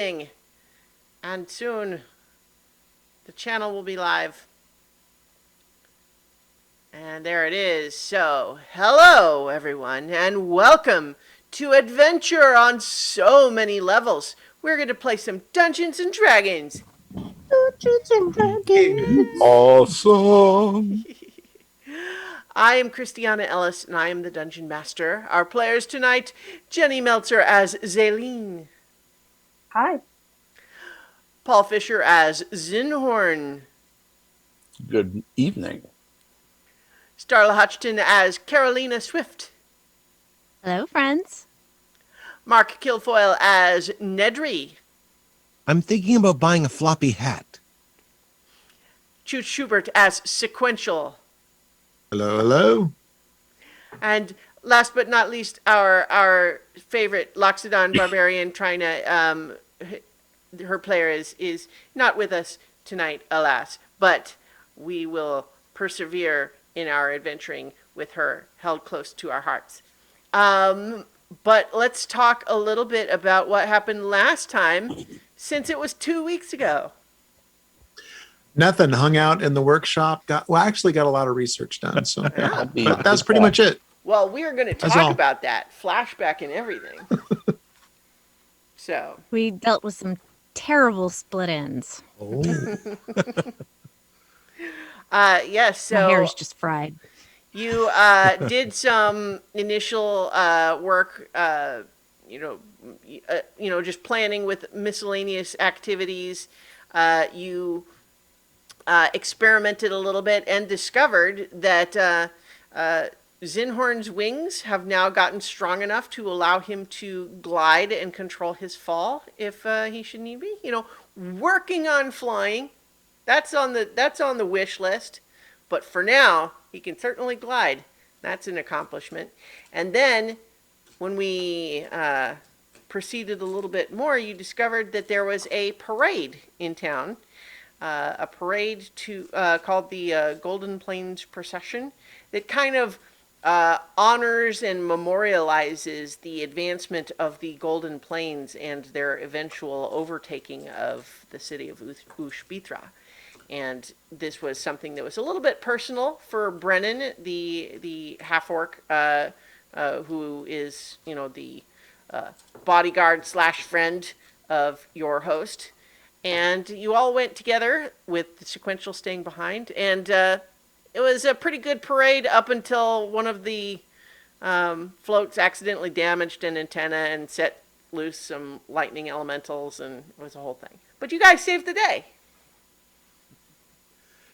and soon the channel will be live. And there it is. So, hello everyone, and welcome to Adventure on So Many Levels. We're going to play some Dungeons and Dragons. Dungeons and Dragons. Awesome. I am Christiana Ellis, and I am the Dungeon Master. Our players tonight, Jenny Meltzer as Zaylene. Hi. Paul Fisher as Zinhorn. Good evening. Starla Hutchton as Carolina Swift. Hello, friends. Mark Kilfoyle as Nedry. I'm thinking about buying a floppy hat. Chooch Schubert as Sequential. Hello, hello. And last but not least, our favorite Loxodon Barbarian trying to, her player is not with us tonight, alas, but we will persevere in our adventuring with her held close to our hearts. But let's talk a little bit about what happened last time, since it was 2 weeks ago. Nothing. Hung out in the workshop. Actually got a lot of research done. So, but that's pretty much it. Well, we are going to talk about that flashback and everything. So we dealt with some terrible split ends. Oh. Yes. So my hair is just fried. You did some initial work. Just planning with miscellaneous activities. You experimented a little bit and discovered that Zinhorn's wings have now gotten strong enough to allow him to glide and control his fall if he should need be. Working on flying. That's on the wish list. But for now, he can certainly glide. That's an accomplishment. And then when we proceeded a little bit more, you discovered that there was a parade in town. A parade called the Golden Plains Procession that kind of honors and memorializes the advancement of the Golden Plains and their eventual overtaking of the city of Ushbitra. And this was something that was a little bit personal for Brennan, the half-orc, who is, the bodyguard / friend of your host. And you all went together with the Sequential staying behind. And it was a pretty good parade up until one of the floats accidentally damaged an antenna and set loose some lightning elementals, and it was a whole thing. But you guys saved the day.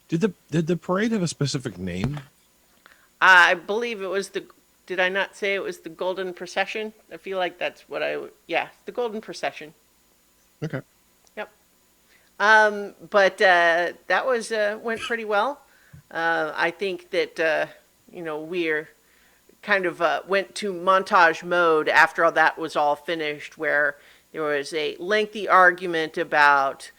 Did the parade have a specific name? I believe it was did I not say it was the Golden Procession? I feel like that's what the Golden Procession. Okay. Yep. But that was, went pretty well. I think that, we're kind of went to montage mode after all that was all finished, where there was a lengthy argument about,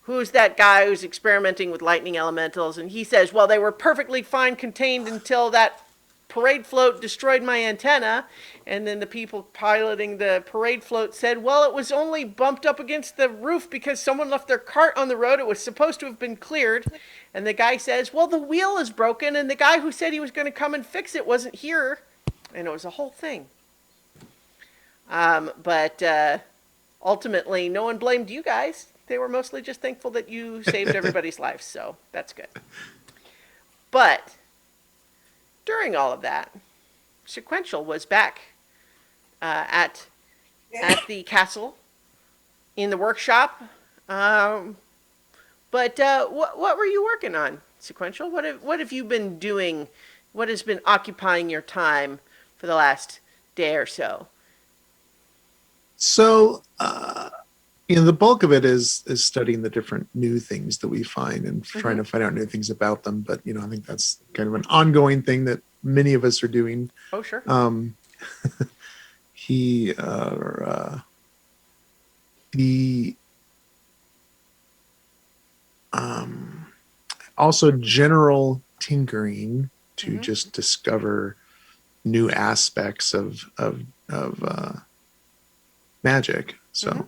who's that guy who's experimenting with lightning elementals? And he says, well, they were perfectly fine contained until that parade float destroyed my antenna. And then the people piloting the parade float said, well, it was only bumped up against the roof because someone left their cart on the road. It was supposed to have been cleared. And the guy says, well, the wheel is broken, and the guy who said he was going to come and fix it wasn't here. And it was a whole thing. But ultimately, no one blamed you guys. They were mostly just thankful that you saved everybody's lives, so that's good. But during all of that, Sequential was back at the castle, in the workshop. But what were you working on, Sequential? What have you been doing? What has been occupying your time for the last day or so? So, the bulk of it is studying the different new things that we find and trying to find out new things about them. But, I think that's kind of an ongoing thing that many of us are doing. Oh, sure. He also general tinkering to just discover new aspects of magic. So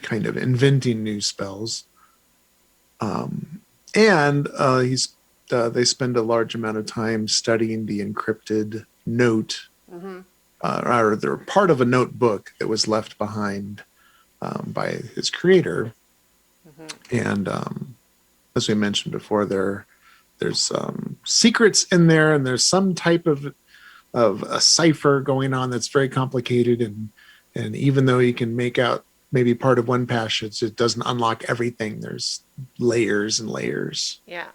kind of inventing new spells. And they spend a large amount of time studying the encrypted note, or they're part of a notebook that was left behind by his creator. And as we mentioned before, there's secrets in there, and there's some type of a cipher going on that's very complicated, and even though you can make out maybe part of one passage, it doesn't unlock everything. There's layers and layers. Yeah.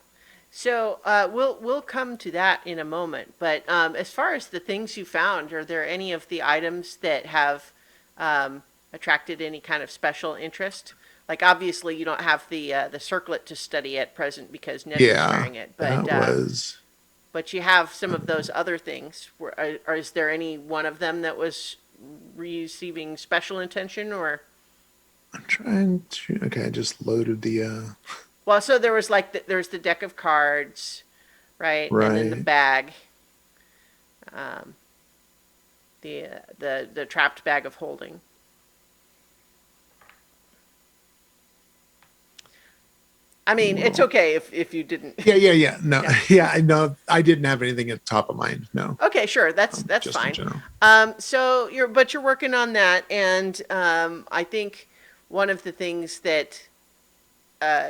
So we'll come to that in a moment. But as far as the things you found, are there any of the items that have attracted any kind of special interest? Like obviously you don't have the circlet to study at present because Ned is wearing it. But that was. but you have some of those other things. Or is there any one of them that was receiving special attention or? I'm trying to. Okay, I just loaded the. Well, so there was there's the deck of cards, right? And then the Right. bag, the trapped bag of holding. I mean, it's okay if you didn't. Yeah. No, Yeah. yeah. I know. I didn't have anything at the top of mind. No. Okay, sure. That's Just in fine. general. So you're working on that, and I think one of the things that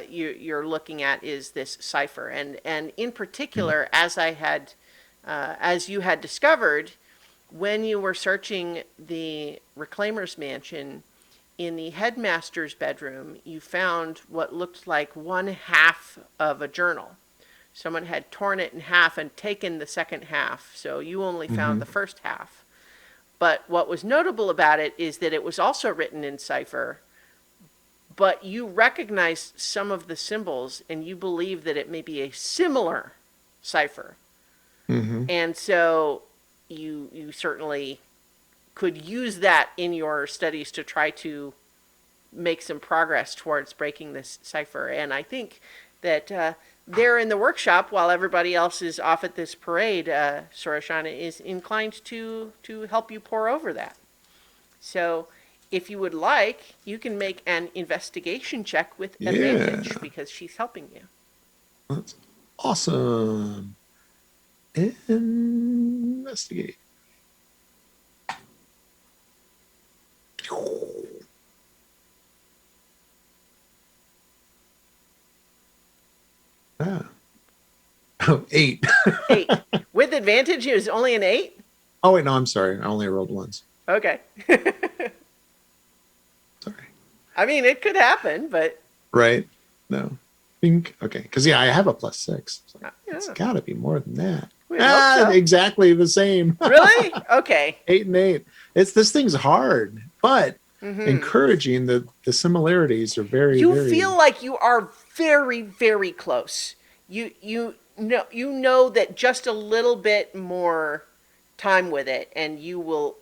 you're looking at is this cipher, and in particular, as you had discovered when you were searching the Reclaimer's mansion. In the headmaster's bedroom, you found what looked like one half of a journal. Someone had torn it in half and taken the second half, so you only found the first half. But what was notable about it is that it was also written in cipher, but you recognized some of the symbols and you believe that it may be a similar cipher. And so you certainly could use that in your studies to try to make some progress towards breaking this cipher. And I think that there in the workshop, while everybody else is off at this parade, Sorashana is inclined to help you pore over that. So if you would like, you can make an investigation check with advantage Yeah. because she's helping you. That's awesome. Investigate. Ah. Oh, 8. 8. With advantage, it was only an 8? Oh, wait, no, I'm sorry. I only rolled once. Okay. Sorry. I mean, it could happen, but Right? No. Think. Okay. Because, yeah, I have a +6. So it's yeah. got to be more than that. We'd hope so. Exactly the same. Really? Okay. 8 and 8. This thing's hard, but encouraging. The similarities are very, You very. feel like you are very, very close. You know that just a little bit more time with it, and you're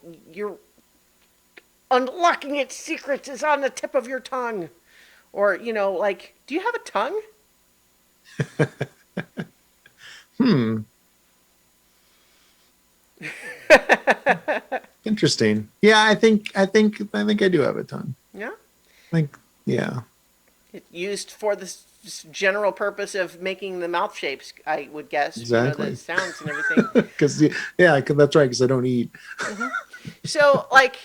unlocking its secrets is on the tip of your tongue. Or, like, do you have a tongue? Interesting. Yeah, I think I do have a tongue. Yeah. I think, yeah. It's used for the general purpose of making the mouth shapes, I would guess. Exactly. The sounds and everything. Because that's right. Because I don't eat. So, like,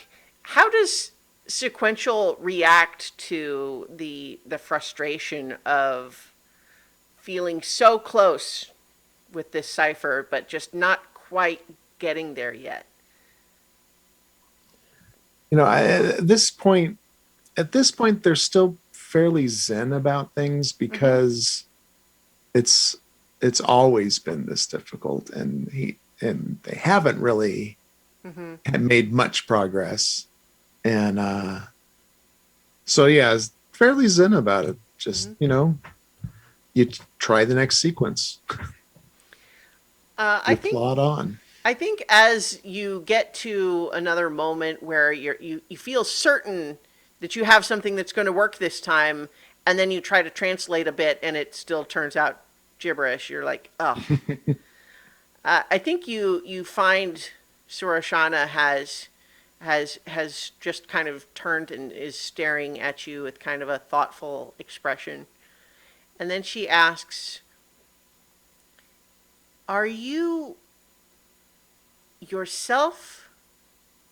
how does sequential react to the frustration of feeling so close with this cipher, but just not quite getting there yet? At this point, they're still fairly zen about things because it's always been this difficult, and they haven't really had made much progress, and so yeah, it's fairly zen about it. Just you try the next sequence. I You think plod on. I think as you get to another moment where you feel certain that you have something that's going to work this time, and then you try to translate a bit and it still turns out gibberish, you're like, oh. I think you find Surashana has has just kind of turned and is staring at you with kind of a thoughtful expression. And then she asks, "Are you yourself,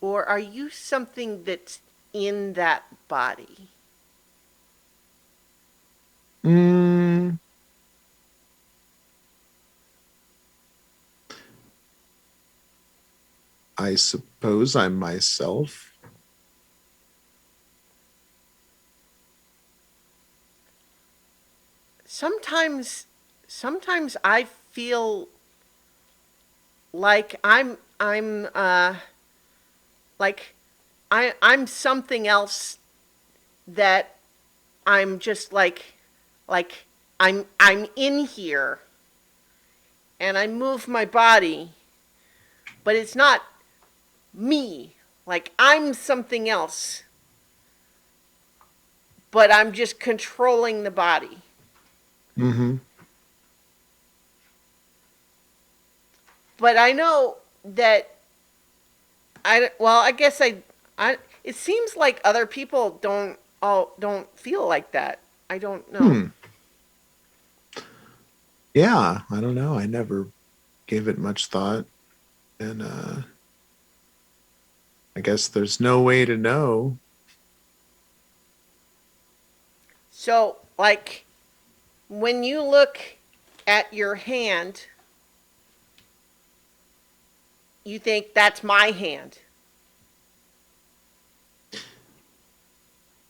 or are you something that's in that body?" Mm, I suppose I'm myself. Sometimes sometimes I feel like I'm like I'm something else, that I'm just like I'm in here and I move my body, but it's not me. Like I'm something else, but I'm just controlling the body. Mm-hmm. But I know that I guess I it seems like other people don't feel like that. I don't know. Hmm. Yeah, I don't know. I never gave it much thought. And I guess there's no way to know. So, like, when you look at your hand, you think that's my hand.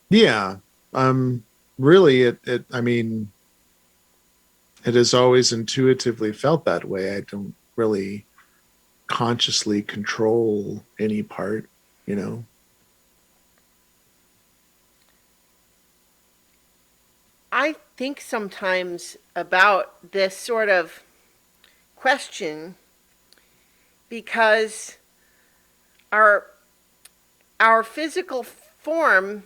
Yeah. Really I mean, it has always intuitively felt that way. I don't really consciously control any part, you know. I think sometimes about this sort of question because our our physical form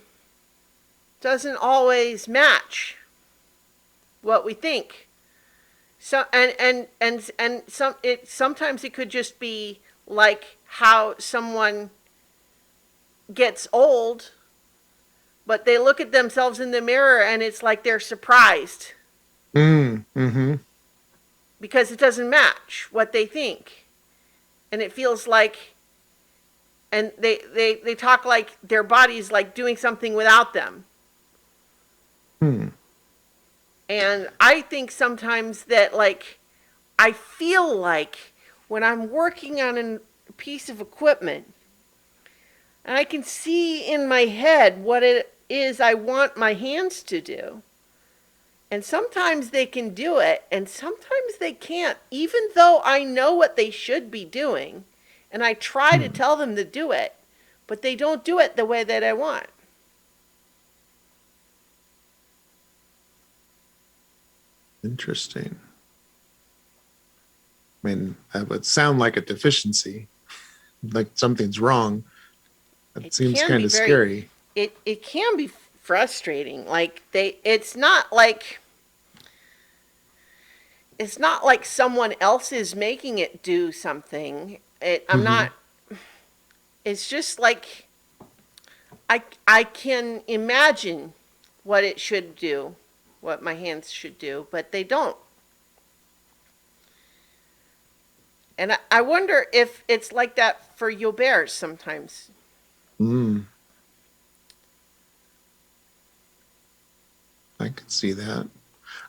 doesn't always match what we think. So and sometimes it could just be like how someone gets old, but they look at themselves in the mirror and it's like they're surprised Mm-hmm. because it doesn't match what they think. And it feels like, and they talk like their body's like doing something without them. Hmm. And I think sometimes that, like, I feel like when I'm working on a piece of equipment and I can see in my head what it is I want my hands to do. And sometimes they can do it, and sometimes they can't, even though I know what they should be doing. And I try to Hmm. tell them to do it, but they don't do it the way that I want. Interesting. I mean, that would sound like a deficiency, like something's wrong. That It seems can kind be of very, scary. it can be frustrating. Like it's not like someone else is making it do something. I'm Mm-hmm. not. It's just like I can imagine what it should do, what my hands should do, but they don't. And I wonder if it's like that for your bears sometimes. Mm, I could see that.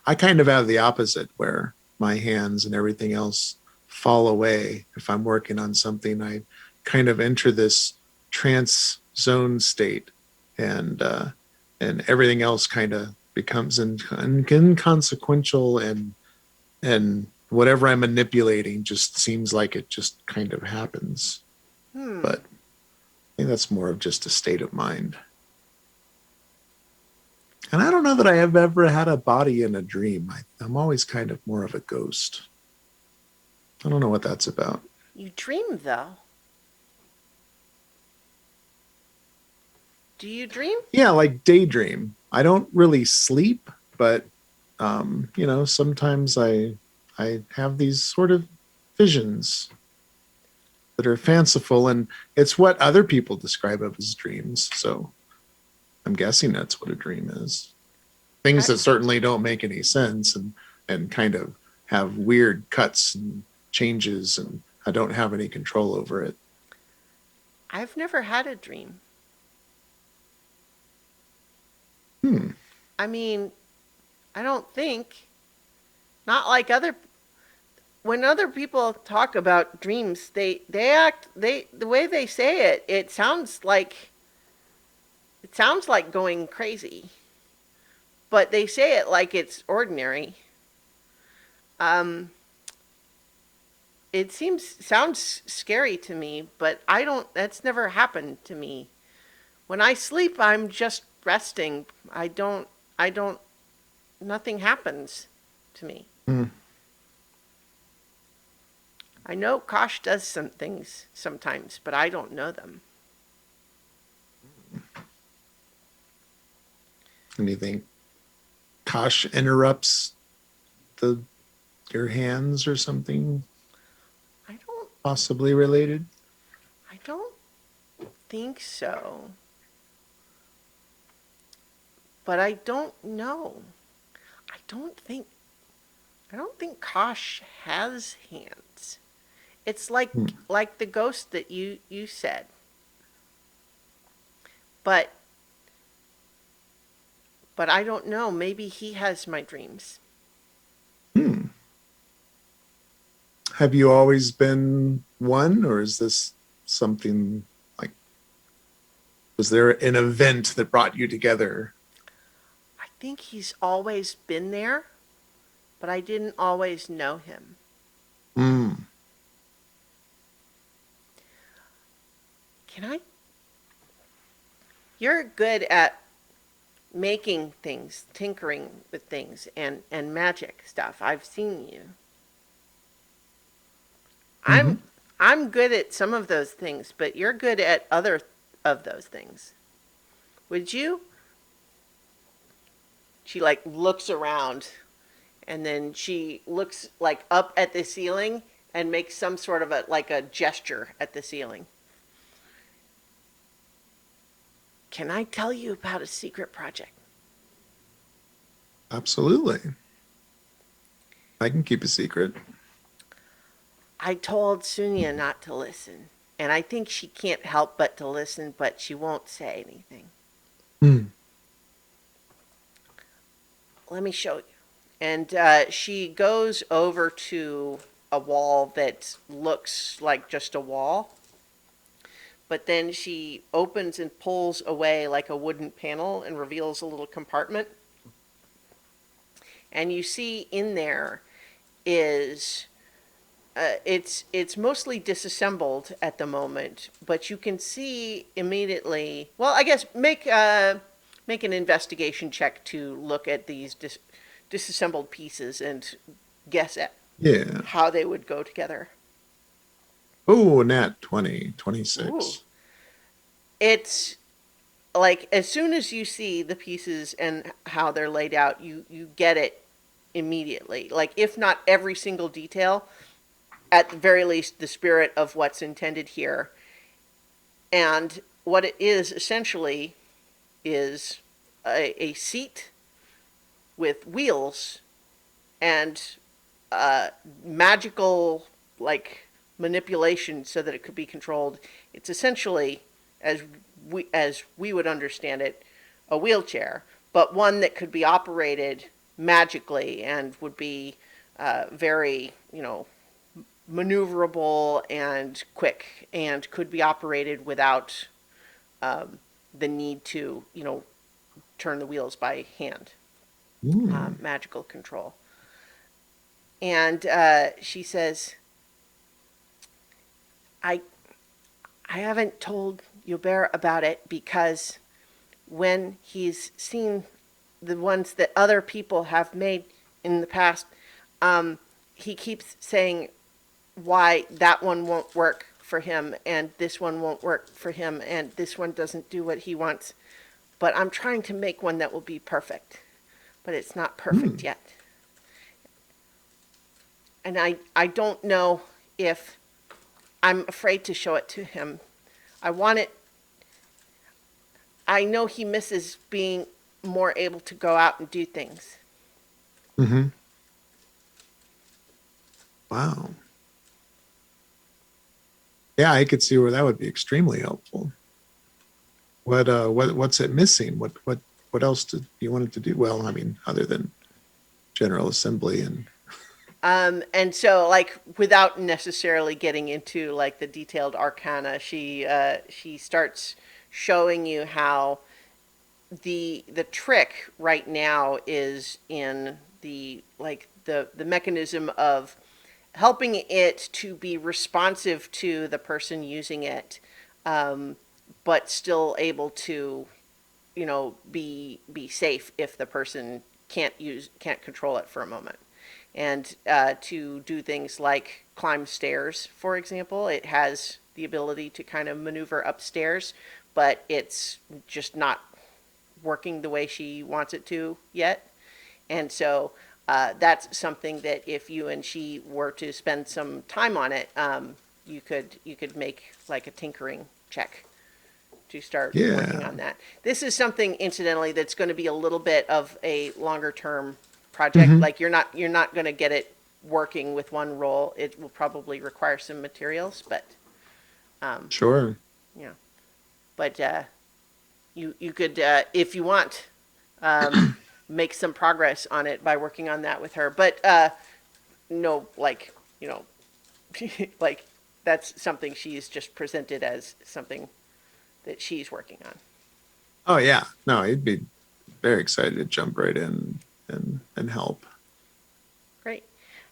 I kind of have the opposite where my hands and everything else fall away. If I'm working on something, I kind of enter this trance zone state, and everything else kind of becomes inconsequential, and whatever I'm manipulating just seems like it just kind of happens. Hmm. But I think that's more of just a state of mind. And I don't know that I have ever had a body in a dream. I'm always kind of more of a ghost. I don't know what that's about. You dream though. Do you dream? Yeah, like daydream. I don't really sleep, but sometimes I have these sort of visions. that are fanciful, and it's what other people describe of as dreams. So I'm guessing that's what a dream is. Things that certainly don't make any sense, and kind of have weird cuts and changes, and I don't have any control over it. I've never had a dream. Hmm. I mean, I don't think, not like when other people talk about dreams, the way they say it, it sounds like going crazy, but they say it like it's ordinary. Um, it sounds scary to me, but that's never happened to me. When I sleep, I'm just resting. I don't, nothing happens to me. Hmm. I know Kosh does some things sometimes, but I don't know them. Anything? Kosh interrupts the your hands or something I don't, possibly related? I don't think so. But I don't know. I don't think, I don't think Kosh has hands. It's Hmm. like the ghost that you said. But I don't know. Maybe he has my dreams. Hmm. Have you always been one, or is this something like, was there an event that brought you together? I think he's always been there, but I didn't always know him. Hmm. Can I? You're good at making things, tinkering with things, and magic stuff. I've seen you. Mm-hmm. I'm good at some of those things, but you're good at other of those things. Would you? She like looks around, and then she looks like up at the ceiling and makes some sort of a gesture at the ceiling. Can I tell you about a secret project? Absolutely. I can keep a secret. I told Sunya not to listen, and I think she can't help but to listen, but she won't say anything. Hmm. Let me show you. And she goes over to a wall that looks like just a wall, but then she opens and pulls away like a wooden panel and reveals a little compartment. And you see in there is it's mostly disassembled at the moment, but you can see immediately. Well, I guess make an investigation check to look at these disassembled pieces and guess at Yeah. how they would go together. Oh, nat 20, Ooh, 26. it's like as soon as you see the pieces and how they're laid out, you get it immediately. Like if not every single detail, at the very least the spirit of what's intended here. And what it is essentially is a seat with wheels and magical like manipulation so that it could be controlled. It's essentially, as we would understand it, a wheelchair, but one that could be operated magically and would be very, maneuverable and quick, and could be operated without the need to, turn the wheels by hand. Hmm. Magical control. And she says, I, I haven't told Yobert about it because when he's seen the ones that other people have made in the past, he keeps saying why that one won't work for him and this one won't work for him and this one doesn't do what he wants. But I'm trying to make one that will be perfect, but it's not Hmm. perfect yet. And I don't know if I'm afraid to show it to him. I want it. I know he misses being more able to go out and do things. Mm-hmm. Wow. Yeah, I could see where that would be extremely helpful. What's it missing? What else did you want it to do? Well, I mean, other than General Assembly and And so, like, without necessarily getting into like the detailed arcana, she starts showing you how the trick right now is in the mechanism of helping it to be responsive to the person using it, um, but still able to, be safe if the person can't control it for a moment. And to do things like climb stairs, for example, it has the ability to kind of maneuver upstairs, but it's just not working the way she wants it to yet. And so that's something that if you and she were to spend some time on it, you could make like a tinkering check to start working yeah. on that. This is something, incidentally, that's going to be a little bit of a longer term project. Mm-hmm. Like you're not going to get it working with one roll. It will probably require some materials, but Sure. yeah. But you could, if you want, make some progress on it by working on that with her. But no, like, like that's something she's just presented as something that she's working on. Oh yeah. No, he'd be very excited to jump right in and help. Great.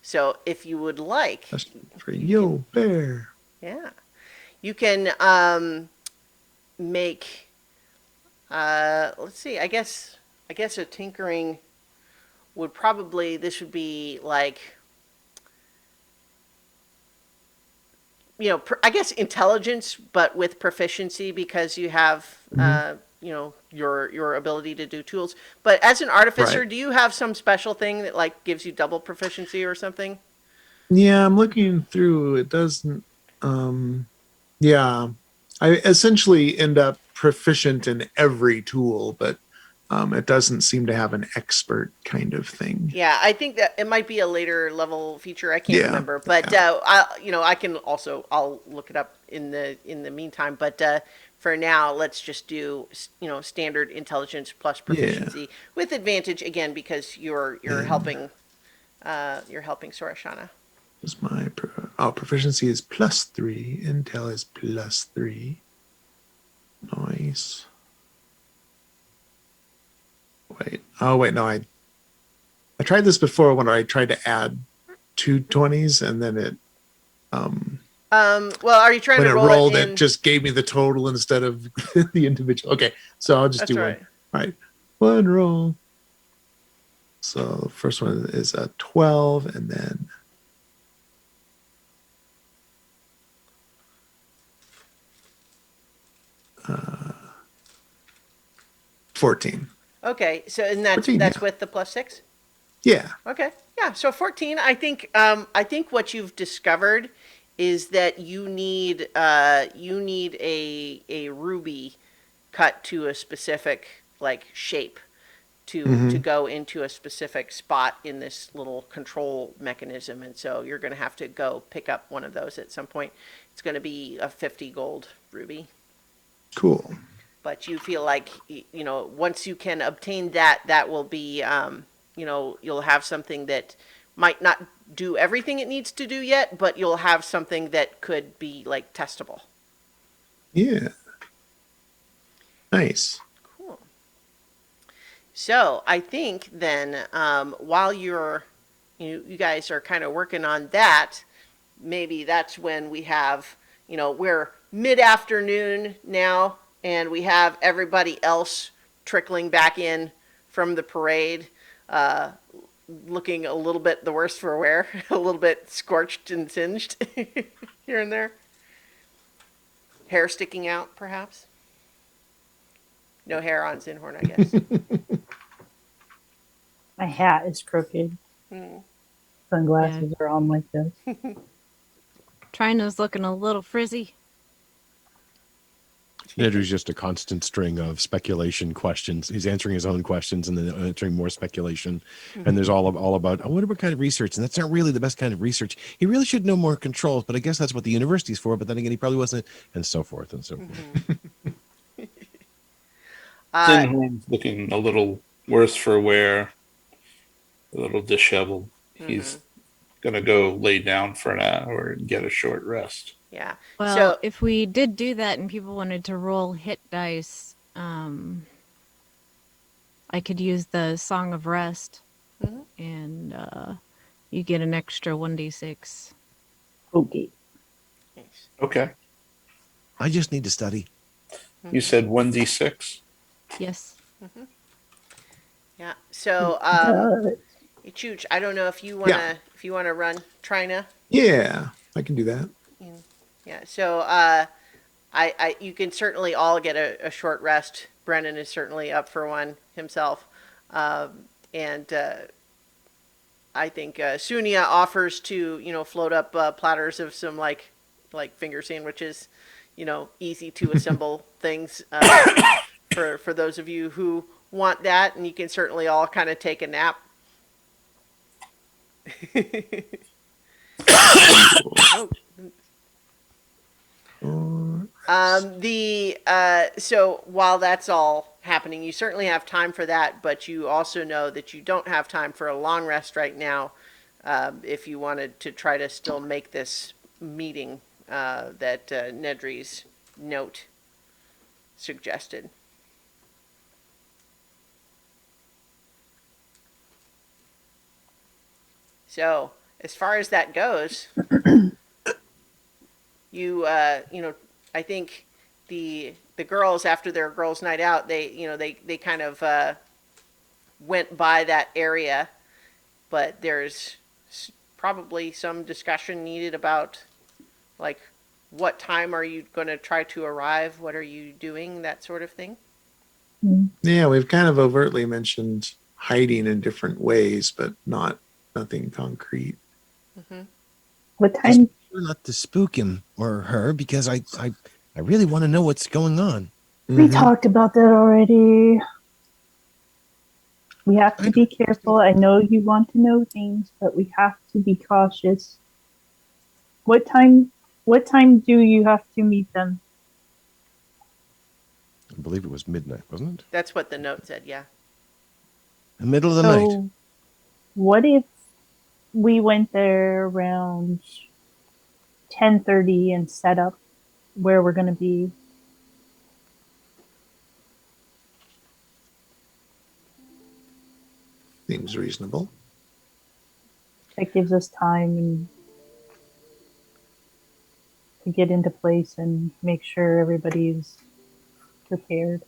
So if you would like, That's for you Yo can, Bear. yeah, you can make. Let's see. I guess a tinkering would probably, this would be like, I guess intelligence, but with proficiency because you have, Mm-hmm. your ability to do tools. But as an artificer, Right. do you have some special thing that like gives you double proficiency or something? Yeah, I'm looking through. It doesn't. Um, yeah, I essentially end up proficient in every tool, but it doesn't seem to have an expert kind of thing. Yeah, I think that it might be a later level feature. I can't Yeah, remember, but yeah, I can also, I'll look it up in the meantime. But for now, let's just do standard intelligence plus yeah. proficiency with advantage again because you're And helping Sorashana. is my proficiency is +3. Intel is +3. Nice. Wait. Oh wait, no. I tried this before when I tried to add two 20s, and then it Well, are you trying when to it roll it rolled, it in? just gave me the total instead of the individual. Okay, so I'll just That's do all one. right. All right, one roll. So the first one is a 12, and then 14. Okay, so and that's 14, that's yeah, with the +6. yeah. Okay. Yeah. So 14. I think what you've discovered is that you need a ruby cut to a specific like shape to Hmm. go into a specific spot in this little control mechanism, and so you're going to have to go pick up one of those at some point. It's going to be a 50 gold ruby. Cool. But you feel like once you can obtain that, that will be you'll have something that might not do everything it needs to do yet, but you'll have something that could be like testable. Yeah, nice. Cool. So I think then while you guys are kind of working on that, maybe that's when we have, we're mid afternoon now, and we have everybody else trickling back in from the parade, uh, looking a little bit the worse for wear, a little bit scorched and singed here and there. Hair sticking out, perhaps. No hair on Zinhorn, I guess. My hat is crooked. Hmm. Sunglasses are on like this. Trina's looking a little frizzy. Nedry's just a constant string of speculation questions. He's answering his own questions and then answering more speculation. And there's all about, I wonder what kind of research. And that's not really the best kind of research. He really should know more controls, but I guess that's what the university's for. But then again, he probably wasn't, and so forth and so forth. Zinhorn's looking a little worse for wear, a little disheveled. He's gonna go lay down for an hour and get a short rest. Yeah. Well, So if we did do that and people wanted to roll hit dice, I could use the Song of Rest, and you get an extra 1d6. Okay. nice. Okay. I just need to study. You said 1d6? Yes. Yeah. So Chooch, I don't know if you wanna run Trina. Yeah, I can do that. Yeah. So you can certainly all get a short rest. Brennan is certainly up for one himself, and I think Sunia offers to float up platters of some like finger sandwiches, easy to assemble things for those of you who want that, and you can certainly all kind of take a nap. Oh. So while that's all happening, you certainly have time for that, but you also know that you don't have time for a long rest right now. If you wanted to try to still make this meeting that Nedry's note suggested. So as far as that goes, I think the girls, after their girls' night out, they kind of went by that area, but there's probably some discussion needed about like what time are you going to try to arrive, what are you doing, that sort of thing. Yeah, we've kind of overtly mentioned hiding in different ways, but nothing concrete. What time? Not to spook him or her because I really want to know what's going on. We talked about that already. We have to be careful. I know you want to know things, but we have to be cautious. What time do you have to meet them? I believe it was midnight, wasn't it? That's what the note said, yeah. The middle of the night. What if we went there around 10:30 and set up where we're going to be? Seems reasonable. That gives us time to get into place and make sure everybody's prepared.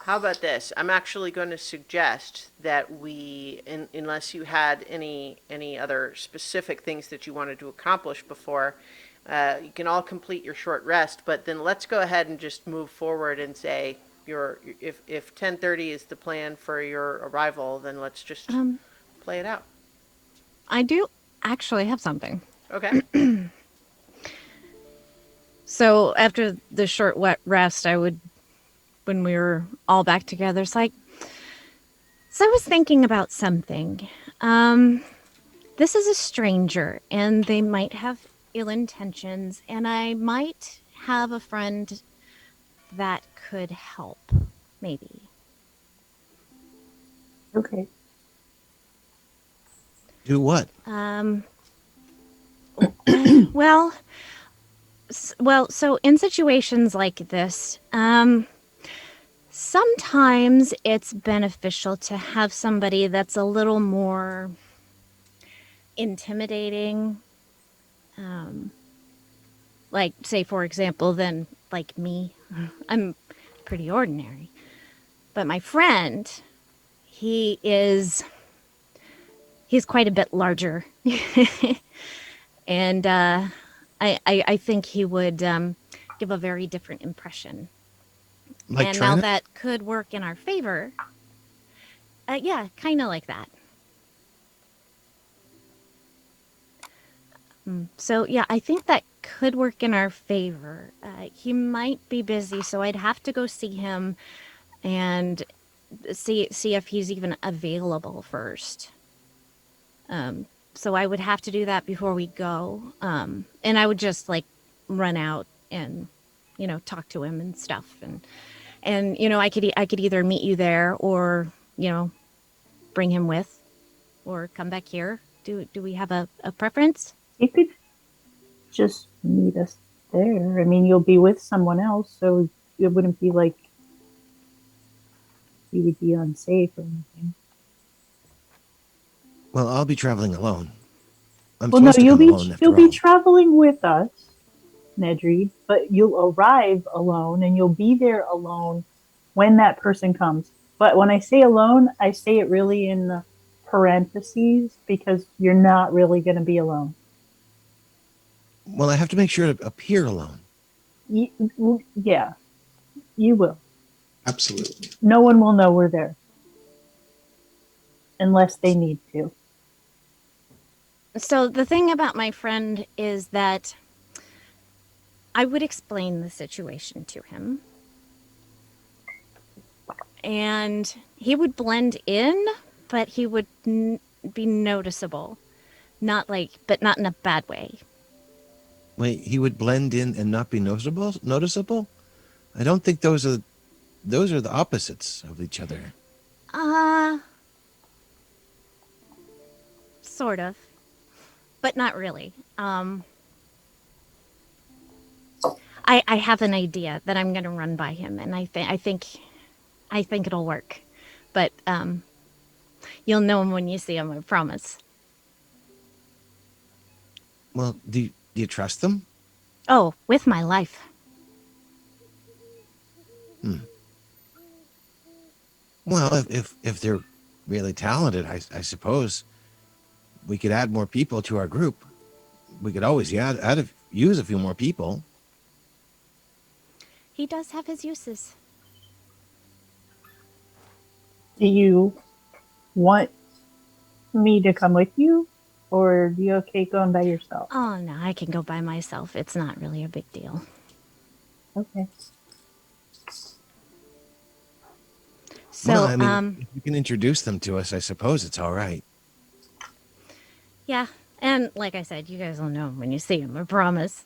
How about this? I'm actually going to suggest that we, unless you had any other specific things that you wanted to accomplish before, you can all complete your short rest. But then let's go ahead and just move forward and say if 10:30 is the plan for your arrival, then let's just play it out. I do actually have something. Okay. So after the short wet rest, when we were all back together, it's like, so I was thinking about something. This is a stranger, and they might have ill intentions, and I might have a friend that could help, maybe. Okay. Do what? Well, so in situations like this, sometimes it's beneficial to have somebody that's a little more intimidating. Like, say, for example, than like me. I'm pretty ordinary. But my friend, he's quite a bit larger. And I think he would give a very different impression. Like and Trina? now that could work in our favor. Yeah, kind of like that. So yeah, I think that could work in our favor. He might be busy, so I'd have to go see him and see if he's even available first. So I would have to do that before we go, and I would just like run out and talk to him and stuff, and I could either meet you there or bring him with, or come back here. Do we have a preference? You could just meet us there. I mean, you'll be with someone else, so it wouldn't be like you would be unsafe or anything. Well, I'll be traveling alone. I'm Well, no, supposed to come alone after you'll be all. traveling with us, Nedry, but you'll arrive alone and you'll be there alone when that person comes. But when I say alone, I say it really in the parentheses because you're not really going to be alone. Well, I have to make sure to appear alone. Yeah, you will. Absolutely. No one will know we're there unless they need to. So the thing about my friend is that I would explain the situation to him, and he would blend in, but he would be noticeable, but not in a bad way. Wait, he would blend in and not be noticeable? Noticeable? I don't think those are the opposites of each other. Sort of, but not really. I have an idea that I'm going to run by him, and I think it'll work. But you'll know him when you see him. I promise. Well, do you trust them? Oh, with my life. Well, if they're really talented, I suppose we could add more people to our group. We could always use a few more people. He does have his uses. Do you want me to come with you, or are you okay going by yourself? Oh no, I can go by myself. It's not really a big deal. Okay. So, Well, I mean, if you can introduce them to us, I suppose it's all right. yeah, and like I said, you guys will know him when you see him. I promise.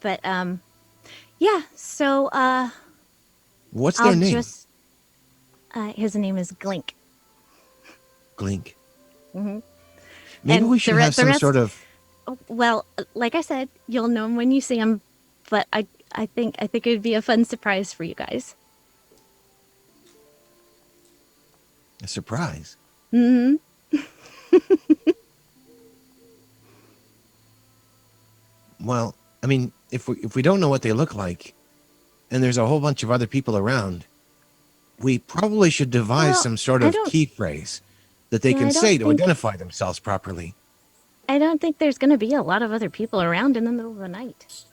But yeah. So What's I'll their name? his name is Glink. Glink. Mm-hmm. Maybe And we should the have some rest- sort of. Well, like I said, you'll know him when you see him. But I think it'd be a fun surprise for you guys. A surprise. Hmm. Well, I mean, if we don't know what they look like, and there's a whole bunch of other people around, we probably should devise Well, some sort I of don't- key phrase that they Yeah, can I don't say to think- identify themselves properly. I don't think there's going to be a lot of other people around in the middle of the night.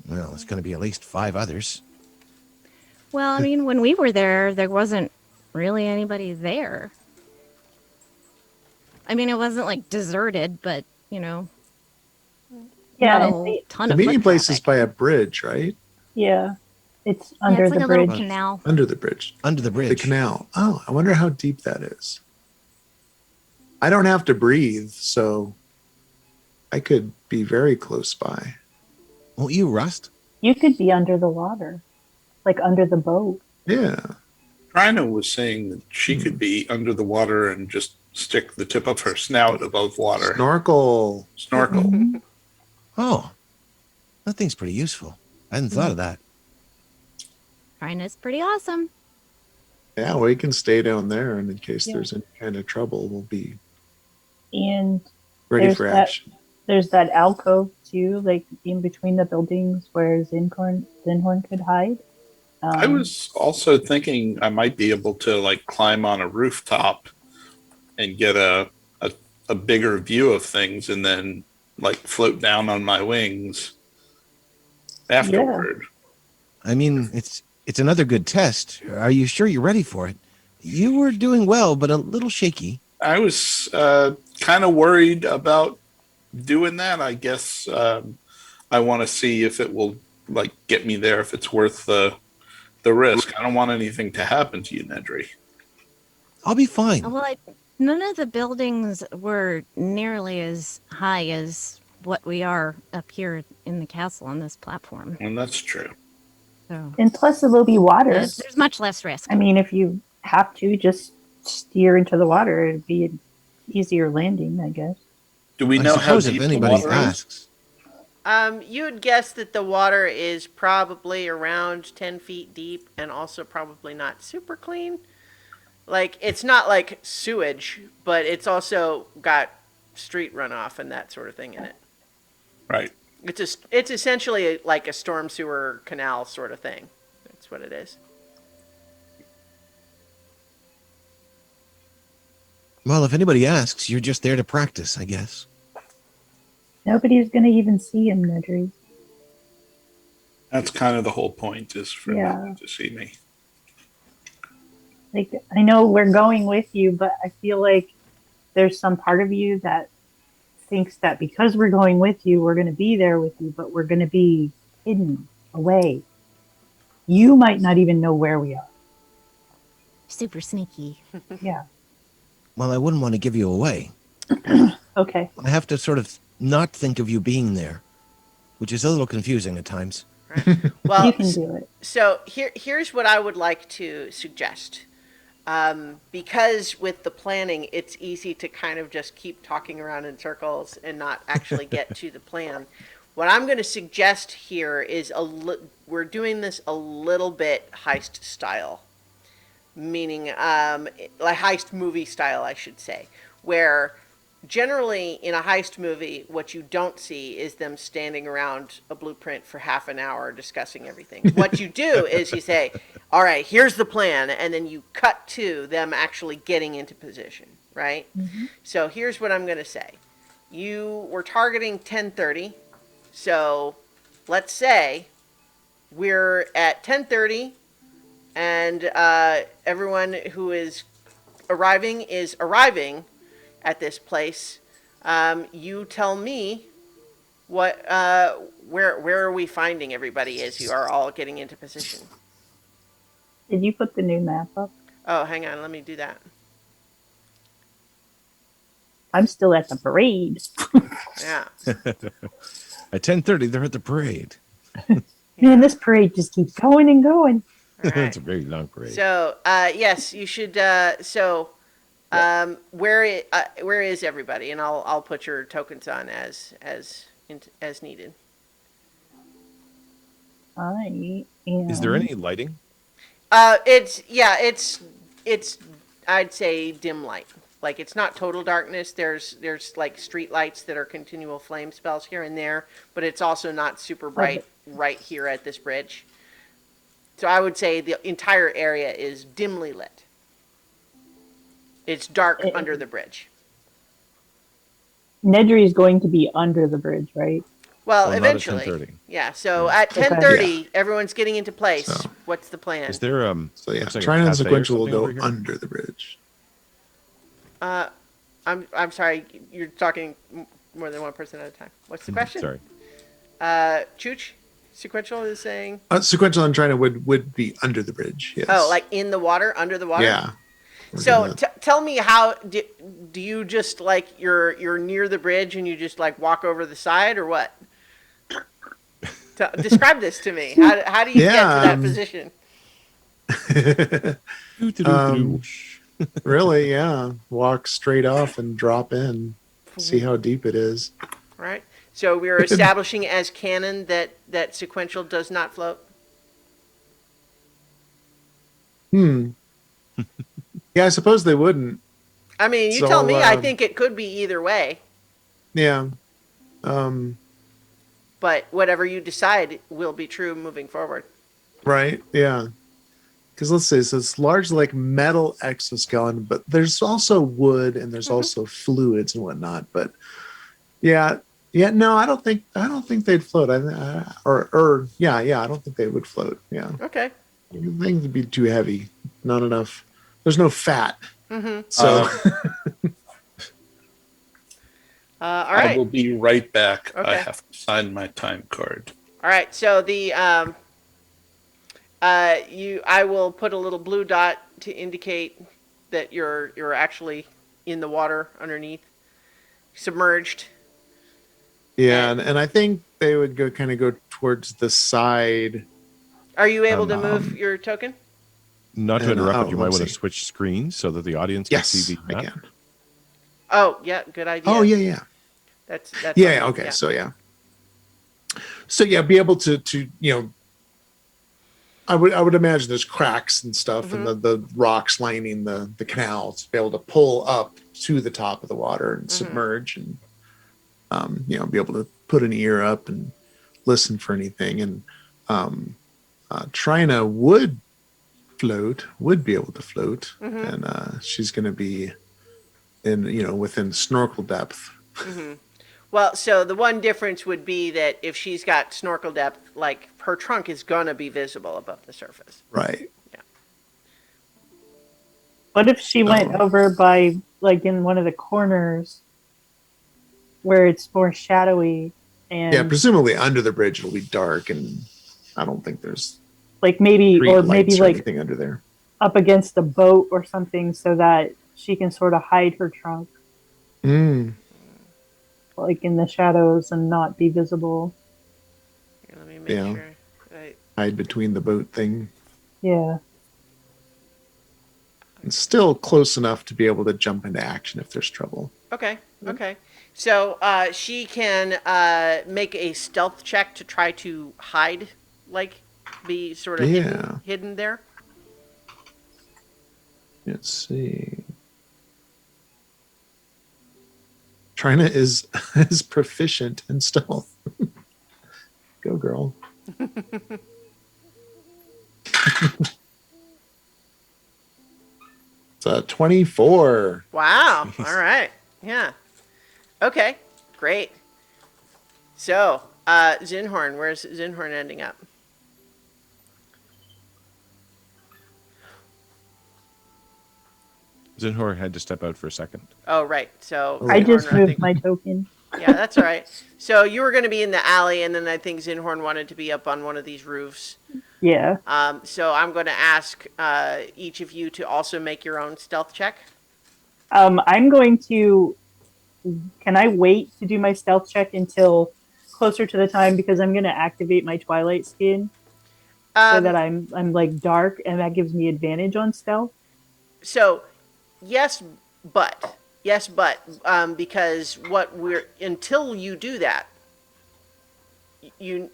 Well, it's going to be at least 5 others. Well, I mean, when we were there wasn't really anybody there. I mean, it wasn't like deserted, but Yeah, not and a ton The of meeting foot place is traffic. by a bridge, right? yeah, it's Yeah, under it's like the a little bridge. canal. Under the bridge. Under the The bridge. canal. Oh, I wonder how deep that is. I don't have to breathe, so I could be very close by. Won't you, Rust? You could be under the water, like under the boat. Yeah. Trina was saying that she could be under the water and just stick the tip of her snout above water. Snorkel. Snorkel. Oh, that thing's pretty useful. I hadn't thought of that. Rhina's pretty awesome. Yeah, we can stay down there, and in case Yeah. there's any kind of trouble, we'll be And ready There's for that- action. there's that alcove too, like in between the buildings where Zinhorn could hide. I was also thinking I might be able to like climb on a rooftop and get a bigger view of things and then like float down on my wings afterward. I mean, it's another good test. Are you sure you're ready for it? You were doing well, but a little shaky. I was kind of worried about doing that. I guess I want to see if it will like get me there, if it's worth the risk. I don't want anything to happen to you, Nedry. I'll be fine. Well, none of the buildings were nearly as high as what we are up here in the castle on this platform. And that's true. So And plus, it will be water. there's much less risk. I mean, if you have to just steer into the water, it'd be an easier landing, I guess. Do we I know how suppose if deep the anybody water is? asks. You would guess that the water is probably around 10 feet deep and also probably not super clean. Like, it's not like sewage, but it's also got street runoff and that sort of thing in it. Right. It's essentially like a storm sewer canal sort of thing. That's what it is. Well, if anybody asks, you're just there to practice, I guess. Nobody's going to even see him, Nedry. That's kind of the whole point, is for Yeah. them to see me. Like, I know we're going with you, but I feel like there's some part of you that thinks that because we're going with you, we're going to be there with you, but we're going to be hidden away. You might not even know where we are. Super sneaky. Yeah. Well, I wouldn't want to give you away. Okay. I have to sort of not think of you being there, which is a little confusing at times. Well, You can do it. so here's what I would like to suggest. Because with the planning, it's easy to kind of just keep talking around in circles and not actually get to the plan. What I'm going to suggest here is we're doing this a little bit heist style, meaning like heist movie style, I should say, where generally in a heist movie, what you don't see is them standing around a blueprint for half an hour discussing everything. What you do is you say, all right, here's the plan, and then you cut to them actually getting into position, right? Mm-hmm. So here's what I'm going to say. You were targeting 10:30, so let's say we're at 10:30, and everyone who is arriving at this place. You tell me what where are we finding everybody as you are all getting into position. Did you put the new map up? Oh, hang on, let me do that. I'm still at the parade. Yeah. At 10:30, they're at the parade. Man, this parade just keeps going and going. All right. It's a very long parade. So, yes, you should. Where is everybody? And I'll put your tokens on as needed. I am. Is there any lighting? It's I'd say dim light. Like, it's not total darkness. There's like street lights that are continual flame spells here and there, but it's also not super bright right here at this bridge. So I would say the entire area is dimly lit. It's dark under the bridge. Nedry is going to be under the bridge, right? Well, Well, not at eventually. 10:30. Yeah. So at Okay. 10:30, everyone's getting into place. So- What's the plan? Is there So yeah, looks like a Trina and cafe or Sequential will something over go here? under the bridge. I'm sorry. You're talking more than one person at a time. What's the question? Sorry. Chooch, Sequential is saying. Sequential and Trina would be under the bridge. Yes. Oh, like in the water, under the water. yeah. We're So gonna- tell me, how do you just like you're near the bridge and you just like walk over the side, or what? Describe this to me. How do you get to that position? Really, yeah. Walk straight off and drop in. See how deep it is. Right. So we're establishing as canon that Sequential does not float. Yeah, I suppose they wouldn't. I mean, you So, tell me. I think it could be either way, Yeah. but whatever you decide will be true moving forward. Right. Yeah. Because let's say, so it's largely like metal exoskeleton, but there's also wood and there's also fluids and whatnot. But yeah, no, I don't think they'd float. I don't think they would float. Yeah, Okay. I think it'd be too heavy. Not enough. There's no fat. So All I right. will be right back. I Okay. have to sign my time card. All right. So I will put a little blue dot to indicate that you're actually in the water underneath, submerged. Yeah, And and I think they would go towards the side. are you able to Um, move Um, your token? Not to and interrupt, oh, but you let might me want to see. switch screens so that the audience can see Yes, the I map. can. Oh, yeah, good Oh, idea. yeah, yeah, That's yeah. on Yeah, me. okay, Yeah. so yeah, be able to I would imagine there's cracks and stuff, and Mm-hmm. the rocks lining the canals to be able to pull up to the top of the water and Mm-hmm. submerge, and be able to put an ear up and listen for anything. And Trina would be able to float, Mm-hmm. and she's going to be in within snorkel depth. Mm-hmm. Well, so the one difference would be that if she's got snorkel depth, like her trunk is gonna be visible above the surface. Right. Yeah. What if she went So over by, like, in one of the corners where it's more shadowy yeah, and, presumably under the bridge it'll be dark, and I don't think there's like, maybe, street or maybe, lights or like, anything under there. up against a boat or something so that she can sort of hide her trunk, Mm, like, in the shadows and not be visible? Here, let me make yeah, sure. I, hide between the boat thing. Yeah. It's still close enough to be able to jump into action if there's trouble. okay. Okay. So she can make a stealth check to try to hide, like be sort of Yeah. hidden there. Let's see. Trina is is proficient in stealth. Go girl. It's a 24. Wow. Jeez. All right. Yeah. Okay. Great. So, Zinhorn, where's Zinhorn ending up? Zinhor had to step out for a second. Oh, right. So Oh, I yeah. just Zinhorn, I moved think. my token. Yeah, that's all right. So you were going to be in the alley, and then I think Zinhorn wanted to be up on one of these roofs. Yeah. So I'm going to ask each of you to also make your own stealth check. I'm going to. Can I wait to do my stealth check until closer to the time, because I'm going to activate my Twilight skin so that Um, I'm like dark, and that gives me advantage on stealth. so yes, because what we're until you do that, you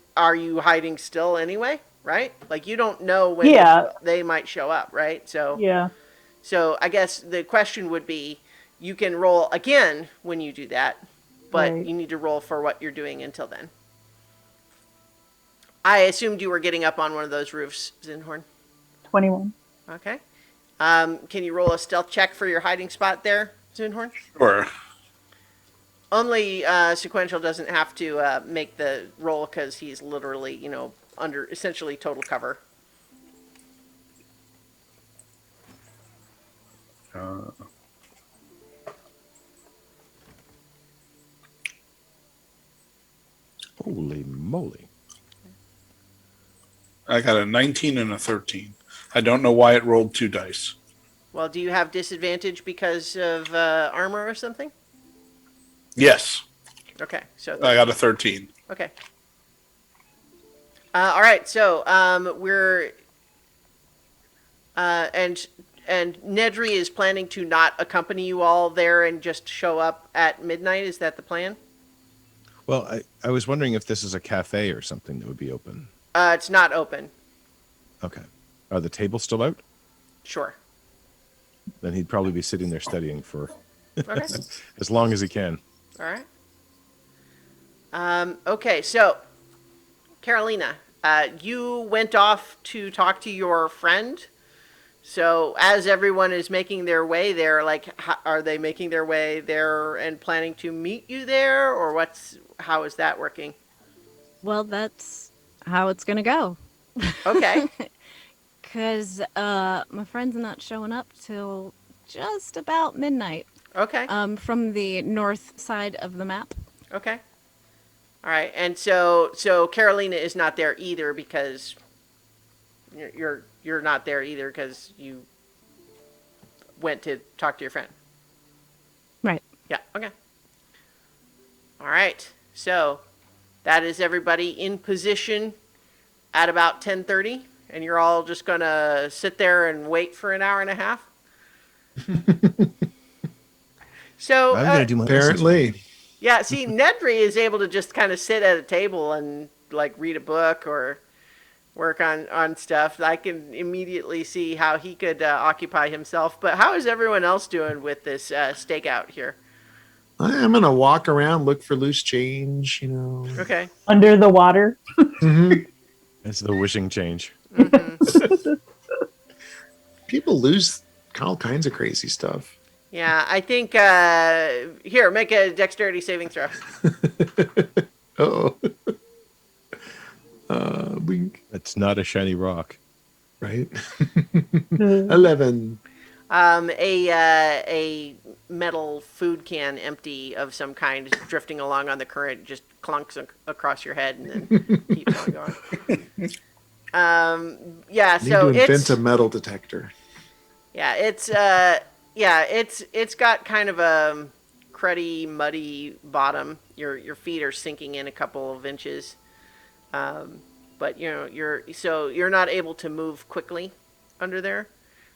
hiding still anyway, right? Like you don't know when Yeah. they might show up, right? So Yeah. so I guess the question would be, you can roll again when you do that, but Right. you need to roll for what you're doing until then. I assumed you were getting up on one of those roofs, Zinhorn. 21. Okay. Can you roll a stealth check for your hiding spot there, Zinhorn? Or Only Sequential doesn't have to make the roll because he's literally, under essentially total cover. Holy moly. I got a 19 and a 13. I don't know why it rolled 2 dice. Well, do you have disadvantage because of armor or something? Yes, Okay, so I got a 13. okay. All right, so we're and Nedry is planning to not accompany you all there and just show up at midnight. Is that the plan? Well, I was wondering if this is a cafe or something that would be open. It's not open. Okay. Are the tables still out? Sure. Then he'd probably be sitting there studying for Okay. as long as he can. All right. Okay, so Carolina, you went off to talk to your friend. So as everyone is making their way there, like, are they making their way there and planning to meet you there, or how is that working? Well, that's how it's gonna go. Okay. Cause my friend's not showing up till just about midnight. Okay. from the north side of the map. Okay. All right. And so Carolina is not there either because you're not there either because you went to talk to your friend. Right. Yeah. Okay. All right. So that is everybody in position at about 10:30, and you're all just gonna sit there and wait for an hour and a half. So I'm gonna do my lessons. Apparently. yeah, see, Nedry is able to just kind of sit at a table and like read a book or work on stuff. I can immediately see how he could occupy himself. But how is everyone else doing with this stakeout here? I'm gonna walk around, look for loose change, you know. Okay. Under the water. Mhm. That's the wishing change. People lose all kinds of crazy stuff. Yeah, I think here, make a dexterity saving throw. Oh. Wink, That's not a shiny rock. right? 11. A metal food can empty of some kind is drifting along on the current, just clunks across your head and then keeps on going. Yeah, Need so to invent it's a metal detector. yeah, it's got kind of a cruddy, muddy bottom. Your feet are sinking in a couple of inches, but you're not able to move quickly under there.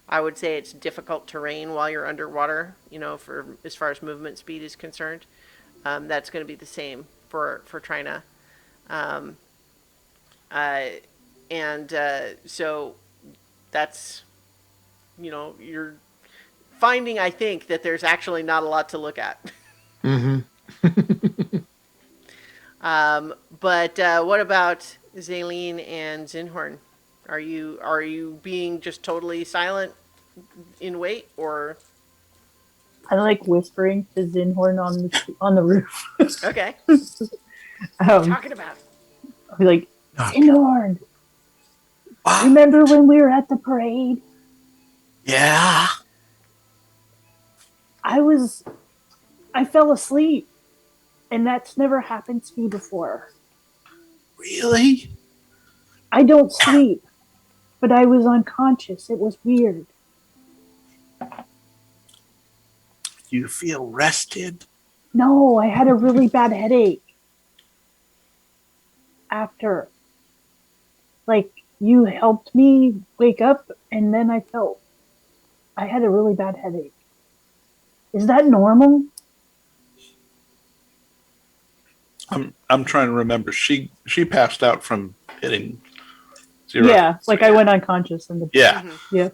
I would say it's difficult terrain while you're underwater. For as far as movement speed is concerned, that's going to be the same for Trina. Um, and so that's you're finding, I think, that there's actually not a lot to look at. Mm-hmm. But what about Zaleen and Zinhorn? Are you being just totally silent in wait, or I like whispering to Zinhorn on the roof. okay? What are you talking about? I'll be like, Zinhorn, Wow. remember when we were at the parade? Yeah. I fell asleep, and that's never happened to me before. Really? I don't sleep, but I was unconscious. It was weird. You feel rested? No, I had a really bad headache after. Like, you helped me wake up, and then I had a really bad headache. Is that normal? I'm trying to remember. She passed out from hitting zero. Yeah, like I went unconscious in the Yeah. yeah.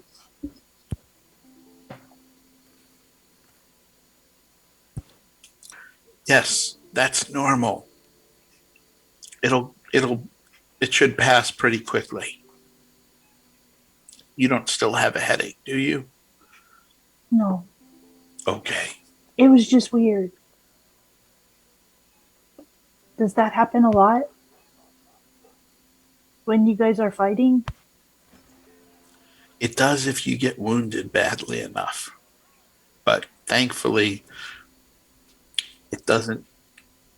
Yes, that's normal. It should pass pretty quickly. You don't still have a headache, do you? No, Okay. it was just weird. Does that happen a lot when you guys are fighting? It does if you get wounded badly enough. But thankfully, it doesn't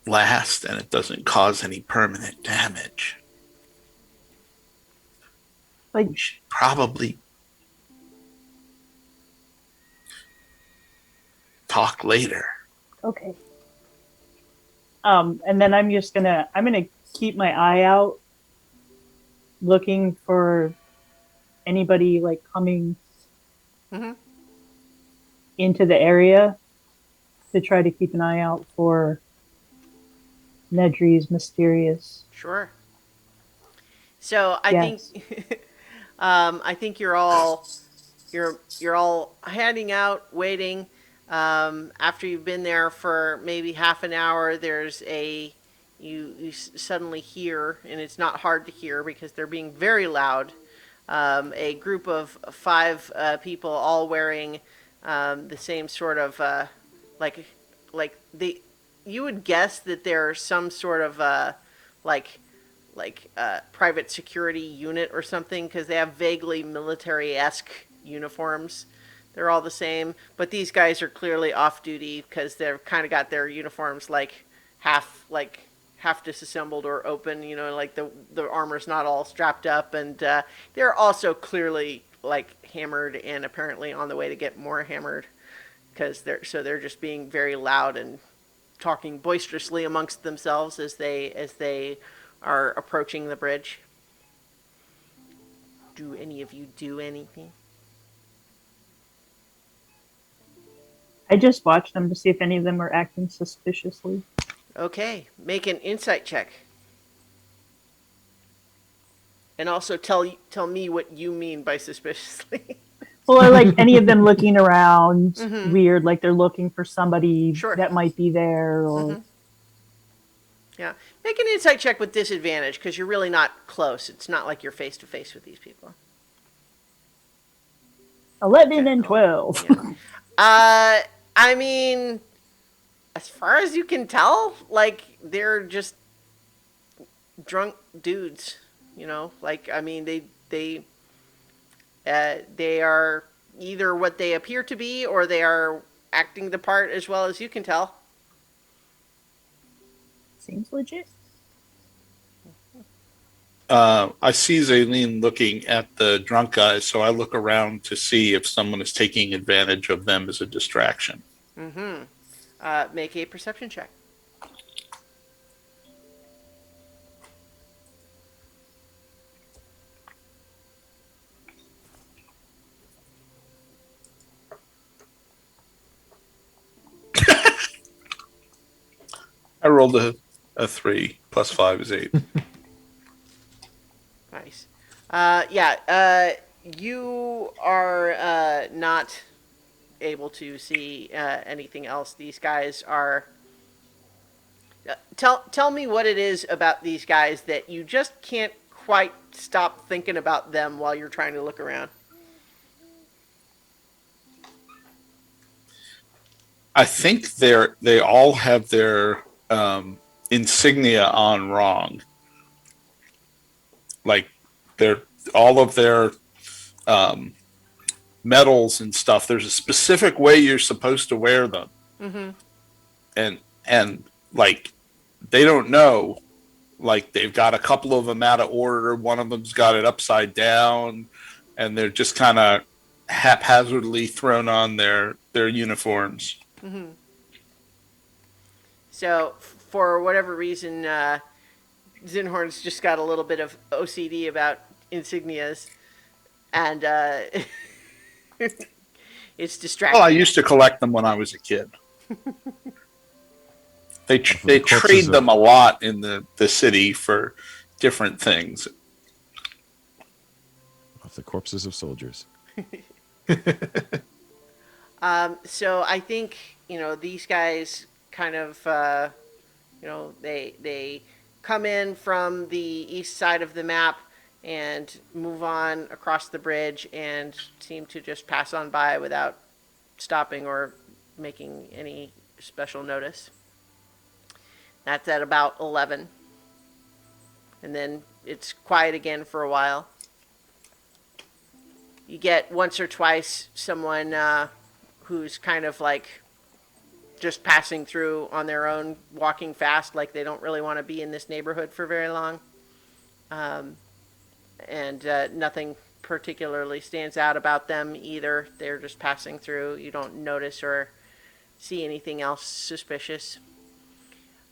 last and it doesn't cause any permanent damage. Like, We should probably talk later. okay. And then I'm gonna keep my eye out, looking for anybody like coming Mhm. into the area to try to keep an eye out for Nedry's mysterious. Sure. So I Yes. think I think you're all heading out, waiting. After you've been there for maybe half an hour, you suddenly hear, and it's not hard to hear because they're being very loud. A group of five people, all wearing the same sort of like they. You would guess that they're some sort of like private security unit or something because they have vaguely military-esque uniforms They're all the same, but these guys are clearly off duty because they've kind of got their uniforms like half disassembled or open. You know, like the armor's not all strapped up, and they're also clearly like hammered and apparently on the way to get more hammered because they're just being very loud and talking boisterously amongst themselves as they are approaching the bridge. Do any of you do anything? I just watched them to see if any of them are acting suspiciously. Okay, make an insight check. And also tell me what you mean by suspiciously. Well, are like any of them looking around Mm-hmm. weird, like they're looking for somebody Sure. that might be there, or Mm-hmm. Yeah. Make an insight check with disadvantage because you're really not close. It's not like you're face to face with these people. 11 Okay. and 12. Yeah. I mean, as far as you can tell, like they're just drunk dudes. You know, like I mean, they are either what they appear to be or they are acting the part as well as you can tell. Seems legit. I see Zaylene looking at the drunk guys, so I look around to see if someone is taking advantage of them as a distraction. Mm-hmm. Make a perception check. I rolled a 3 plus 5 is 8. Nice. Yeah. You are not able to see anything else. These guys are. Tell me what it is about these guys that you just can't quite stop thinking about them while you're trying to look around. I think they all have their insignia on wrong. Like they're all of their um, medals and stuff. There's a specific way you're supposed to wear them, Mm-hmm. and like they don't know. Like they've got a couple of them out of order. One of them's got it upside down, and they're just kind of haphazardly thrown on their uniforms. Mm-hmm. So, for whatever reason, Zinhorn's just got a little bit of OCD about insignias, and it's distracting. Well, I used to collect them when I was a kid. They The corpses trade of- them a lot in the city for different things. Off the corpses of soldiers. So I think these guys kind of they come in from the east side of the map and move on across the bridge and seem to just pass on by without stopping or making any special notice. That's at about 11. And then it's quiet again for a while. You get once or twice someone who's kind of like just passing through on their own, walking fast, like they don't really want to be in this neighborhood for very long. And nothing particularly stands out about them either. They're just passing through. You don't notice or see anything else suspicious.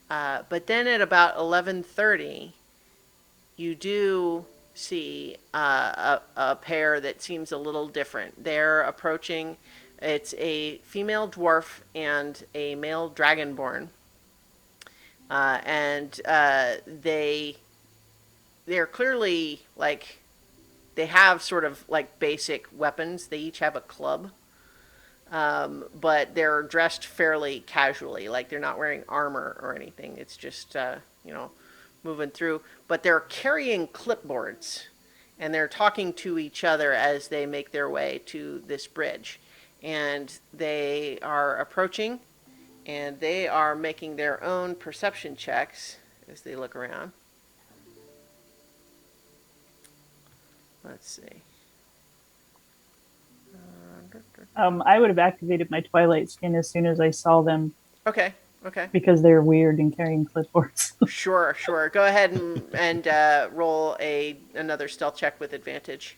But then at about 11:30, you do see a pair that seems a little different. They're approaching. It's a female dwarf and a male dragonborn, and they're clearly like they have sort of like basic weapons. They each have a club. But they're dressed fairly casually, like they're not wearing armor or anything. It's just, moving through. But they're carrying clipboards, and they're talking to each other as they make their way to this bridge. And they are approaching, and they are making their own perception checks as they look around. Let's see. I would have activated my Twilight skin as soon as I saw them Okay. Okay. because they're weird and carrying clipboards. Sure. Sure. Go ahead and roll another stealth check with advantage.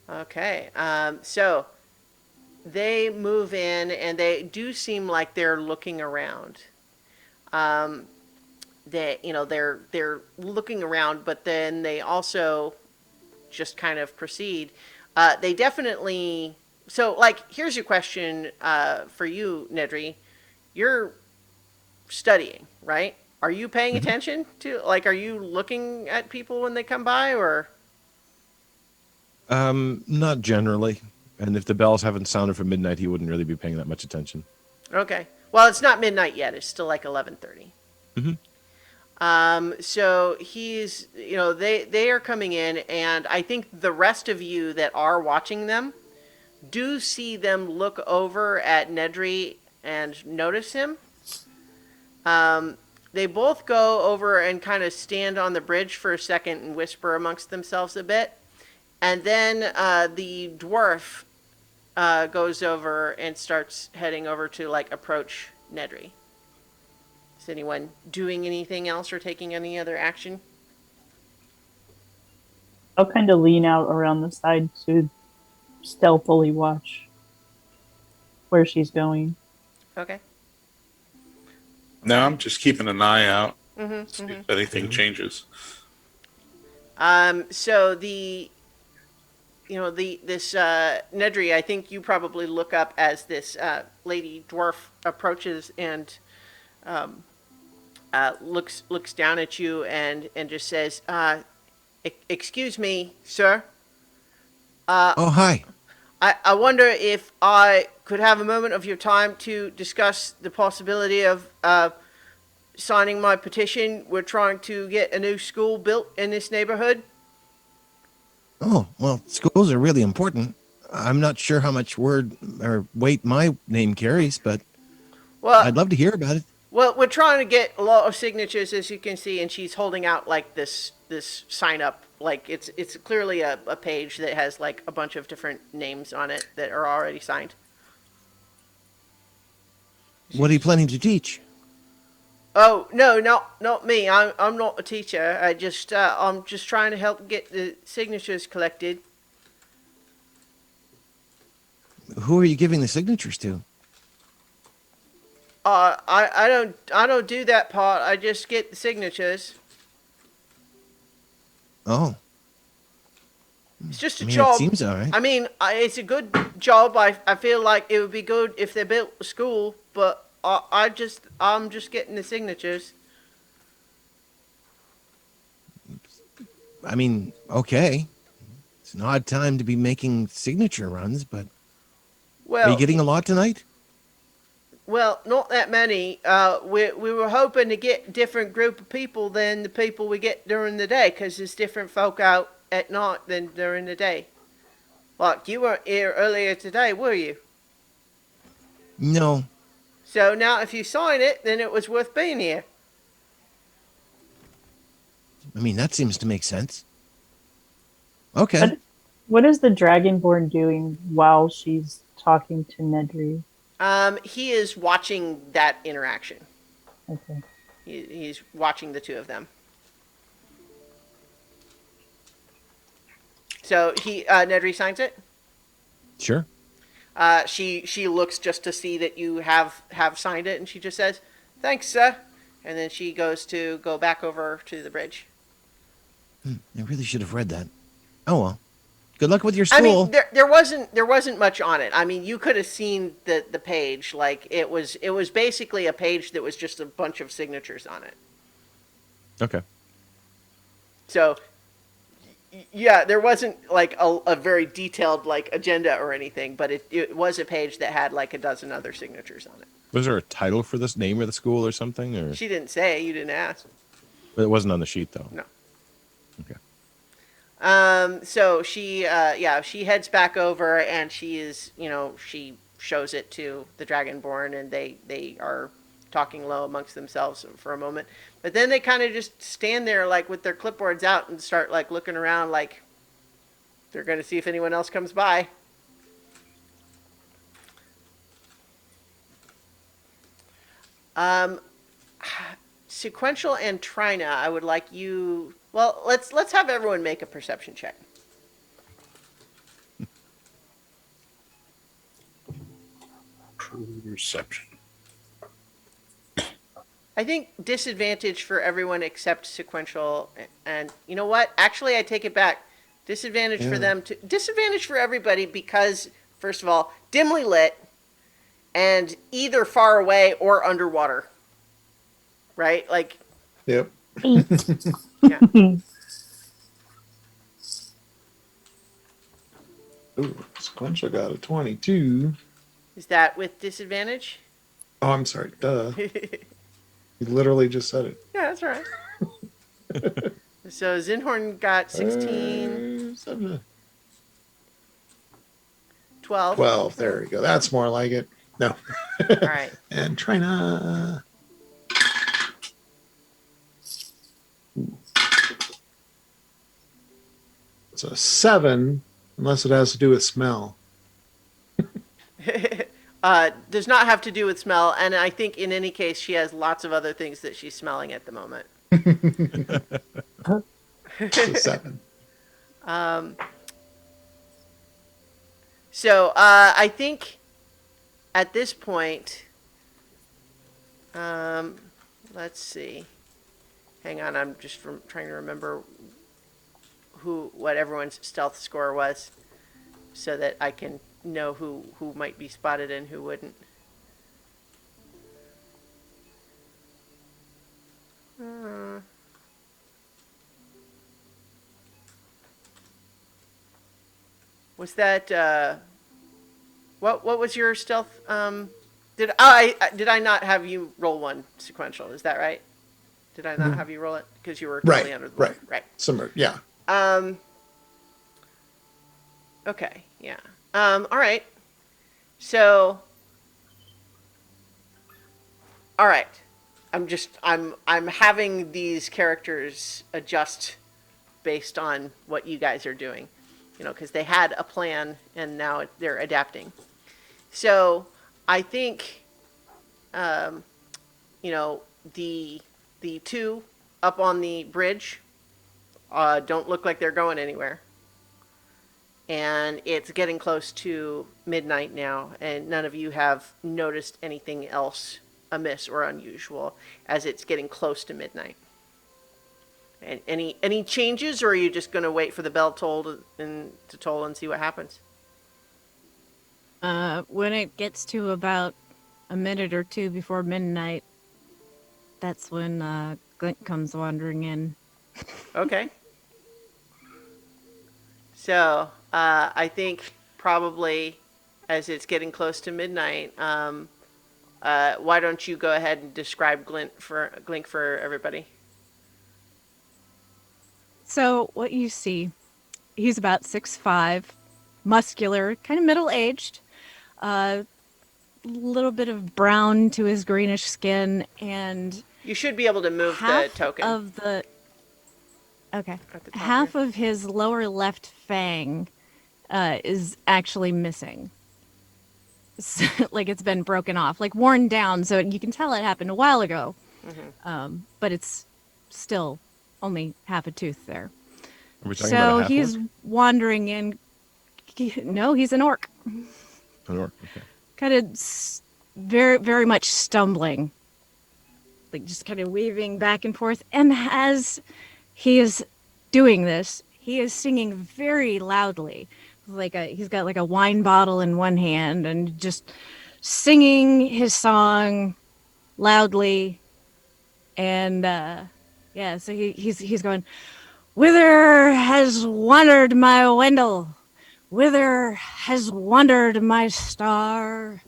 Okay. So they move in, and they do seem like they're looking around. Um, they're looking around, but then they also just kind of proceed. They definitely. So, like, here's your question for you, Nedry. You're studying, right? Are you paying Mhm. attention to, like, are you looking at people when they come by, or? Not generally. And if the bells haven't sounded for midnight, he wouldn't really be paying that much attention. Okay. Well, it's not midnight yet. It's still like 11:30. Hmm. So he's, they are coming in, and I think the rest of you that are watching them do see them look over at Nedry and notice him. They both go over and kind of stand on the bridge for a second and whisper amongst themselves a bit. And then the dwarf goes over and starts heading over to, like, approach Nedry. Is anyone doing anything else or taking any other action? I'll kind of lean out around the side to stealthily watch where she's going. Okay. No, I'm just keeping an eye out, Mm-hmm, see mm-hmm. if anything changes. So this Nedry, I think you probably look up as this lady dwarf approaches and looks down at you and just says, "Excuse me, sir. Oh, hi. I wonder if I could have a moment of your time to discuss the possibility of signing my petition. We're trying to get a new school built in this neighborhood." Oh, well, schools are really important. I'm not sure how much word or weight my name carries, but Well, I'd love to hear about it. Well, we're trying to get a lot of signatures, as you can see, and she's holding out like this sign up, like it's clearly a page that has like a bunch of different names on it that are already signed. What are you planning to teach? Oh no, not me. I'm not a teacher. I'm just trying to help get the signatures collected. Who are you giving the signatures to? I don't do that part. I just get the signatures. Oh, It's just a I mean, it job. seems all right. I mean, it's a good job. I feel like it would be good if they built a school, but I'm just getting the signatures. I mean, okay. It's an odd time to be making signature runs, but are you Well, getting a lot tonight? well, not that many. We were hoping to get a different group of people than the people we get during the day, because there's different folk out at night than during the day. Like, you weren't here earlier today, were you? No. So now, if you sign it, then it was worth being here. I mean, that seems to make sense. Okay. What what is the Dragonborn doing while she's talking to Nedry? He is watching that interaction. Okay. He's watching the two of them. So Nedry signs it. Sure. She looks just to see that you have signed it, and she just says, "Thanks, sir," and then she go back over to the bridge. I really should have read that. Oh well. Good luck with your I school. mean, there wasn't much on it. I mean, you could have seen the page. Like, it was basically a page that was just a bunch of signatures on it. Okay. So yeah, there wasn't like a very detailed like agenda or anything, but it was a page that had like a dozen other signatures on it. Was there a title for this name of the school or something, or? She didn't say. You didn't ask. But it wasn't on the sheet though. No. Okay. So she heads back over, and she shows it to the Dragonborn, and they are talking low amongst themselves for a moment. But then they kind of just stand there like with their clipboards out and start like looking around like they're going to see if anyone else comes by. Um, Sequential and Trina, I would like you. Well, let's have everyone make a perception check. Perception. I think disadvantage for everyone except sequential, and you know what? Actually, I take it back. Disadvantage for Yeah. them to disadvantage for everybody because first of all, dimly lit, and either far away or underwater. Right? Like, Yep. 8. yeah. Ooh, sequential got a 22. Is that with disadvantage? Oh, I'm sorry. Duh. Yeah, You literally just said it. that's right. So Zinhorn got 16, 12. 12. There we go. That's more like it. No. All right. And Trina. It's a 7, unless it has to do with smell. Does not have to do with smell, and I think in any case she has lots of other things that she's smelling at the moment. It's a 7. So I think at this point, let's see. Hang on, I'm just trying to remember what everyone's stealth score was, so that I can know who might be spotted and who wouldn't. Was that what was your stealth? Did I not have you roll one sequential? Is that right? Did I not have you roll it because you were totally Right, under the right. right? Summer, yeah. Okay, yeah. All right. So, all right. I'm having these characters adjust based on what you guys are doing, because they had a plan and now they're adapting. So, I think, the two up on the bridge don't look like they're going anywhere. And it's getting close to midnight now, and none of you have noticed anything else amiss or unusual as it's getting close to midnight. And any changes, or are you just going to wait for the bell to toll and see what happens? When it gets to about a minute or two before midnight, that's when Glint comes wandering in. Okay. So I think probably as it's getting close to midnight, why don't you go ahead and describe Glint for everybody? So what you see, he's about 6'5", muscular, kind of middle-aged, a little bit of brown to his greenish skin, and You should be able to move the half token. of the okay, At the top half here. of his lower left fang is actually missing. Like it's been broken off, like worn down, so you can tell it happened a while ago. But it's still only half a tooth there. Are we talking about So a half he's wandering in. No, he's an orc. An orc, okay. Kind of very, very much stumbling, like just kind of weaving back and forth. And as he is doing this, he is singing very loudly. He's got like a wine bottle in one hand and just singing his song loudly. And yeah, so he's going, "Whither has wandered my Wendell? Whither has wandered my star?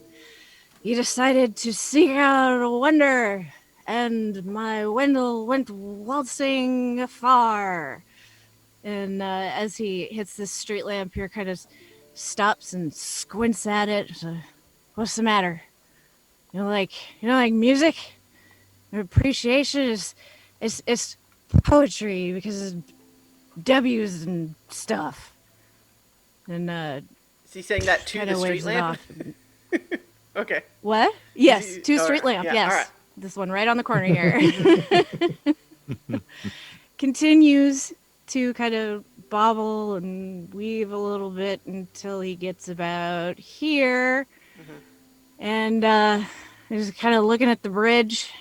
He decided to seek out a wonder, and my Wendell went waltzing afar." And as he hits this street lamp here, kind of stops and squints at it. So, "What's the matter?" like music. Appreciation is poetry because of W's and stuff. And Is he saying that to kind the of street waves it lamp? off. Okay. What? Yes, to All street right. lamp. Yeah. Yes, All right. this one right on the corner here. Continues to kind of bobble and weave a little bit until he gets about here, and he's kind of looking at the bridge.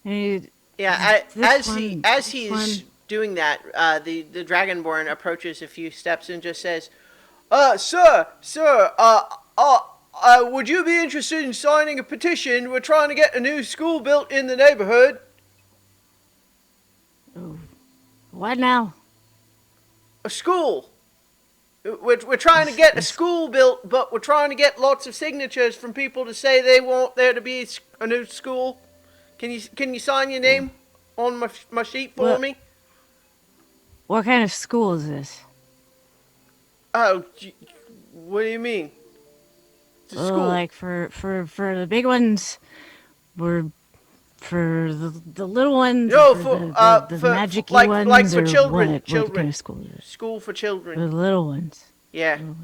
And Yeah. this one, As this he's one. doing that, the Dragonborn approaches a few steps and just says, sir, would you be interested in signing a petition? We're trying to get a new school built in the neighborhood." Oh, what now? A school. We're trying to get a school built, but we're trying to get lots of signatures from people to say they want there to be a new school. Can you sign your name on my sheet for What? me? What kind of school is this? Oh, what do you mean? It's a Oh, school. like for the big ones, or for the little ones, No, or for the magic-y like ones, for or children. what? Children. What kind of school is it? School for For children. the little ones. Yeah. Little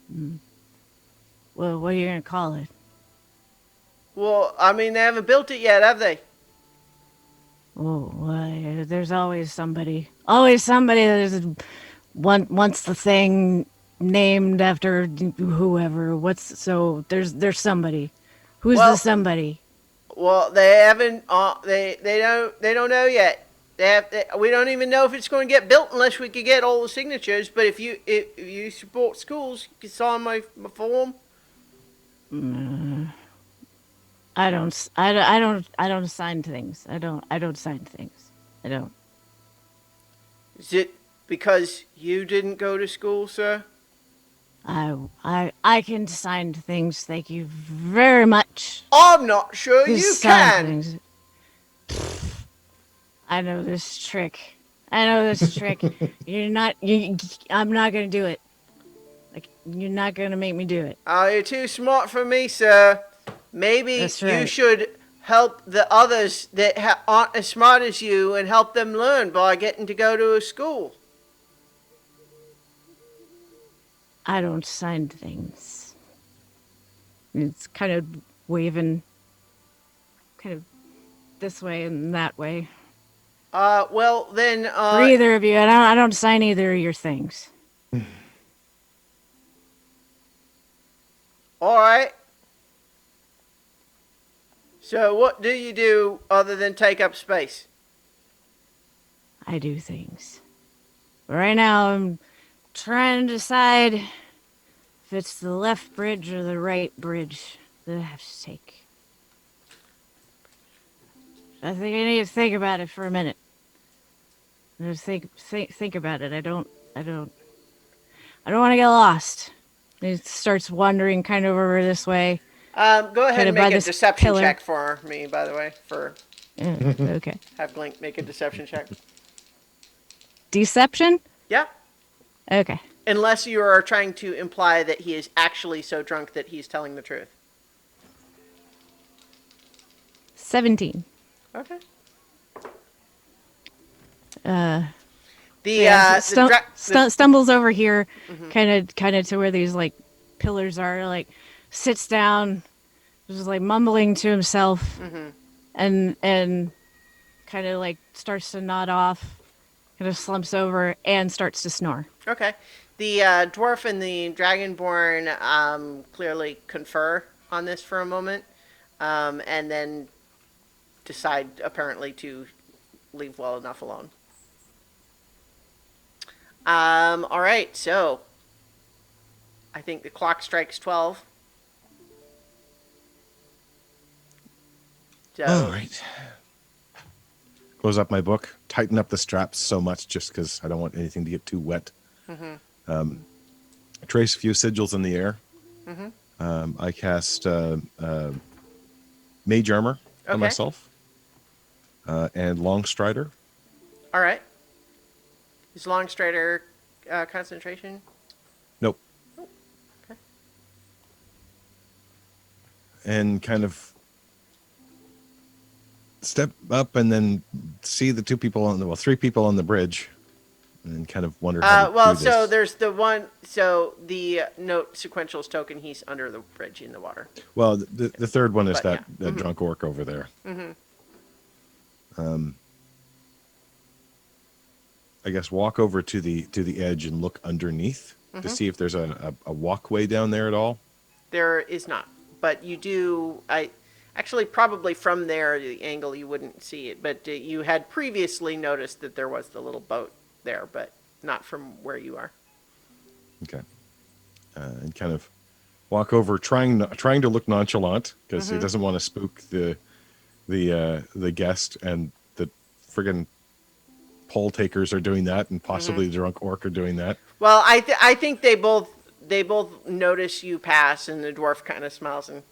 ones. Well, what are you gonna call it? Well, I mean, they haven't built it yet, have they? Oh, well, there's always somebody. Always somebody that is wants the thing named after whoever. There's somebody. Who's the Well, somebody? Well, they haven't. They don't know yet. We don't even know if it's going to get built unless we could get all the signatures. But if you support schools, you can sign my form. I don't sign things. I don't sign things. I don't. Is it because you didn't go to school, sir? I can sign things. Thank you very much. I'm not sure Just you sign can. things. I know this trick. I know this trick. I'm not gonna do it. Like, you're not gonna make me do it. Oh, you're too smart for me, sir. Maybe That's you right. should help the others that aren't as smart as you and help them learn by getting to go to a school. I don't sign things. It's kind of waving, kind of this way and that way. Well then, For either of you, I don't sign either of your things. all right. So what do you do other than take up space? I do things. But right now, I'm trying to decide if it's the left bridge or the right bridge that I have to take. I think I need to think about it for a minute. Just think about it. I don't want to get lost. It starts wandering kind of over this way. Go ahead Kinda and by make a this deception pillar. check for me, by the way. Okay. Have Blink make a deception check. Deception? Yeah. Okay. Unless you are trying to imply that he is actually so drunk that he's telling the truth. 17. Okay. Stumbles over here, kind of to where these like pillars are. Like, sits down, just like mumbling to himself, and kind of like starts to nod off. Kind of slumps over and starts to snore. Okay. The dwarf and the dragonborn clearly confer on this for a moment, and then decide apparently to leave well enough alone. All right, so I think the clock strikes 12. So, All right. Close up my book, tighten up the straps so much just because I don't want anything to get too wet. Trace a few sigils in the air. I cast Mage Armor for Okay. myself and Long Strider. all right. Is Long Strider concentration? Nope. Okay. and kind of step up and then see the three people on the bridge, and kind of wonder how to Well, do this. so there's the one. So the note sequentials token. He's under the bridge in the water. Well, the third one is But, that yeah. drunk orc over there. I guess walk over to the edge and look underneath to see if there's a walkway down there at all. There is not, but you do. I actually probably from there, the angle you wouldn't see it, but you had previously noticed that there was the little boat there, but not from where you are. Okay, and kind of walk over, trying to look nonchalant because he doesn't want to spook the guest, and the friggin' pole takers are doing that, and possibly the drunk orc are doing that. Well, I think they both notice you pass, and the dwarf kind of smiles and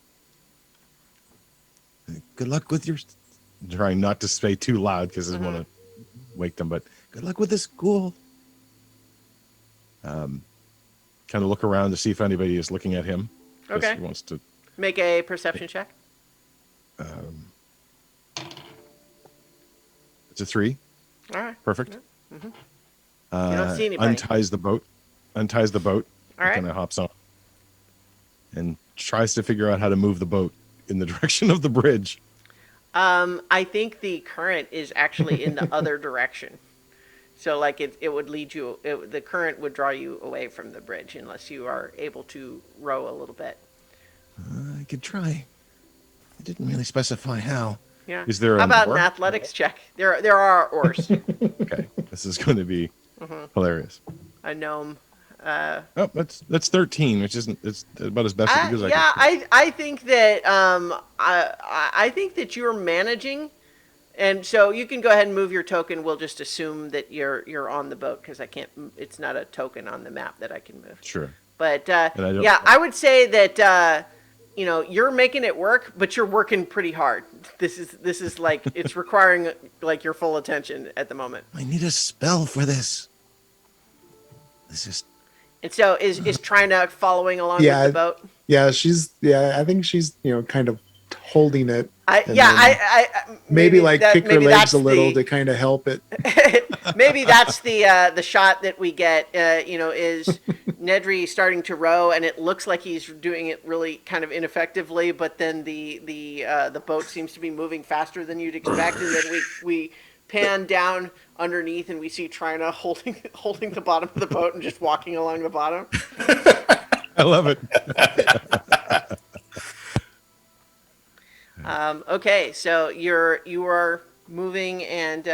Good luck with your. Trying not to say too loud because I doesn't want to wake them, but good luck with the school. Kind of look around to see if anybody is looking at him. 'Cause Okay. He wants to. make a perception check. It's a 3. All right. Perfect. You don't see anybody. Unties the boat. All right. Kind of hops on and tries to figure out how to move the boat in the direction of the bridge. I think the current is actually in the other direction. So, like, it would lead you, the current would draw you away from the bridge unless you are able to row a little bit. I could try. I didn't really specify how. Yeah. Is there How an about oar? an athletics check? There are oars. Okay, this is going to be hilarious. A gnome. Oh, that's 13, which isn't. It's about as best as I Yeah, can. I think that I think that you're managing, and so you can go ahead and move your token. We'll just assume that you're on the boat because I can't. It's not a token on the map that I can move. Sure. But don't- yeah, I would say that you're making it work, but you're working pretty hard. This is like it's requiring like your full attention at the moment. I need a spell for this. This is. And so is Trina following along Yeah, with the boat? Yeah, I think she's kind of holding it. and then I maybe like kick her maybe legs that's a little the- to kind of help it. Maybe that's the shot that we get. Is Nedry starting to row, and it looks like he's doing it really kind of ineffectively, but then the boat seems to be moving faster than you'd expect, and then we pan down underneath, and we see Trina holding the bottom of the boat and just walking along the bottom. I love it. Okay, so you are moving and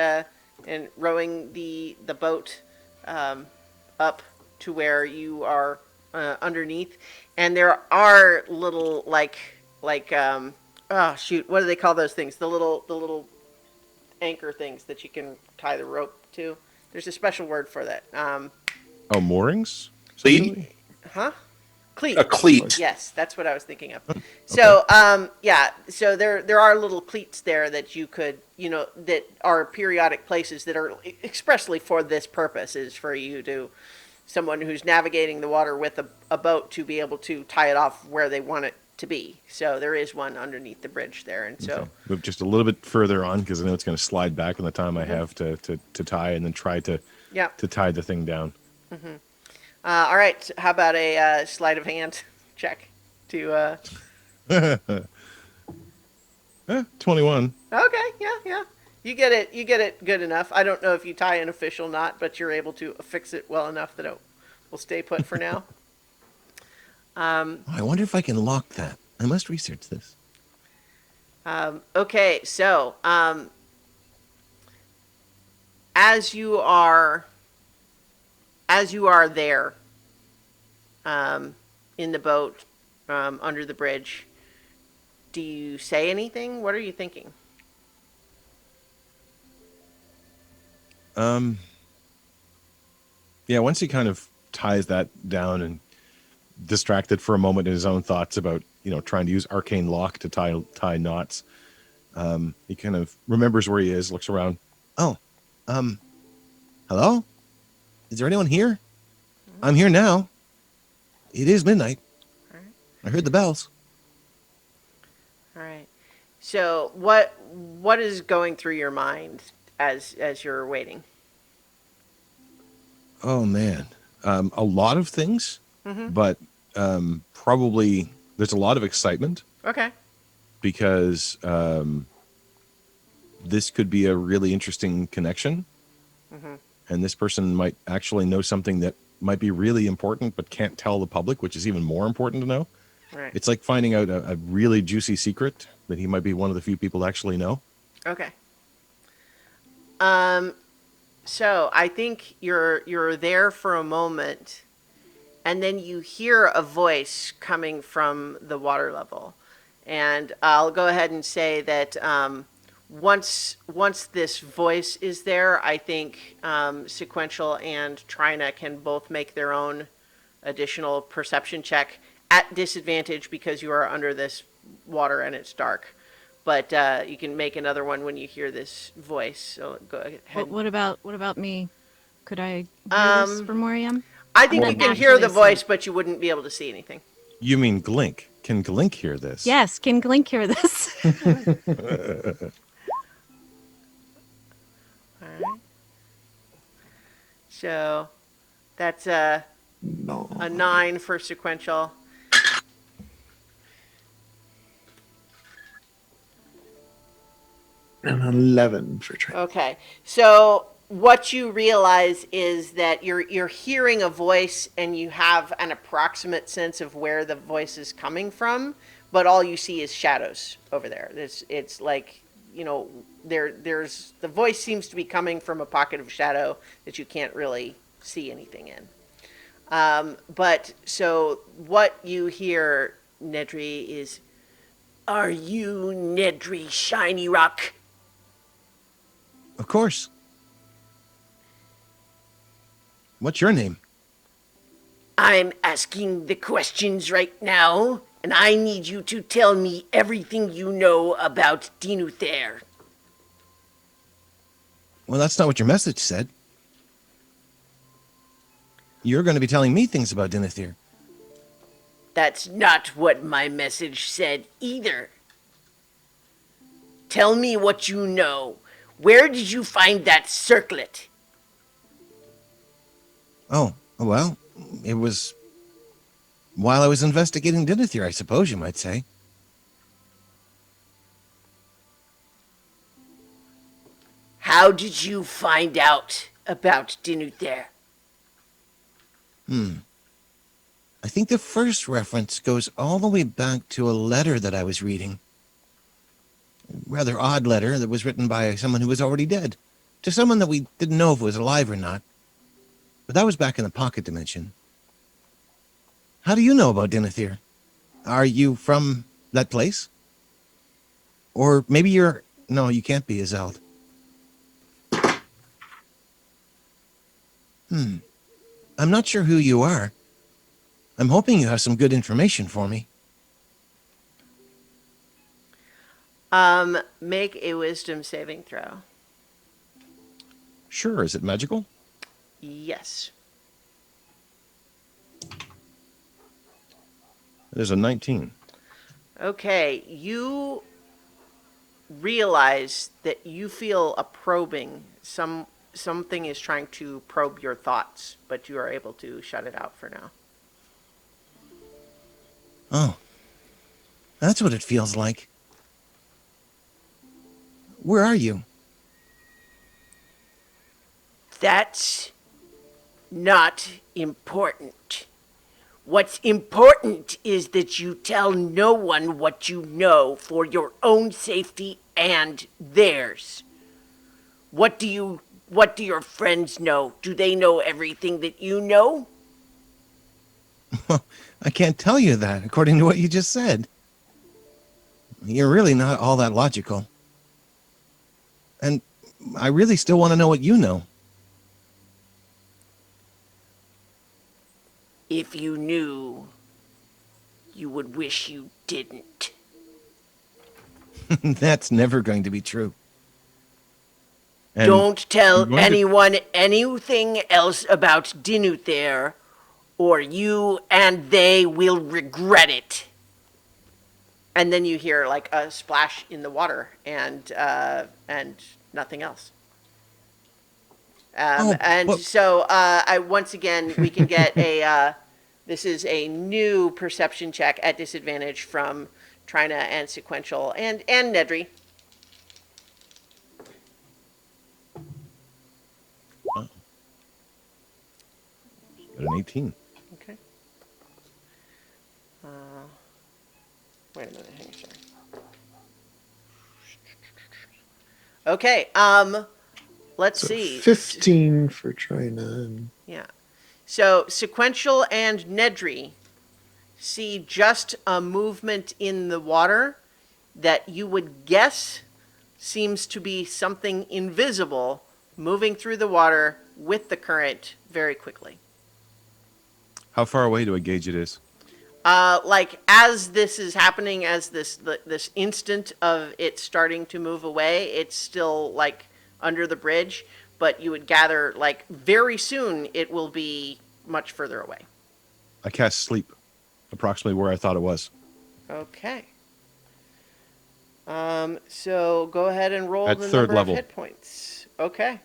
rowing the boat up to where you are underneath, and there are little like oh shoot, what do they call those things? The little anchor things that you can tie the rope to. There's a special word for that. Oh, moorings. Cleat? Huh? Cleat. A cleat. Yes, that's what I was thinking of. So, so there are little cleats there that you could, that are periodic places that are expressly for this purpose, is for you to, someone who's navigating the water with a boat to be able to tie it off where they want it to be. So there is one underneath the bridge there, and so Okay. Move just a little bit further on because I know it's going to slide back in the time I have to tie, and then try to yeah. tie the thing down. All right. So how about a sleight of hand check to? 21. Okay. Yeah. You get it good enough. I don't know if you tie an official knot, but you're able to affix it well enough that it will stay put for now. I wonder if I can lock that. I must research this. Okay, so as you are there in the boat under the bridge, do you say anything? What are you thinking? Yeah, once he kind of ties that down and distracted for a moment in his own thoughts about, trying to use arcane lock to tie knots, he kind of remembers where he is, looks around. Oh, hello? Is there anyone here? I'm here now. It is midnight. I heard the bells. So what is going through your mind as you're waiting? Oh man, a lot of things, Mm-hmm. but probably there's a lot of excitement Okay. because this could be a really interesting connection, Mm-hmm. and this person might actually know something that might be really important but can't tell the public, which is even more important to know. Right. It's like finding out a really juicy secret that he might be one of the few people to actually know. Okay. Um. So I think you're there for a moment, and then you hear a voice coming from the water level, and I'll go ahead and say that once this voice is there, I think Sequential and Trina can both make their own additional perception check at disadvantage because you are under this water and it's dark. But you can make another one when you hear this voice. So go ahead. What about me? Could I hear this Um, from where I am? I I'm think not you can hear the actually voice, asleep. but you wouldn't be able to see anything. You mean Glink? Can Glink hear this? Yes, can Glink hear this? All right. So that's No. a 9 for sequential. An 11 for Trent. Okay. So what you realize is that you're hearing a voice and you have an approximate sense of where the voice is coming from, but all you see is shadows over there. It's like, there's the voice seems to be coming from a pocket of shadow that you can't really see anything in. But so what you hear, Nedry, is, "Are you Nedry Shiny Rock?" Of course. What's your name? I'm asking the questions right now, and I need you to tell me everything you know about Dinuther. Well, that's not what your message said. You're going to be telling me things about Dinethir. That's not what my message said either. Tell me what you know. Where did you find that circlet? Oh, well, it was while I was investigating Dinethir, I suppose you might say. How did you find out about Dinuther? I think the first reference goes all the way back to a letter that I was reading. A rather odd letter that was written by someone who was already dead. To someone that we didn't know if was alive or not. But that was back in the pocket dimension. How do you know about Dinethir? Are you from that place? Or maybe you're... No, you can't be, Azeld. I'm not sure who you are. I'm hoping you have some good information for me. Make a wisdom saving throw. Sure, is it magical? Yes. There's a 19. Okay, you realize that you feel a probing. Something is trying to probe your thoughts, but you are able to shut it out for now. Oh, that's what it feels like. Where are you? That's not important. What's important is that you tell no one what you know for your own safety and theirs. What do your friends know? Do they know everything that you know? I can't tell you that, according to what you just said. You're really not all that logical. And I really still want to know what you know. If you knew, you would wish you didn't. That's never going to be true. And Don't tell I'm going to- anyone anything else about Dinuther, or you and they will regret it. and then you hear like a splash in the water, and nothing else. Oh, And but so I once again we can get a this is a new perception check at disadvantage from Trina and Sequential and Nedry. oh, got an 18. Okay. Wait a minute. Hang on, sorry. Okay. Let's So see. 15 for China. And Yeah. So Sequential and Nedry see just a movement in the water that you would guess seems to be something invisible moving through the water with the current very quickly. How far away do I gauge it is? Like as this is happening, as this instant of it starting to move away, it's still like under the bridge, but you would gather like very soon it will be much further away. I cast sleep, approximately where I thought it was. Okay. So go ahead and roll At the third number level. of hit points. Okay.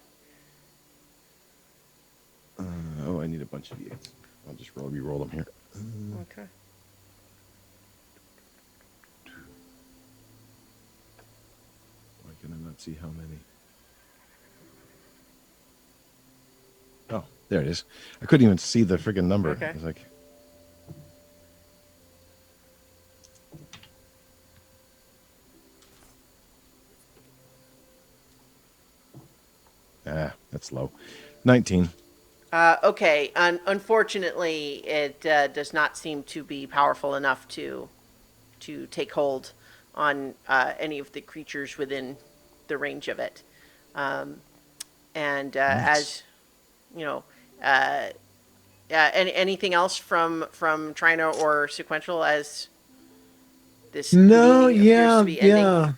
Oh, I need a bunch of d8s. I'll just re-roll them here. Okay. Why can I not see how many? Oh, there it is. I couldn't even see the friggin' number. Okay. I was like, that's low. 19. Okay. Unfortunately, it does not seem to be powerful enough to take hold on any of the creatures within the range of it. And as you know, anything else from Trina or Sequential as this no, meeting appears yeah, to be ending?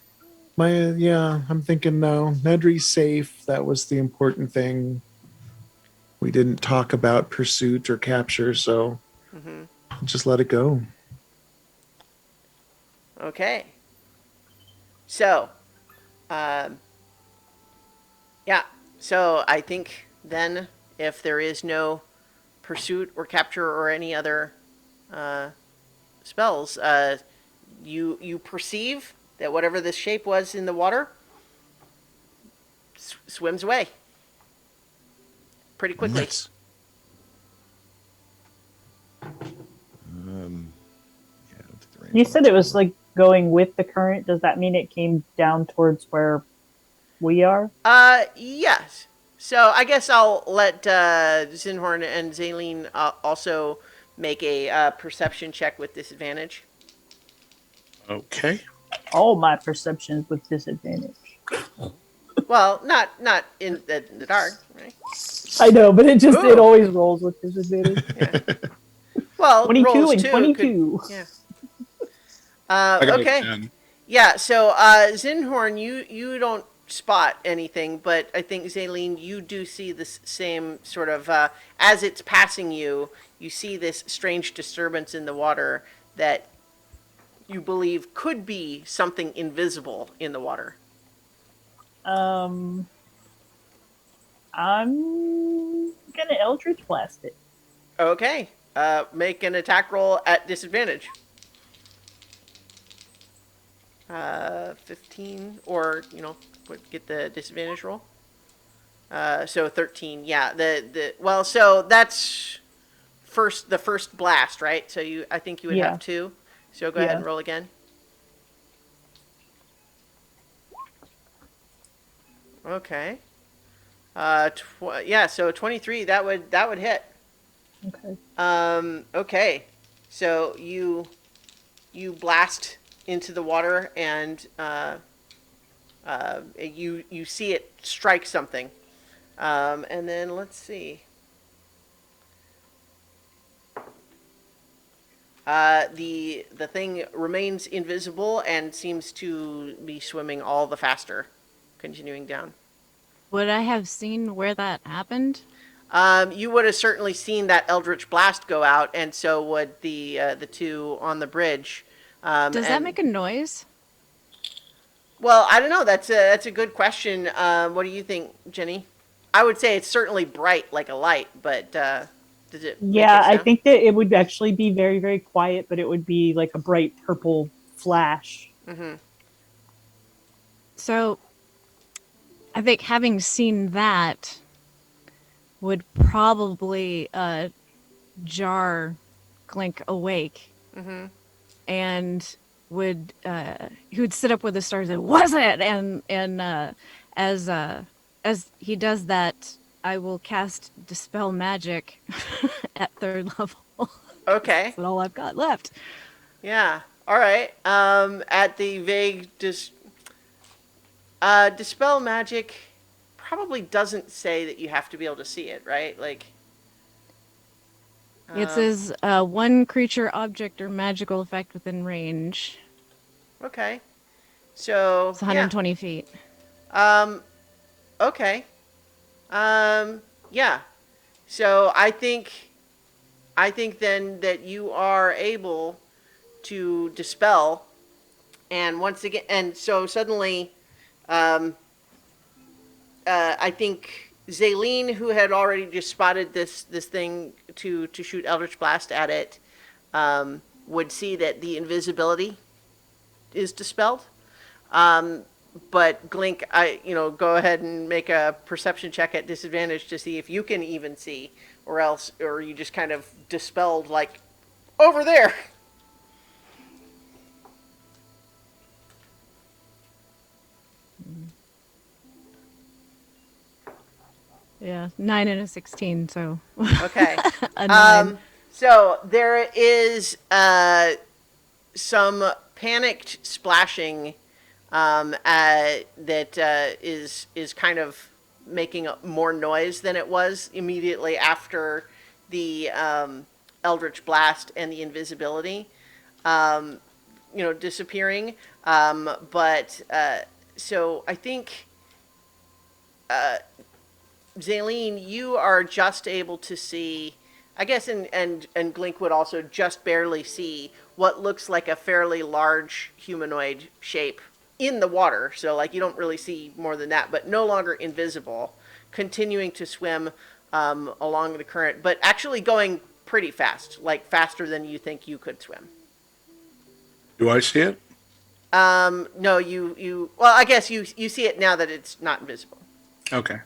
I'm thinking no. Nedry's safe. That was the important thing. We didn't talk about pursuit or capture, so I'll just let it go. Okay. So, um, yeah. So I think then, if there is no pursuit or capture or any other spells, you perceive that whatever this shape was in the water swims away pretty quickly. Nice. Yeah, I don't think the range You said much. it was like going with the current. Does that mean it came down towards where we are? Yes. So I guess I'll let Zinhorn and Zaleen also make a perception check with disadvantage. Okay. All my perceptions with disadvantage. Well, not in the dark, right? I know, but it Ooh. always rolls with disadvantage. Yeah. Well, 22 rolls and too 22. yeah. I got Okay. a 10. Yeah. So Zinhorn, you don't spot anything, but I think Zaleen, you do see this same sort of as it's passing you. You see this strange disturbance in the water that you believe could be something invisible in the water. I'm gonna Eldritch Blast it. Okay. Make an attack roll at disadvantage. 15, or get the disadvantage roll. So 13. Yeah. Well, so that's the first blast, right? So I think you would Yeah. have 2. So go ahead and roll again. Okay. Yeah. So 23. That would hit. Okay. Okay. So you blast into the water, and you see it strike something, and then let's see. The thing remains invisible and seems to be swimming all the faster, continuing down. Would I have seen where that happened? You would have certainly seen that Eldritch Blast go out, and so would the two on the bridge. Does that and- make a noise? Well, I don't know. That's a good question. What do you think, Jenny? I would say it's certainly bright like a light, but does it make Yeah, a I sound? think that it would actually be very, very quiet, but it would be like a bright purple flash. So I think having seen that would probably jar Glink awake, and would he would sit up with the stars and was it as as he does that, I will cast dispel magic at 3rd level. Okay. That's all I've got left. Yeah. All right. At the vague dispel magic probably doesn't say that you have to be able to see it, right? Like, It says one creature, object, or magical effect within range. okay. So It's yeah. 120 feet. Okay. Yeah. So I think then that you are able to dispel, and once again, and so suddenly, I think Zaleen, who had already just spotted this thing to shoot Eldritch Blast at it, would see that the invisibility is dispelled. But Glink, go ahead and make a perception check at disadvantage to see if you can even see, or you just kind of dispelled like over there. Yeah, 9 and a 16, so Okay. a 9. So there is some panicked splashing that is kind of making more noise than it was immediately after the Eldritch Blast and the invisibility, disappearing. But so I think. Zaleen, you are just able to see, I guess, and Glink would also just barely see what looks like a fairly large humanoid shape in the water. So, like, you don't really see more than that, but no longer invisible, continuing to swim along the current, but actually going pretty fast, like faster than you think you could swim. Do I see it? No, well, I guess you see it now that it's not invisible. Okay.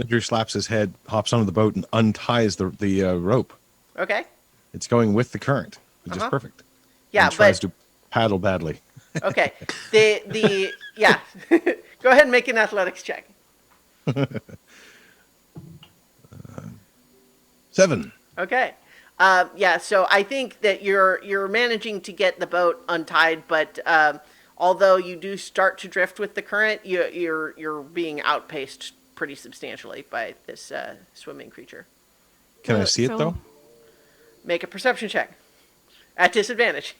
Drew slaps his head, hops onto the boat, and unties the rope. Okay. It's going with the current, which is perfect. Yeah, and tries but to paddle badly. okay. Yeah. Go ahead and make an athletics check. 7. Okay. Yeah. So I think that you're managing to get the boat untied, but although you do start to drift with the current, you're being outpaced pretty substantially by this swimming creature. Can I see it So- though? Make a perception check at disadvantage.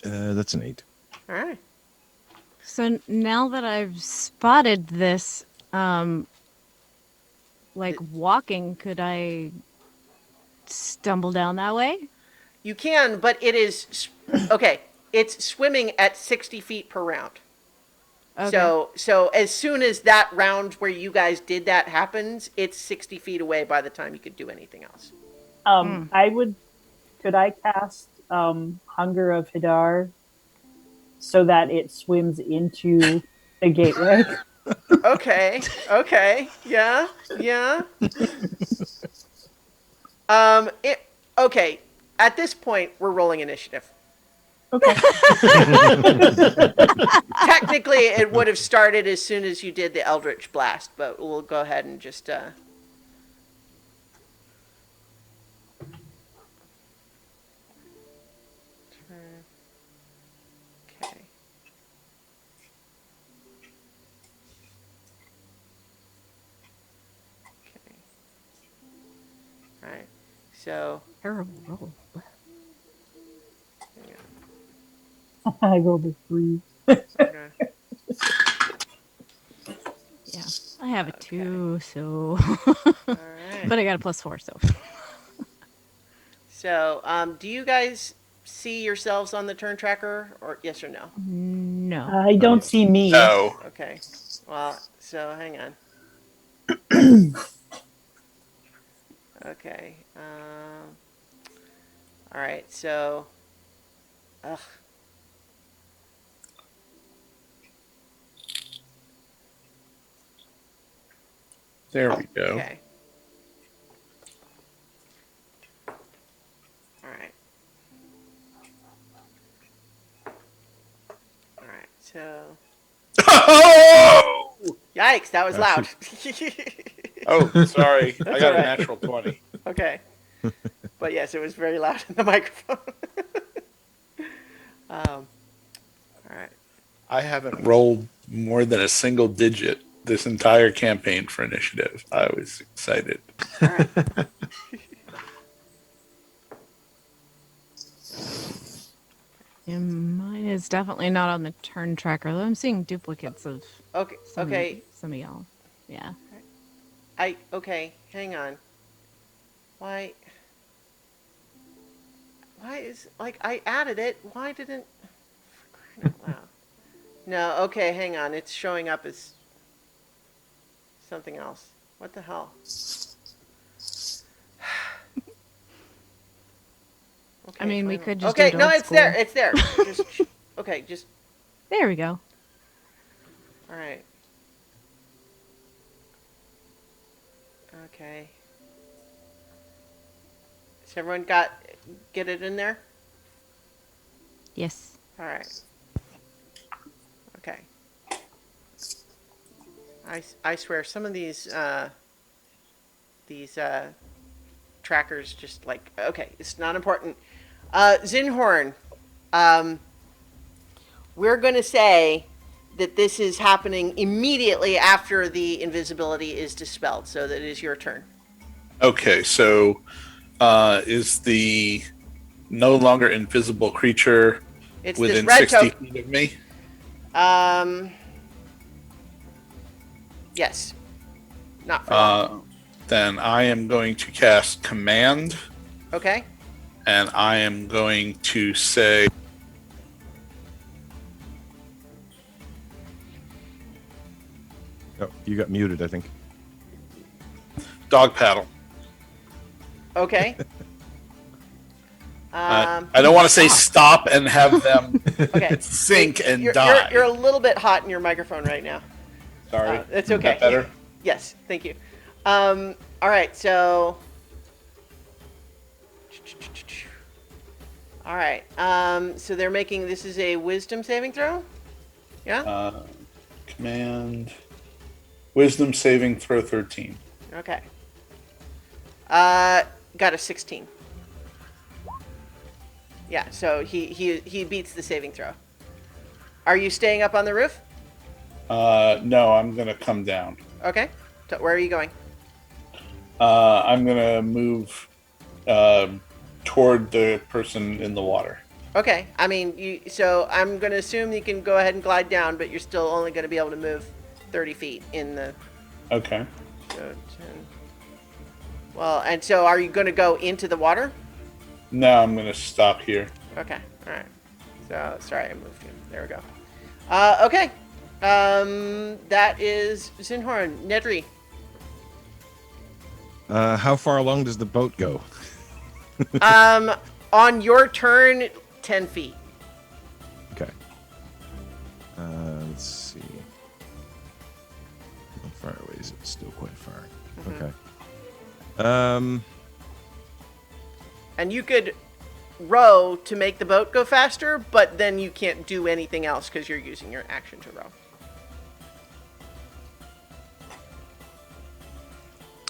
That's an 8. All right. So now that I've spotted this, like walking, could I stumble down that way? You can, but it is okay. It's swimming at 60 feet per round. Okay. So as soon as that round where you guys did that happens, it's 60 feet away by the time you could do anything else. Could I cast Hunger of Hadar so that it swims into the gateway? Okay. Yeah. Okay. At this point, we're rolling initiative. Okay. Technically, it would have started as soon as you did the Eldritch Blast, but we'll go ahead and just. Okay. Okay. All right. So. Terrible roll. I rolled a 3. Okay. Yeah, I have a 2, so. All right. But I got a +4, so. So, do you guys see yourselves on the turn tracker, or yes or no? No. I don't see me. No. Okay. Well, so hang on. Okay. All right. So, ugh. There we go. Okay. All right. All right. So, Oh! yikes! That was loud. Oh, sorry. I That's got all a right. natural 20. Okay. But yes, it was very loud in the microphone. All right. I haven't rolled more than a single digit this entire campaign for initiative. I was excited. All right. And mine is definitely not on the turn tracker, though I'm seeing duplicates of Okay. some, Okay. some of y'all. Yeah. Okay. Hang on. Why? Why is like I added it? Why didn't? For crying out loud. No. Okay. Hang on. It's showing up as something else. What the hell? Okay. I mean, we final- could just Okay. do it No, old it's there. school. It's there. Just okay. Just There we go. all right. Okay. Has everyone get it in there? Yes. All right. Okay. I swear some of these trackers just like okay, it's not important. Zinhorn, we're going to say that this is happening immediately after the invisibility is dispelled, so that it is your turn. Okay, so is the no longer invisible creature It's within this red 60 token. feet of me? Yes. Not for long. Then I am going to cast Command, Okay. and I am going to say Oh, you got muted, I think. Dog Paddle. Okay. I don't want to say stop and have them Okay. sink and you're, die. You're a little bit hot in your microphone right now. Sorry. It's Is okay. that better? Yes, thank you. All right, so. All right. So they're making this is a wisdom saving throw. Yeah. Command. Wisdom saving throw 13. Okay. Got a 16. Yeah. So he beats the saving throw. Are you staying up on the roof? No, I'm going to come down. Okay. So where are you going? I'm going to move toward the person in the water. Okay. I mean, so I'm going to assume you can go ahead and glide down, but you're still only going to be able to move 30 feet in the. Okay. So 10. Well, and so are you going to go into the water? No, I'm going to stop here. Okay. All right. So sorry, I moved you. There we go. Okay. That is Zinhorn. Nedry. How far along does the boat go? On your turn, 10 feet. Okay. Let's see. How far away is it? Still quite far. Okay. And you could row to make the boat go faster, but then you can't do anything else because you're using your action to row.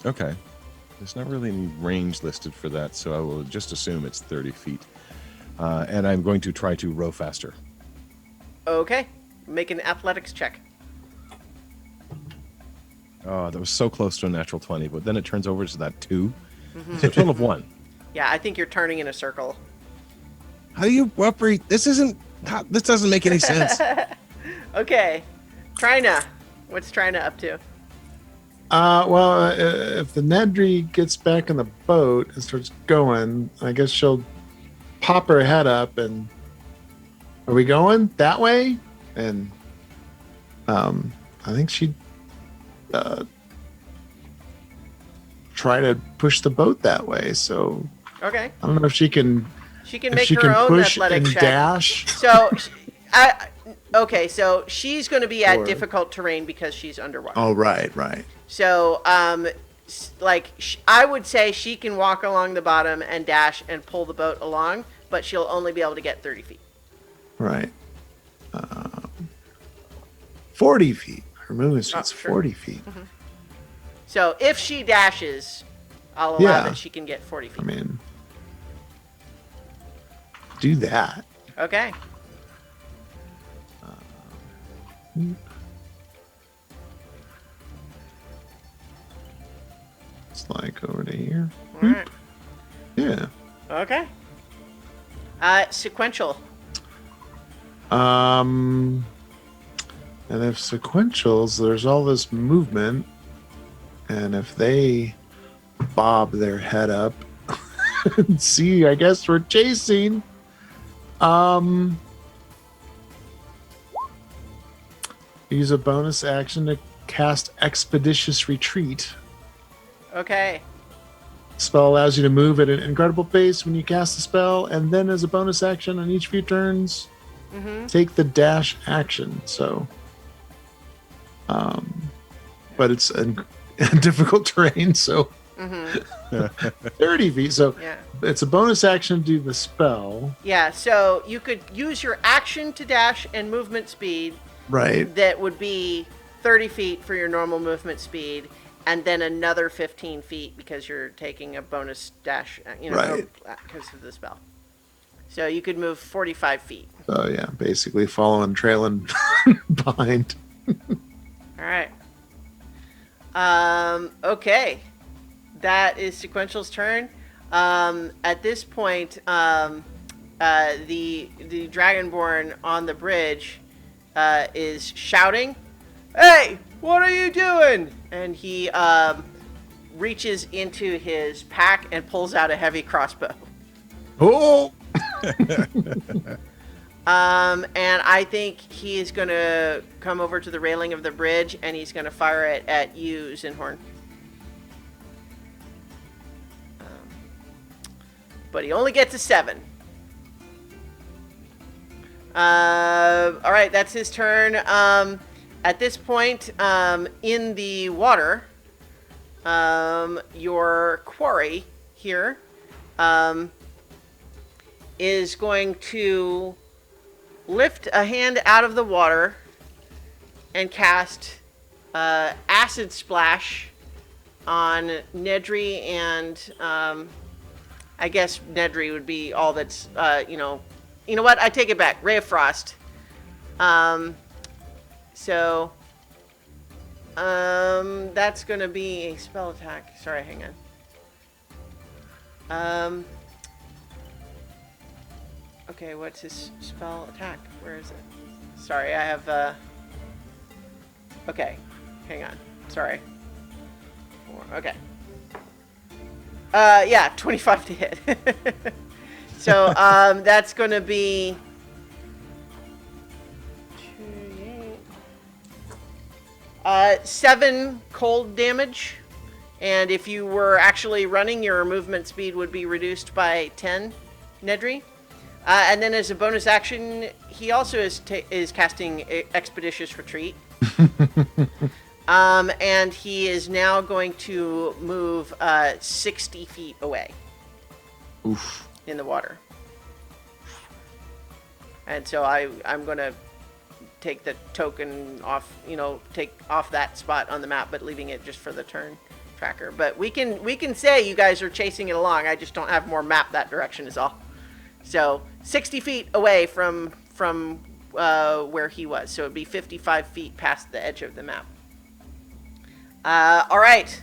Okay. There's not really any range listed for that, so I will just assume it's 30 feet. And I'm going to try to row faster. Okay. Make an athletics check. Oh, that was so close to a natural 20, but then it turns over to that 2. So a total of 1. Yeah, I think you're turning in a circle. How do you operate? This doesn't make any sense. Okay. Trina. What's Trina up to? If the Nedry gets back in the boat and starts going, I guess she'll pop her head up and, are we going that way? And I think she'd try to push the boat that way. So Okay. I don't know if she can. She can If make she her can own push athletic and check. dash. So, okay, so she's going to be at Or- difficult terrain because she's underwater. Oh, right. So, I would say she can walk along the bottom and dash and pull the boat along, but she'll only be able to get 30 feet. Right. 40 feet. Her movement speed's sure. 40 feet. So if she dashes, I'll allow Yeah. that she can get 40 feet. I mean, do that. Okay. It's like over to here. All right. Yeah. Okay. Sequential. And if sequentials, there's all this movement, and if they bob their head up and see, I guess we're chasing. Use a bonus action to cast Expeditious Retreat. Okay. Spell allows you to move at an incredible pace when you cast the spell, and then as a bonus action on each few turns, take the dash action. So, but it's a difficult terrain, so 30 feet. So Yeah. it's a bonus action to do the spell, Yeah, so you could use your action to dash and movement speed. right? That would be 30 feet for your normal movement speed, and then another 15 feet because you're taking a bonus dash, Right. because of the spell. So you could move 45 feet. So yeah, basically following, trailing behind. All right. Okay. That is Sequential's turn. At this point, the Dragonborn on the bridge is shouting, "Hey, what are you doing?" And he reaches into his pack and pulls out a heavy crossbow. Oh, And I think he is going to come over to the railing of the bridge and he's going to fire it at you, Zinhorn. But he only gets a 7. All right, that's his turn. At this point, in the water, your quarry here is going to lift a hand out of the water and cast Acid Splash on Nedry and I guess Nedry would be all that's, you know what? I take it back. Ray of Frost. So, that's going to be a spell attack. Sorry, hang on. Okay, what's his spell attack? Where is it? Sorry, I have, okay, hang on. Sorry. Okay. Yeah, 25 to hit. So, that's going to be 7 cold damage. And if you were actually running, your movement speed would be reduced by 10, Nedry. And then as a bonus action, he also is casting Expeditious Retreat. And he is now going to move 60 feet away. oof. In the water. And so I'm going to take the token off, take off that spot on the map, but leaving it just for the turn tracker. But we can say you guys are chasing it along. I just don't have more map that direction is all. So 60 feet away from where he was. So it'd be 55 feet past the edge of the map. All right.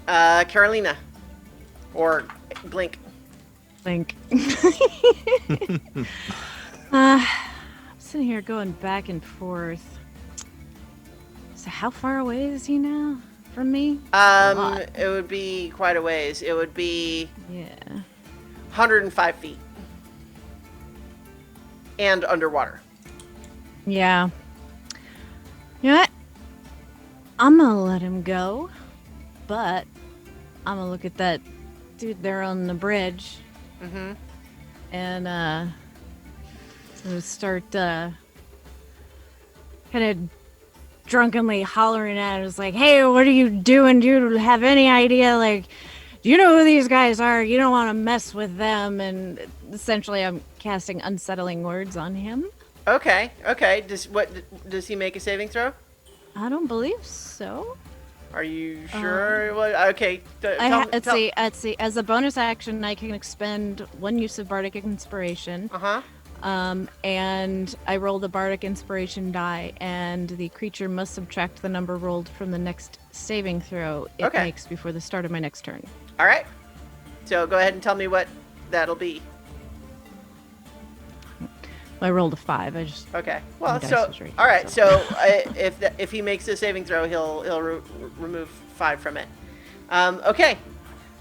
Carolina. Or Blink. Think. I'm sitting here going back and forth. So how far away is he now? from me? A lot. It would be quite a ways. It would be Yeah. 105 feet. And underwater. Yeah. You know what? I'm gonna let him go, but I'm gonna look at that dude there on the bridge. Mm-hmm. And start kind of drunkenly hollering at him. It's like, hey, what are you doing? Do you have any idea? Like, do you know who these guys are? You don't want to mess with them. And essentially, I'm casting unsettling words on him. Okay. Does he make a saving throw? I don't believe so. Are you sure? Well, okay. Let's see. As a bonus action, I can expend one use of Bardic Inspiration. Uh-huh. And I roll the Bardic Inspiration die, and the creature must subtract the number rolled from the next saving throw it makes before the start of my next turn. All right. So go ahead and tell me what that'll be. I rolled a 5. I just Okay. Well, my dice so was right all here, right. So if he makes a saving throw, he'll remove 5 from it. Okay.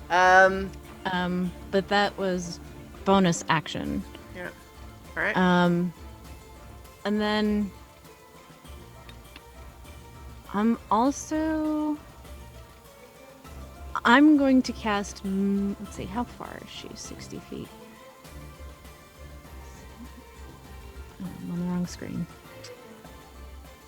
But that was bonus action. Yeah. All right. And then I'm going to cast. Let's see, how far is she? 60 feet. Oh, I'm on the wrong screen.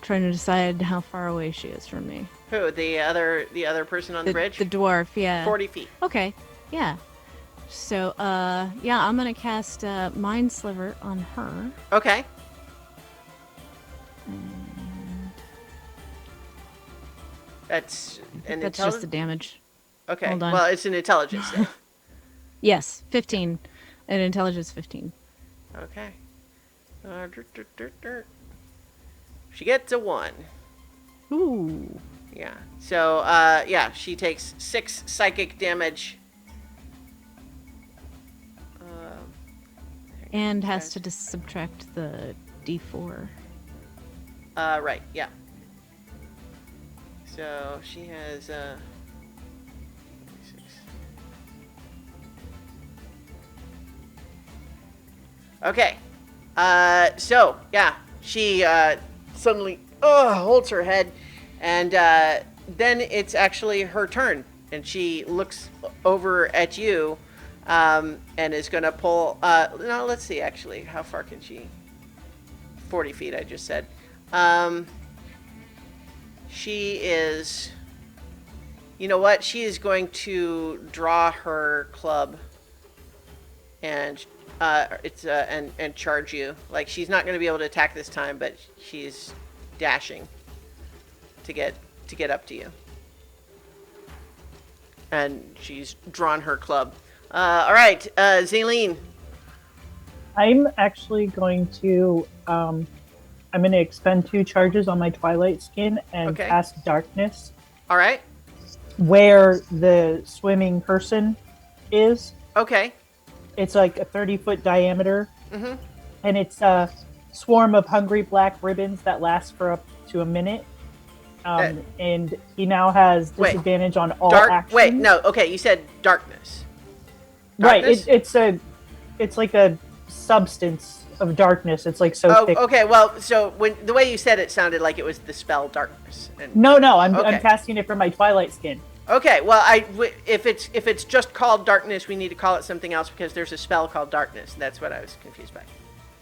Trying to decide how far away she is from me. Who? The other person on the bridge? The dwarf, yeah. 40 feet. Okay, yeah. So, yeah, I'm gonna cast Mind Sliver on her. Okay. That's an That's just the damage. Okay. Hold on. Well, it's an intelligence save. Yes, 15. And intelligence 15. Okay. She gets a 1. Ooh. Yeah. So, yeah, she takes 6 psychic damage. And has to subtract the d4. Right, yeah. So she has 6. Okay. So yeah, she suddenly holds her head, and then it's actually her turn, and she looks over at you, and is gonna pull. No, let's see. Actually, how far can she? 40 feet. I just said. She is. You know what? She is going to draw her club, and and charge you. Like, she's not going to be able to attack this time, but she's dashing to get up to you. And she's drawn her club. All right, Zaleen. I'm actually going to I'm going to expend 2 charges on my Twilight Skin and cast Darkness. All right. Where the swimming person is. Okay. It's like a 30-foot diameter. Mm-hmm. And it's a swarm of hungry black ribbons that lasts for up to a minute. And he now has disadvantage on all actions. Wait, no. Okay, you said darkness. Right. It's like a substance of darkness. It's like so thick. Okay. Well, so when the way you said it sounded like it was the spell darkness. No. I'm casting it from my Twilight Skin. Okay. Well, if it's just called darkness, we need to call it something else because there's a spell called darkness. That's what I was confused by.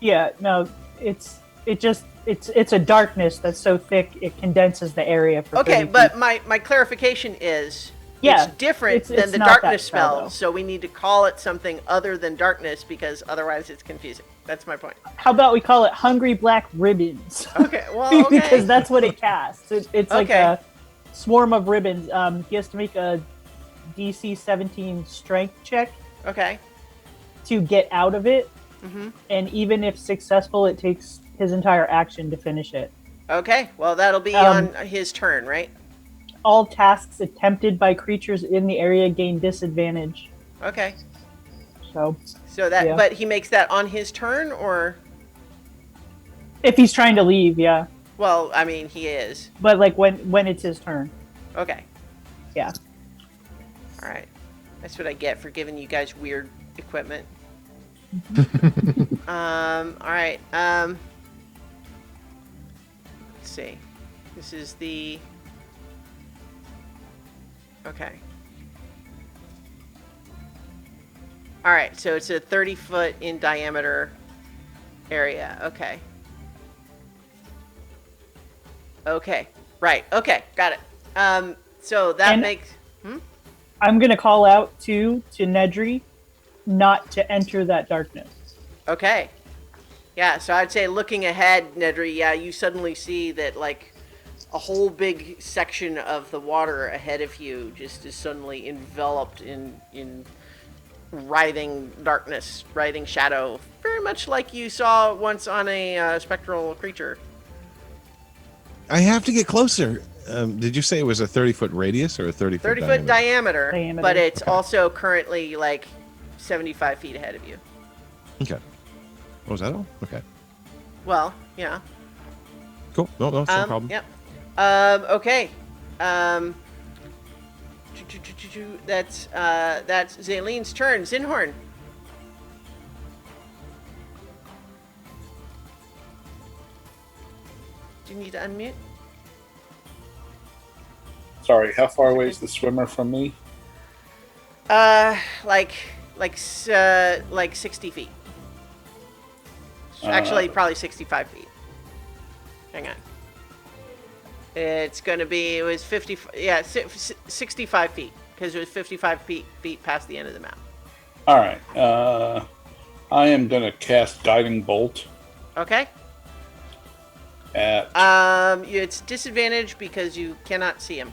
Yeah. No. It's a darkness that's so thick it condenses the area. For okay, 30 feet. but my clarification is. Yeah, it's different than the darkness spell, so we need to call it something other than darkness because otherwise it's confusing. That's my point. How about we call it Hungry Black Ribbons? Okay, well, okay. Because that's what it casts. It's like a swarm of ribbons. He has to make a DC 17 strength check. Okay. To get out of it. Mm-hmm. And even if successful, it takes his entire action to finish it. Okay, well, that'll be on his turn, right? All tasks attempted by creatures in the area gain disadvantage. Okay. So that, yeah. But he makes that on his turn, or? If he's trying to leave, yeah. Well, I mean, he is. But like when it's his turn. Okay. Yeah. All right. That's what I get for giving you guys weird equipment. All right. Let's see. This is the. Okay. All right. So it's a 30-foot in diameter area. Okay. Okay. Right. Okay. Got it. So that And- makes. I'm going to call out to Nedry not to enter that darkness. Okay. Yeah, so I'd say looking ahead, Nedry, yeah, you suddenly see that, like, a whole big section of the water ahead of you just is suddenly enveloped in writhing darkness, writhing shadow, very much like you saw once on a spectral creature. I have to get closer. Did you say it was a 30-foot radius or a 30-foot 30-foot diameter, Diameter. but it's Okay. also currently, like, 75 feet ahead of you. Okay. Oh, was that all? Okay. Well, yeah. Cool. No, it's no problem. Yep. Okay. That's Zayleen's turn. Zinhorn. Do you need to unmute? Sorry, how far away is the swimmer from me? Like 60 feet. Actually, probably 65 feet. Hang on. It's going to be, it was 50, yeah, 65 feet, because it was 55 feet past the end of the map. All right. I am going to cast Guiding Bolt Okay. at. It's disadvantage because you cannot see him.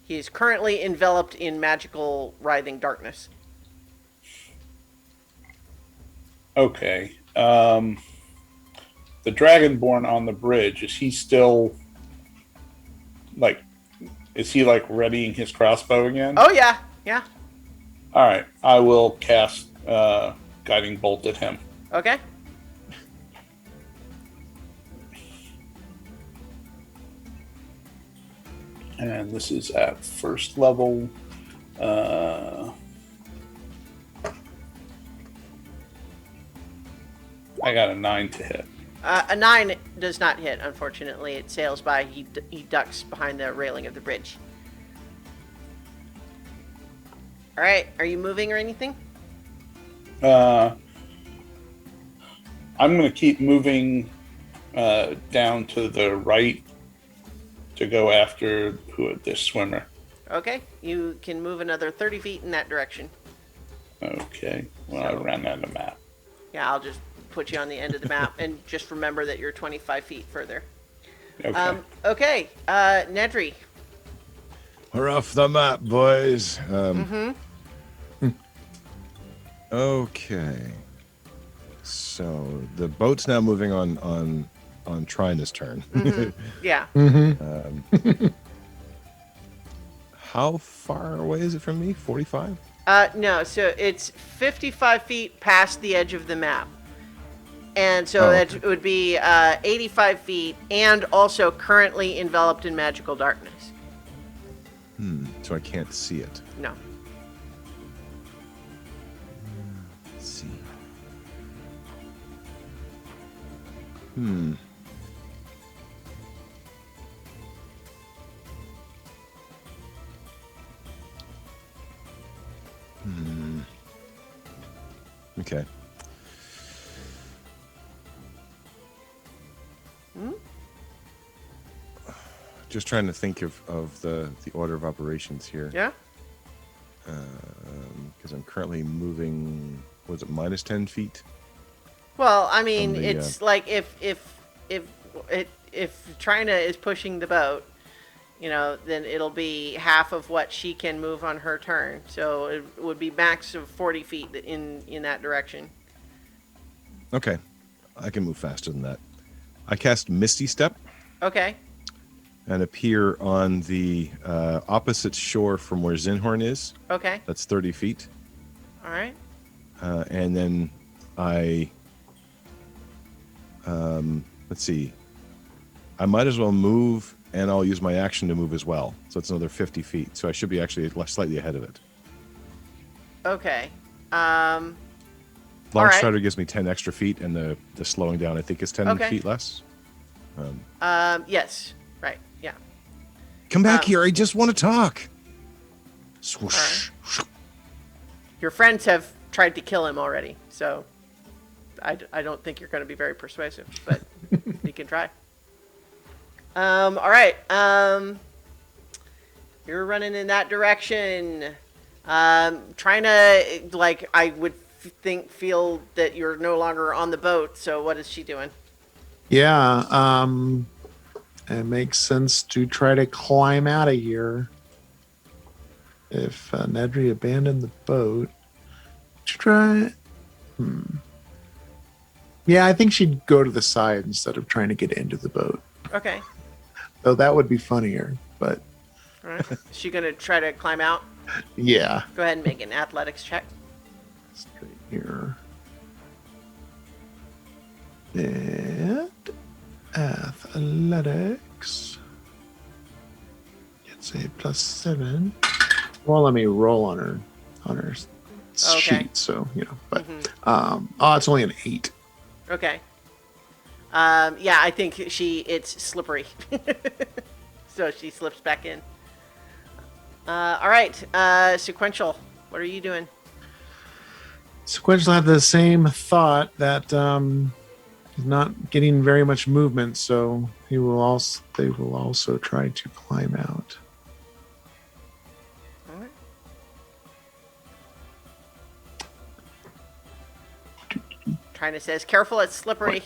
He is currently enveloped in magical writhing darkness. Okay. The Dragonborn on the bridge, is he still, like, is he, like, readying his crossbow again? Oh, yeah. Yeah. All right. I will cast Guiding Bolt at him. Okay. And this is at first level. I got a 9 to hit. A 9 does not hit, unfortunately. It sails by. He ducks behind the railing of the bridge. All right. Are you moving or anything? I'm going to keep moving down to the right to go after this swimmer. Okay. You can move another 30 feet in that direction. Okay. Well, I ran out of map. Yeah, I'll just put you on the end of the map, and just remember that you're 25 feet further. Okay. Okay. Nedry. We're off the map, boys. Okay. So the boat's now moving on Trina's turn. Yeah. How far away is it from me? 45? No, so it's 55 feet past the edge of the map. And so Oh, that okay. would be 85 feet and also currently enveloped in magical darkness. So I can't see it. No. Let's see. Okay. Just trying to think of the order of operations here. Yeah? Because I'm currently moving, was it minus 10 feet? Well, I mean, From the, it's like if Trina is pushing the boat, you know, then it'll be half of what she can move on her turn. So it would be max of 40 feet in that direction. Okay. I can move faster than that. I cast Misty Step Okay. and appear on the opposite shore from where Zinhorn is. Okay. That's 30 feet. All right. And then I, let's see, I might as well move and I'll use my action to move as well. So it's another 50 feet. So I should be actually slightly ahead of it. Okay. Long Alright. strider gives me 10 extra feet, and the slowing down I think is 10 Okay. feet less. Yes. Right. Yeah. Come back here! I just want to talk. Swoosh. Your friends have tried to kill him already, so I don't think you're going to be very persuasive, but you can try. All right. You're running in that direction. Trying to, like, I would feel that you're no longer on the boat. So what is she doing? Yeah, it makes sense to try to climb out of here. If Nedry abandoned the boat, try. Yeah, I think she'd go to the side instead of trying to get into the boat. Okay. Though that would be funnier, but All right. Is she going to try to climb out? yeah. Go ahead and make an athletics check. Straight here. And athletics. It's a +7. Well, let me roll on her sheet, so but it's only an 8. Okay. Yeah, I think it's slippery. So she slips back in. All right. Sequential, what are you doing? Sequential have the same thought that he's not getting very much movement, so they will also try to climb out. All right. Trina says, "Careful, it's slippery."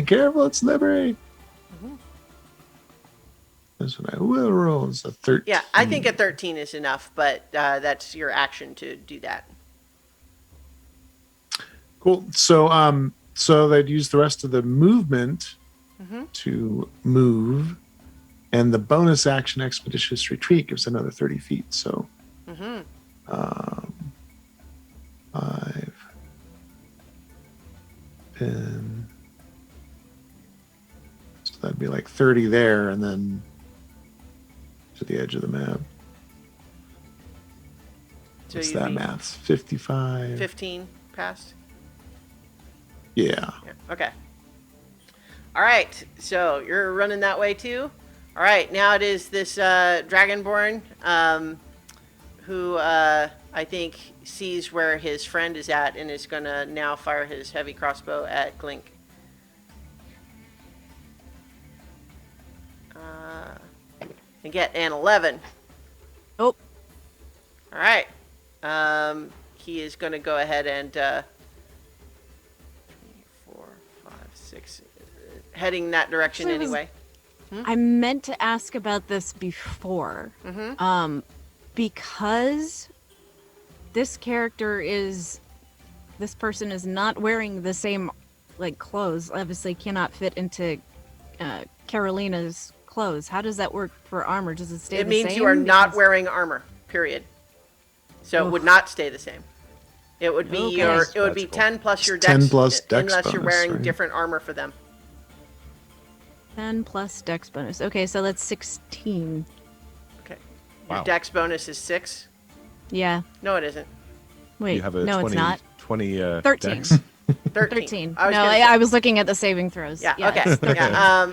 Careful, it's slippery. That's what I will roll. It's a 13. Yeah, I think a 13 is enough, but that's your action to do that. Cool. So they'd use the rest of the movement to move, and the bonus action expeditious retreat gives another 30 feet. So 5, 10. So that'd be like 30 there, and then to the edge of the map. So What's you'd that be math? 55. 15 past. Yeah. Yeah. Okay. All right. So you're running that way too. All right. Now it is this Dragonborn who I think sees where his friend is at and is gonna now fire his heavy crossbow at Glink. And get an 11. Oh, All right. He is going to go ahead and 3, 4, 5, 6, heading that direction Actually, it was- anyway. I meant to ask about this before. Because this person is not wearing the same like clothes. Obviously, cannot fit into Carolina's clothes. How does that work for armor? Does it stay It the means same? you are not Because- wearing armor. Period. So it would not stay the same. It would be Okay. it would be Magical. 10 plus your It's dex, 10 plus dex unless you're bonus, wearing right? different armor for them. 10 plus dex bonus. Okay, so that's 16. Okay. Your Wow. dex bonus is 6. Yeah. No, it isn't. Wait. You have a no, 20, it's not. 20 13. dex. 13. 13. I was No, gonna say- I was looking at the saving throws. Yeah. Yes, Okay. 13. Yeah.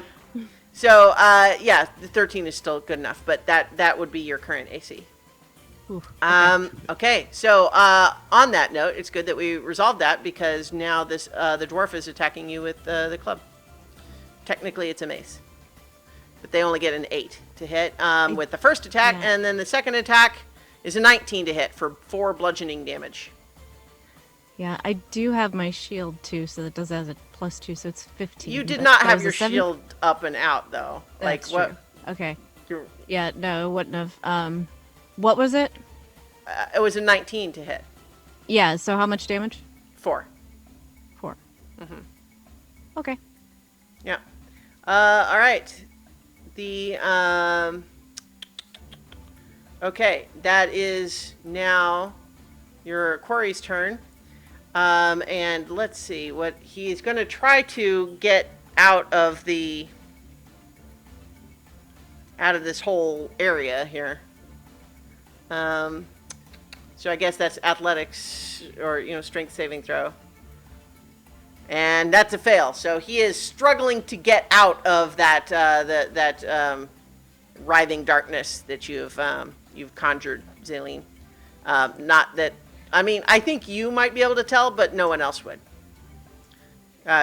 So yeah, the 13 is still good enough, but that would be your current AC. Ooh, Okay. So on that note, it's good that we resolved that because now this the dwarf is attacking you with the club. Technically, it's a mace, but they only get an 8 to hit with the first attack, Yeah. and then the second attack is a 19 to hit for 4 bludgeoning damage. Yeah, I do have my shield too, so that does as a +2, so it's 15. You did but not that have was a your 7? shield up and out though. That's like what? true. Okay. Your, Yeah, no, it wouldn't have. What was it? it was a 19 to hit. Yeah, so how much damage? 4. 4. Okay. Yeah. All right. The okay, that is now your quarry's turn. And let's see what he's going to try to get out of the out of this whole area here. So I guess that's athletics or, strength saving throw. And that's a fail. So he is struggling to get out of that writhing darkness that you've conjured, Zaleen. Not that, I think you might be able to tell, but no one else would.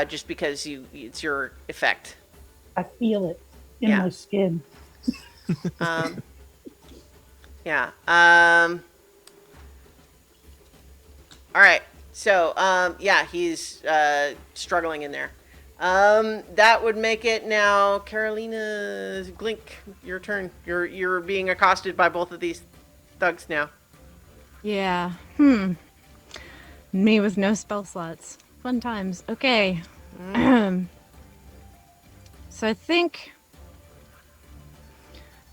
Just because it's your effect. I feel it in my skin. Yeah. All right. So, he's struggling in there. That would make it now Carolina Glink, your turn. You're being accosted by both of these thugs now. Yeah. Me with no spell slots. Fun times. Okay. So I think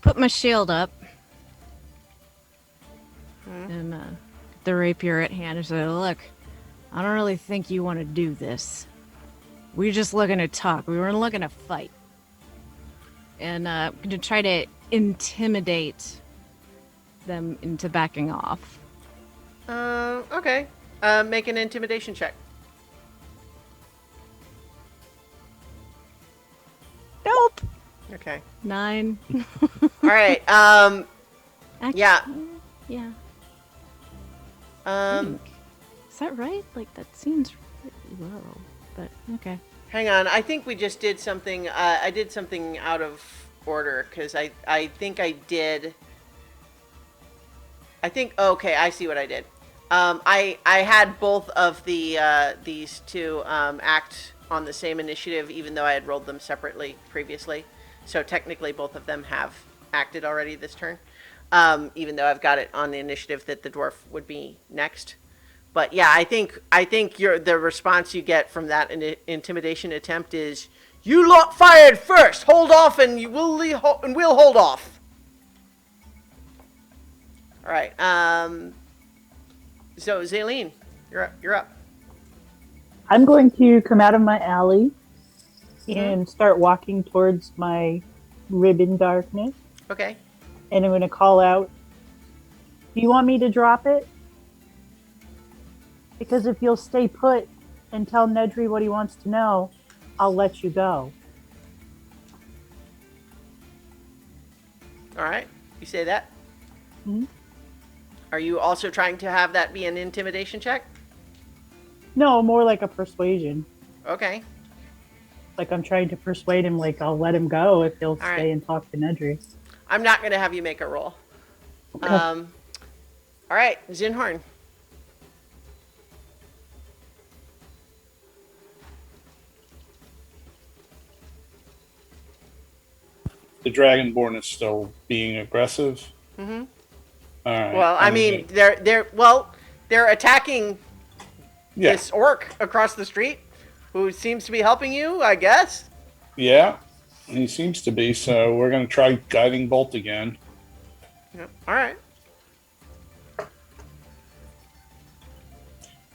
put my shield up and the rapier at hand and say, look, I don't really think you want to do this. We're just looking to talk. We weren't looking to fight. And I'm going to try to intimidate them into backing off. Okay. Make an intimidation check. Nope. Okay. 9. All right. Actually, Yeah. Yeah. Um, Is that right? Like, that seems really low. But, okay. hang on. I think we just did something. I did something out of order because I think I did. Okay, I see what I did. I had both of these two act on the same initiative, even though I had rolled them separately previously. So technically, both of them have acted already this turn, even though I've got it on the initiative that the dwarf would be next. But yeah, I think the response you get from that intimidation attempt is, "You lot fired first. Hold off, and we'll hold off." All right. So Zaleen, you're up. I'm going to come out of my alley and start walking towards my ribbon darkness. Okay. And I'm going to call out, do you want me to drop it? Because if you'll stay put and tell Nedry what he wants to know, I'll let you go. All right. You say that. Mm-hmm. Are you also trying to have that be an intimidation check? No, more like a persuasion. Okay. Like I'm trying to persuade him, like I'll let him go if he'll stay right. and talk to Nedry. I'm not going to have you make a roll. Okay. All right, Zinhorn. The Dragonborn is still being aggressive. Mm-hmm. All right. Well, they're attacking this orc across the street, who seems to be helping you, I guess. Yeah, he seems to be. So we're going to try guiding bolt again. Yep. All right.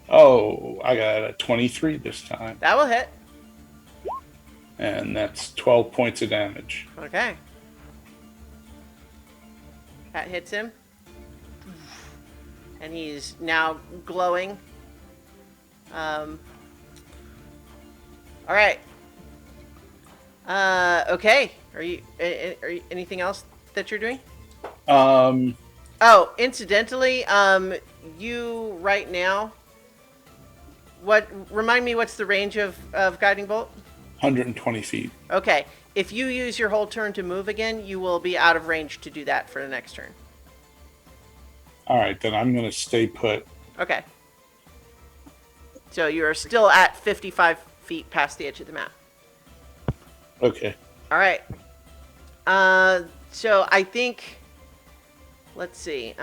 Oh, I got a 23 this time, That will hit. and that's 12 points of damage. Okay. That hits him. And he's now glowing. All right. Okay. Are you anything else that you're doing? Oh, incidentally, you right now. Remind me, what's the range of guiding bolt? 120 feet. Okay. If you use your whole turn to move again, you will be out of range to do that for the next turn. All right, then I'm going to stay put. Okay. So you're still at 55 feet past the edge of the map. Okay. All right. So I think, let's see.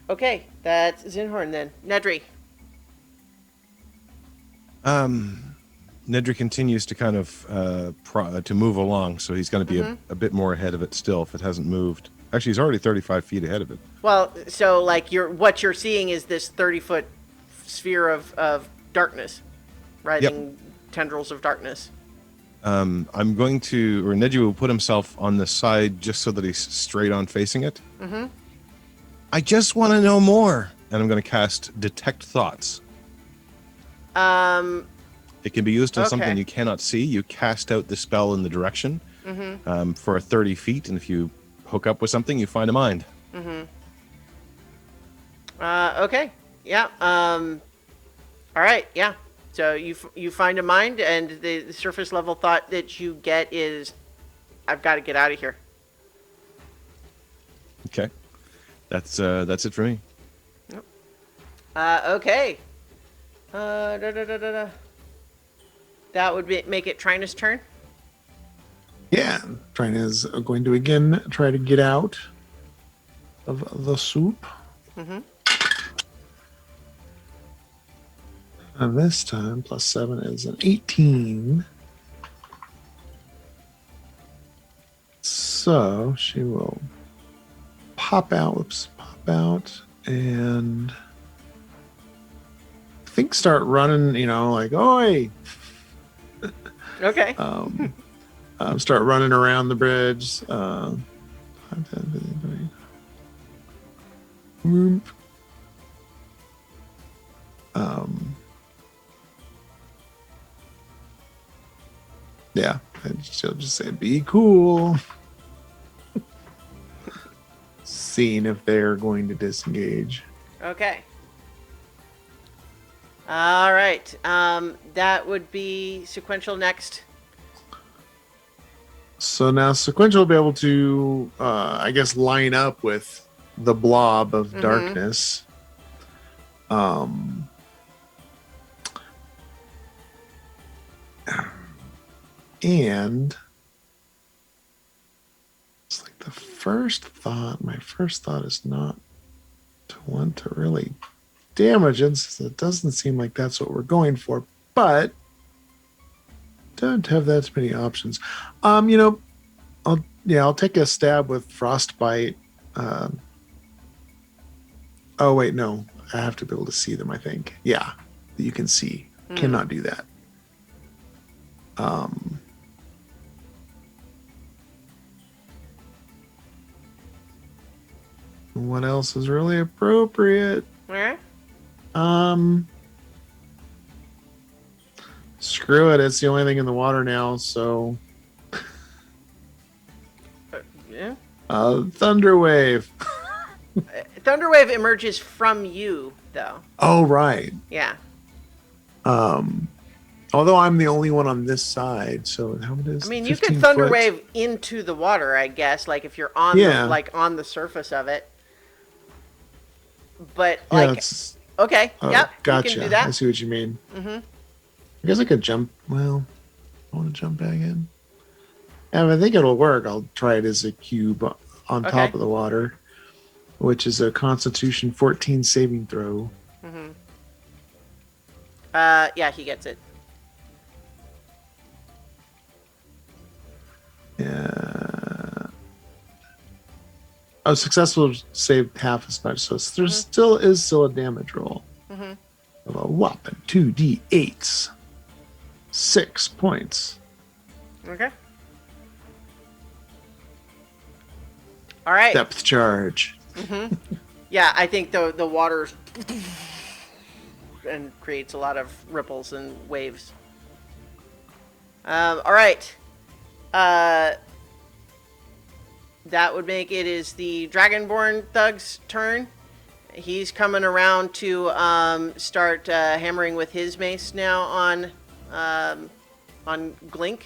Okay, that's Zinhorn then. Nedry. Nedry continues to kind of to move along, so he's going to be a bit more ahead of it still if it hasn't moved. Actually, he's already 35 feet ahead of it. Well, so like what you're seeing is this 30-foot sphere of darkness, writhing tendrils of darkness. I'm going to, or Neji will put himself on the side just so that he's straight on facing it. Mm-hmm. I just want to know more. And I'm going to cast Detect Thoughts. It can be used on something Okay. you cannot see. You cast out the spell in the direction for 30 feet, and if you hook up with something, you find a mind. Okay. Yeah. All right. Yeah. So you find a mind, and the surface level thought that you get is, I've got to get out of here. Okay, that's it for me. Okay. That would make it Trina's turn. Yeah, Trina is going to again try to get out of the soup. Mm-hmm. And this time, +7 is an 18. So she will pop out, and I think start running, like, oi! Okay. Start running around the bridge. Whoop. Yeah, and she'll just say, "Be cool." Seeing if they're going to disengage. Okay. All right. That would be sequential next. So now Sequential will be able to, I guess, line up with the blob of darkness. And it's like my first thought is not to want to really damage it, since it doesn't seem like that's what we're going for, but don't have that many options. I'll take a stab with Frostbite. Oh wait, no, I have to be able to see them, I think. Yeah, you can see. Cannot do that. What else is really appropriate? Where? Screw it. It's the only thing in the water now. So, Yeah. Thunderwave. Thunderwave emerges from you, though. Oh, right. Yeah. Although I'm the only one on this side, so how it is? I mean, you could 15 foot? Thunderwave into the water, I guess, like if you're on on the surface of it. But Yeah, like, it's, okay, yep, gotcha. you can do that. I see what you mean. I guess I could jump. Well, I want to jump back in. And if I think it'll work, I'll try it as a cube on top of the water, which is a Constitution 14 saving throw. Yeah, he gets it. Yeah. Oh, successful saved half as much, so there still a damage roll of a whopping 2d8s, 6 points. Okay. All right. Depth charge. Yeah, I think the water and creates a lot of ripples and waves. All right. That would make it is the Dragonborn thug's turn. He's coming around to start hammering with his mace now on Glink.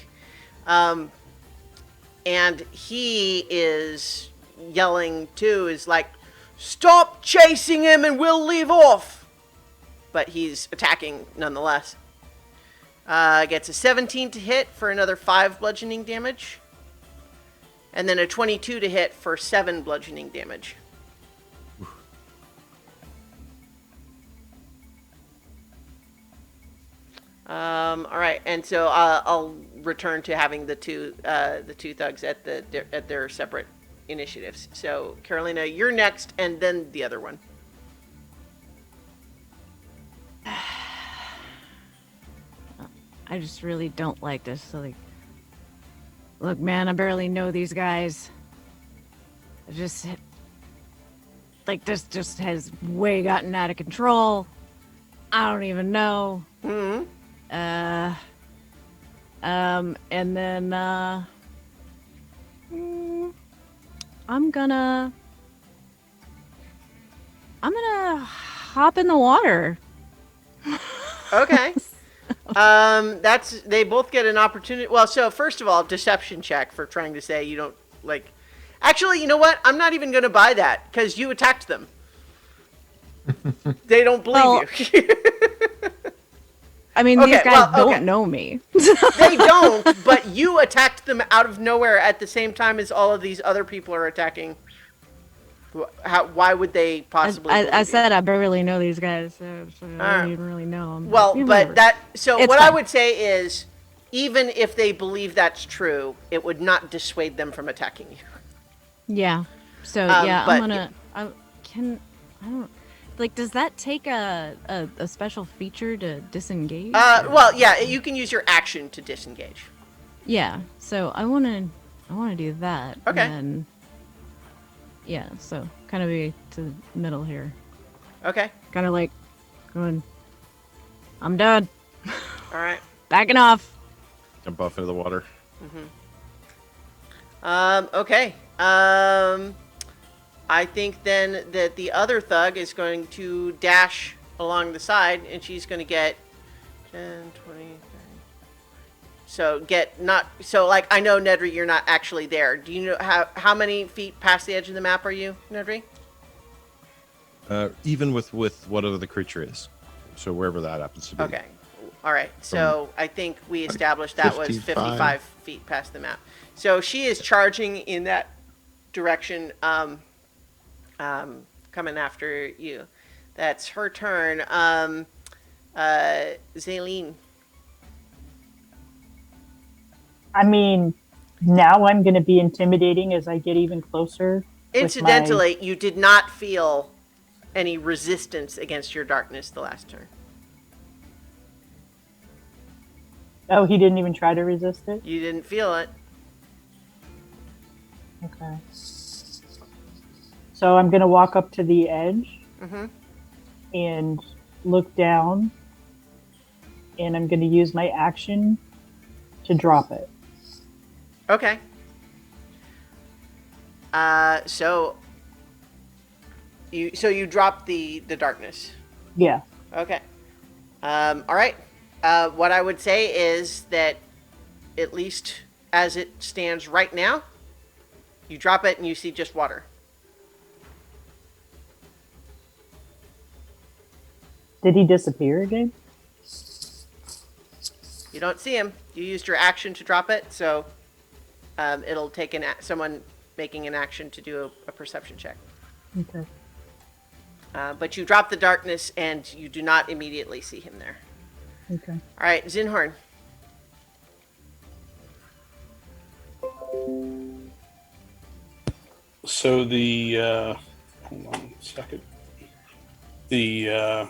And he is yelling too, is like, "Stop chasing him and we'll leave off!" But he's attacking nonetheless. Gets a 17 to hit for another 5 bludgeoning damage. And then a 22 to hit for 7 bludgeoning damage. All right, and so I'll return to having the two thugs at their separate initiatives. So Carolina, you're next, and then the other one. I just really don't like this. So, like, Look, man, I barely know these guys. I just like this just has way gotten out of control. I don't even know. Hmm. And then mm, I'm gonna hop in the water. Okay. They both get an opportunity. Well, so first of all, deception check for trying to say you don't like. Actually, you know what? I'm not even going to buy that because you attacked them. They don't believe Well, you. I mean, Okay, these guys well, okay. don't know me. They don't, but you attacked them out of nowhere at the same time as all of these other people are attacking. Why would they possibly? I believe you? said I barely know these guys, so I right. don't even really know them. Well, but It's what I fine. would say is, even if they believe that's true, it would not dissuade them from attacking you. Yeah. So yeah, but- I don't like. Does that take a special feature to disengage? Well, yeah, you can use your action to disengage. Yeah. So I wanna do that. Okay. And yeah. So kind of be to the middle here. Okay. Kind of like going. I'm done. All right. Backing off. Jump off into the water. Okay. I think then that the other thug is going to dash along the side, and she's going to get 10, 20, 30. So like, I know, Nedry, you're not actually there. Do you know how many feet past the edge of the map are you, Nedry? Even with whatever the creature is. So wherever that happens to be. Okay. All right. So I think we established that was 55. 55 feet past the map. So she is charging in that direction, coming after you. That's her turn. Zaleen. I mean, now I'm going to be intimidating as I get even closer. Incidentally, you did not feel any resistance against your darkness the last turn. Oh, he didn't even try to resist it? You didn't feel it. Okay. So I'm going to walk up to the edge and look down, and I'm going to use my action to drop it. Okay. So you drop the darkness. Yeah. Okay. All right. What I would say is that, at least as it stands right now, you drop it and you see just water. Did he disappear again? You don't see him. You used your action to drop it, so it'll take someone making an action to do a perception check. Okay. But you drop the darkness and you do not immediately see him there. Okay. All right, Zinhorn. So hold on a second. The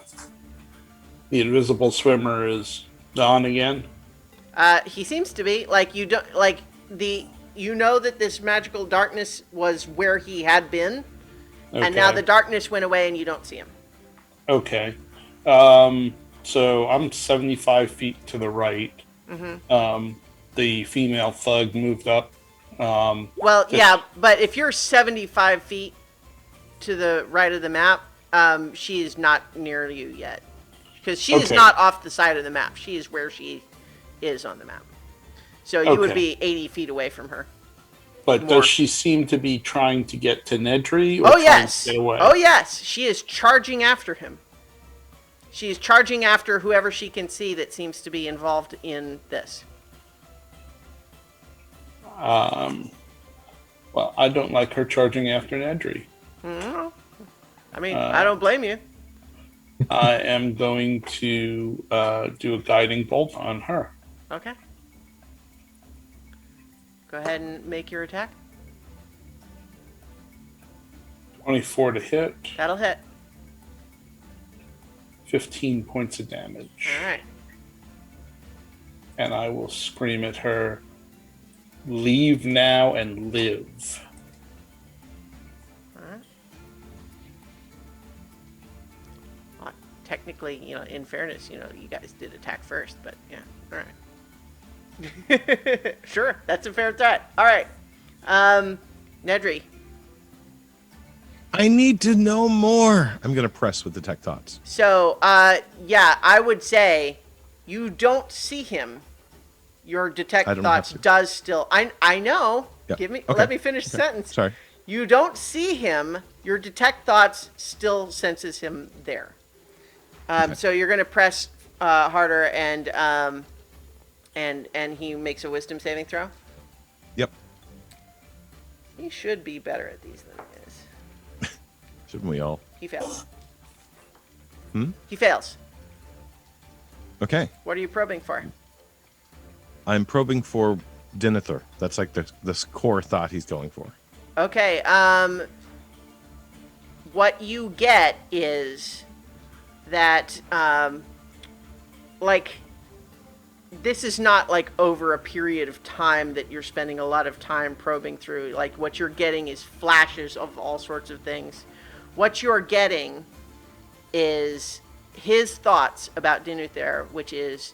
invisible swimmer is gone again. He seems to be like you don't like you know that this magical darkness was where he had been, and now the darkness went away and you don't see him. Okay. So I'm 75 feet to the right. The female thug moved up. Well, yeah, but if you're 75 feet to the right of the map, she is not near you yet. Because she is not off the side of the map. She is where she is on the map. So you would be 80 feet away from her. But does she seem to be trying to get to Nedry? Or Oh, trying yes. to get away? Oh, yes. She is charging after him. She is charging after whoever she can see that seems to be involved in this. Well, I don't like her charging after Nedry. I mean, I don't blame you. I am going to do a guiding bolt on her. Okay. Go ahead and make your attack. 24 to hit, That'll hit. 15 points of damage. All right. And I will scream at her, leave now and live. All right. Well, technically, in fairness, you guys did attack first, but yeah. All right. Sure, that's a fair threat. All right. Nedry. I need to know more. I'm going to press with detect thoughts. So, yeah, I would say you don't see him. Your detect I don't have thoughts to. does still. I know. Yeah. Okay. Let me finish the sentence. Sorry. You don't see him. Your detect thoughts still senses him there. So you're going to press harder, and he makes a wisdom saving throw. Yep. He should be better at these than he is. Shouldn't we all? He fails. Hmm? He fails. Okay. What are you probing for? I'm probing for Denethor. That's like the core thought he's going for. Okay. What you get is that, like, this is not like over a period of time that you're spending a lot of time probing through. Like, what you're getting is flashes of all sorts of things. What you're getting is his thoughts about Denethor, which is,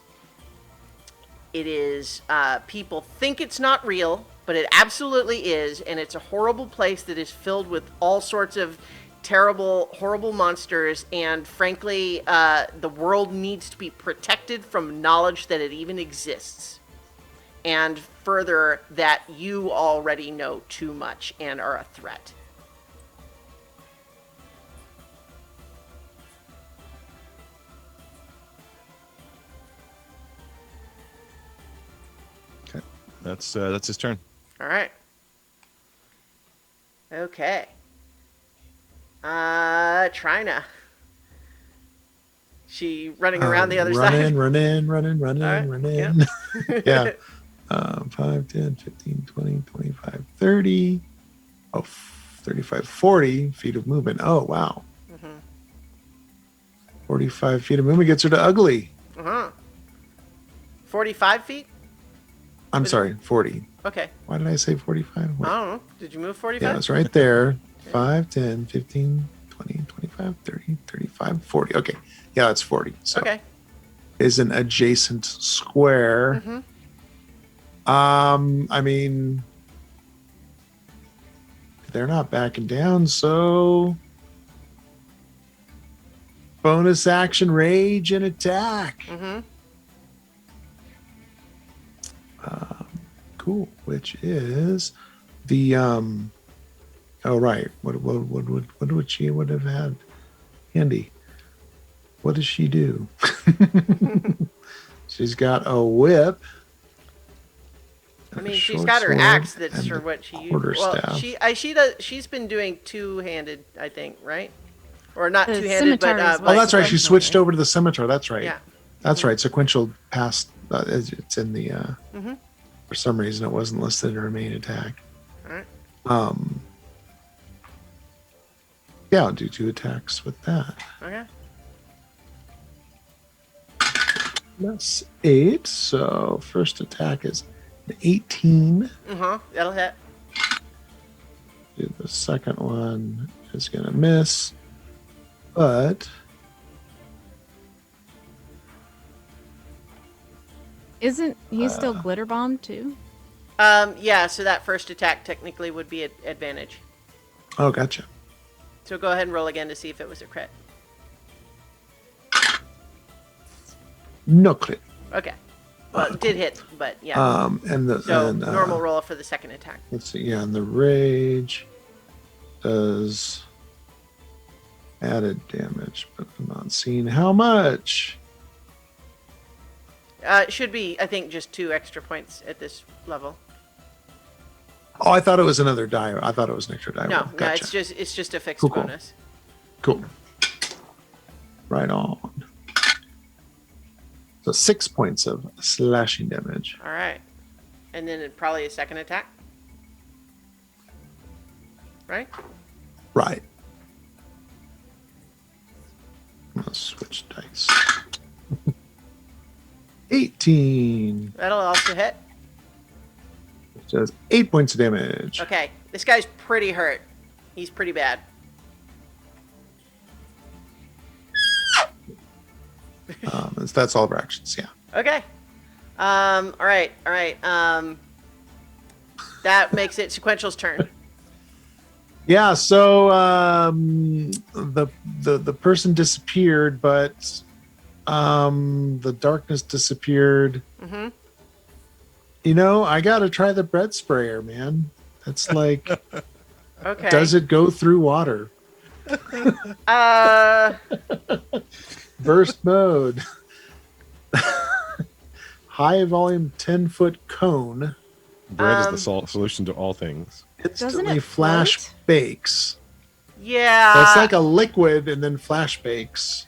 people think it's not real, but it absolutely is, and it's a horrible place that is filled with all sorts of terrible, horrible monsters, and frankly, the world needs to be protected from knowledge that it even exists. And further, that you already know too much and are a threat. Okay. That's his turn. All right. Okay. Trina. She running around the other side. Running, All right, running. Yeah. 5, 10, 15, 20, 25, 30. Oh, 35, 40 feet of movement. Oh, wow. 45 feet of movement gets her to ugly. 45 feet? I'm sorry, 40. Okay. Why did I say 45? I don't know. Did you move 45? Yeah, it's right there. 5, 10, 15, 20, 25, 30, 35, 40. Okay. Yeah, it's 40. So Okay. is an adjacent square. I mean, they're not backing down, so bonus action, rage, and attack. Cool. Which is the oh right. What would she would have had handy? What does she do? She's got a whip. I mean, a she's short got her sword, axe. That's and her a what she used. quarterstaff. She's been doing two-handed, I think, right? Or not The two-handed, but scimitar is Oh, like that's right. She sequential, switched right? over to the scimitar. That's right. Yeah. That's right. Sequential past. It's in the. For some reason, it wasn't listed in her main attack. All right. Yeah, I'll do 2 attacks with that. Okay. That's 8. So first attack is an 18. That'll hit. The second one is gonna miss, but Isn't he still glitter bomb too? Yeah. So that first attack technically would be an advantage. oh, gotcha. So go ahead and roll again to see if it was a crit. No crit. Okay. Well, it did hit, but yeah. And the So and, normal roll for the second attack. Let's see. Yeah, and the rage does added damage, but I'm not seeing how much. It should be, I think, just 2 extra points at this level. Oh, I thought it was another die. I thought it was an extra die. No, roll. Gotcha. it's just a fixed Cool, cool. bonus. Cool. Right on. So 6 points of slashing damage. All right, and then probably a second attack. Right? Right. I'm gonna switch dice. 18. That'll also hit. Just 8 points of damage. Okay, this guy's pretty hurt. He's pretty bad. That's all of our actions. Yeah. Okay. All right. That makes it Sequential's turn. Yeah. So the person disappeared, but the darkness disappeared. Mm-hmm. You know, I gotta try the bread sprayer, man. It's like, Okay. does it go through water? Burst mode. High volume 10-foot cone. Bread is the solution to all things. Instantly it flash float? bakes. Yeah. So it's like a liquid and then flash bakes.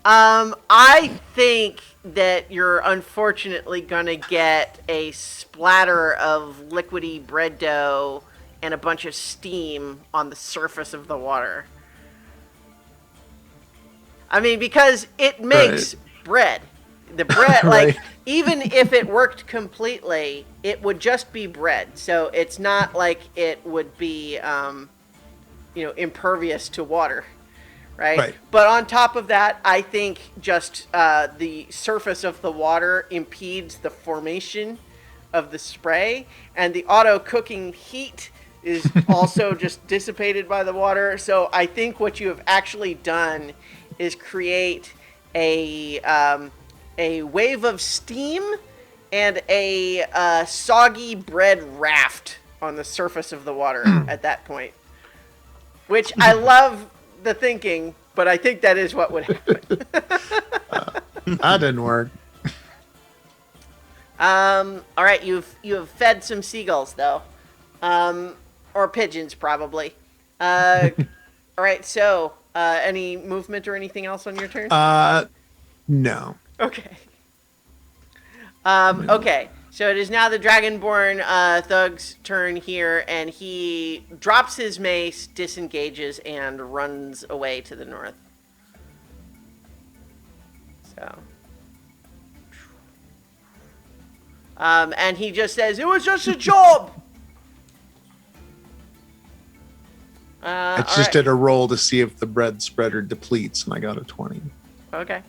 I think that you're unfortunately gonna get a splatter of liquidy bread dough and a bunch of steam on the surface of the water. I mean, because it makes bread. The bread, Right. like, even if it worked completely, it would just be bread. So it's not like it would be, impervious to water, right? Right. But on top of that, I think just the surface of the water impedes the formation of the spray, and the auto cooking heat is also just dissipated by the water. So I think what you have actually done is create a wave of steam and a soggy bread raft on the surface of the water at that point. Which I love the thinking, but I think that is what would happen. That didn't work. All right, you have fed some seagulls though, or pigeons probably. All right, so any movement or anything else on your turn? No. Okay. Okay. So it is now the Dragonborn thug's turn here, and he drops his mace, disengages, and runs away to the north. So. And he just says, "It was just a job." I all just right. did a roll to see if the bread spreader depletes, and I got a 20. Okay.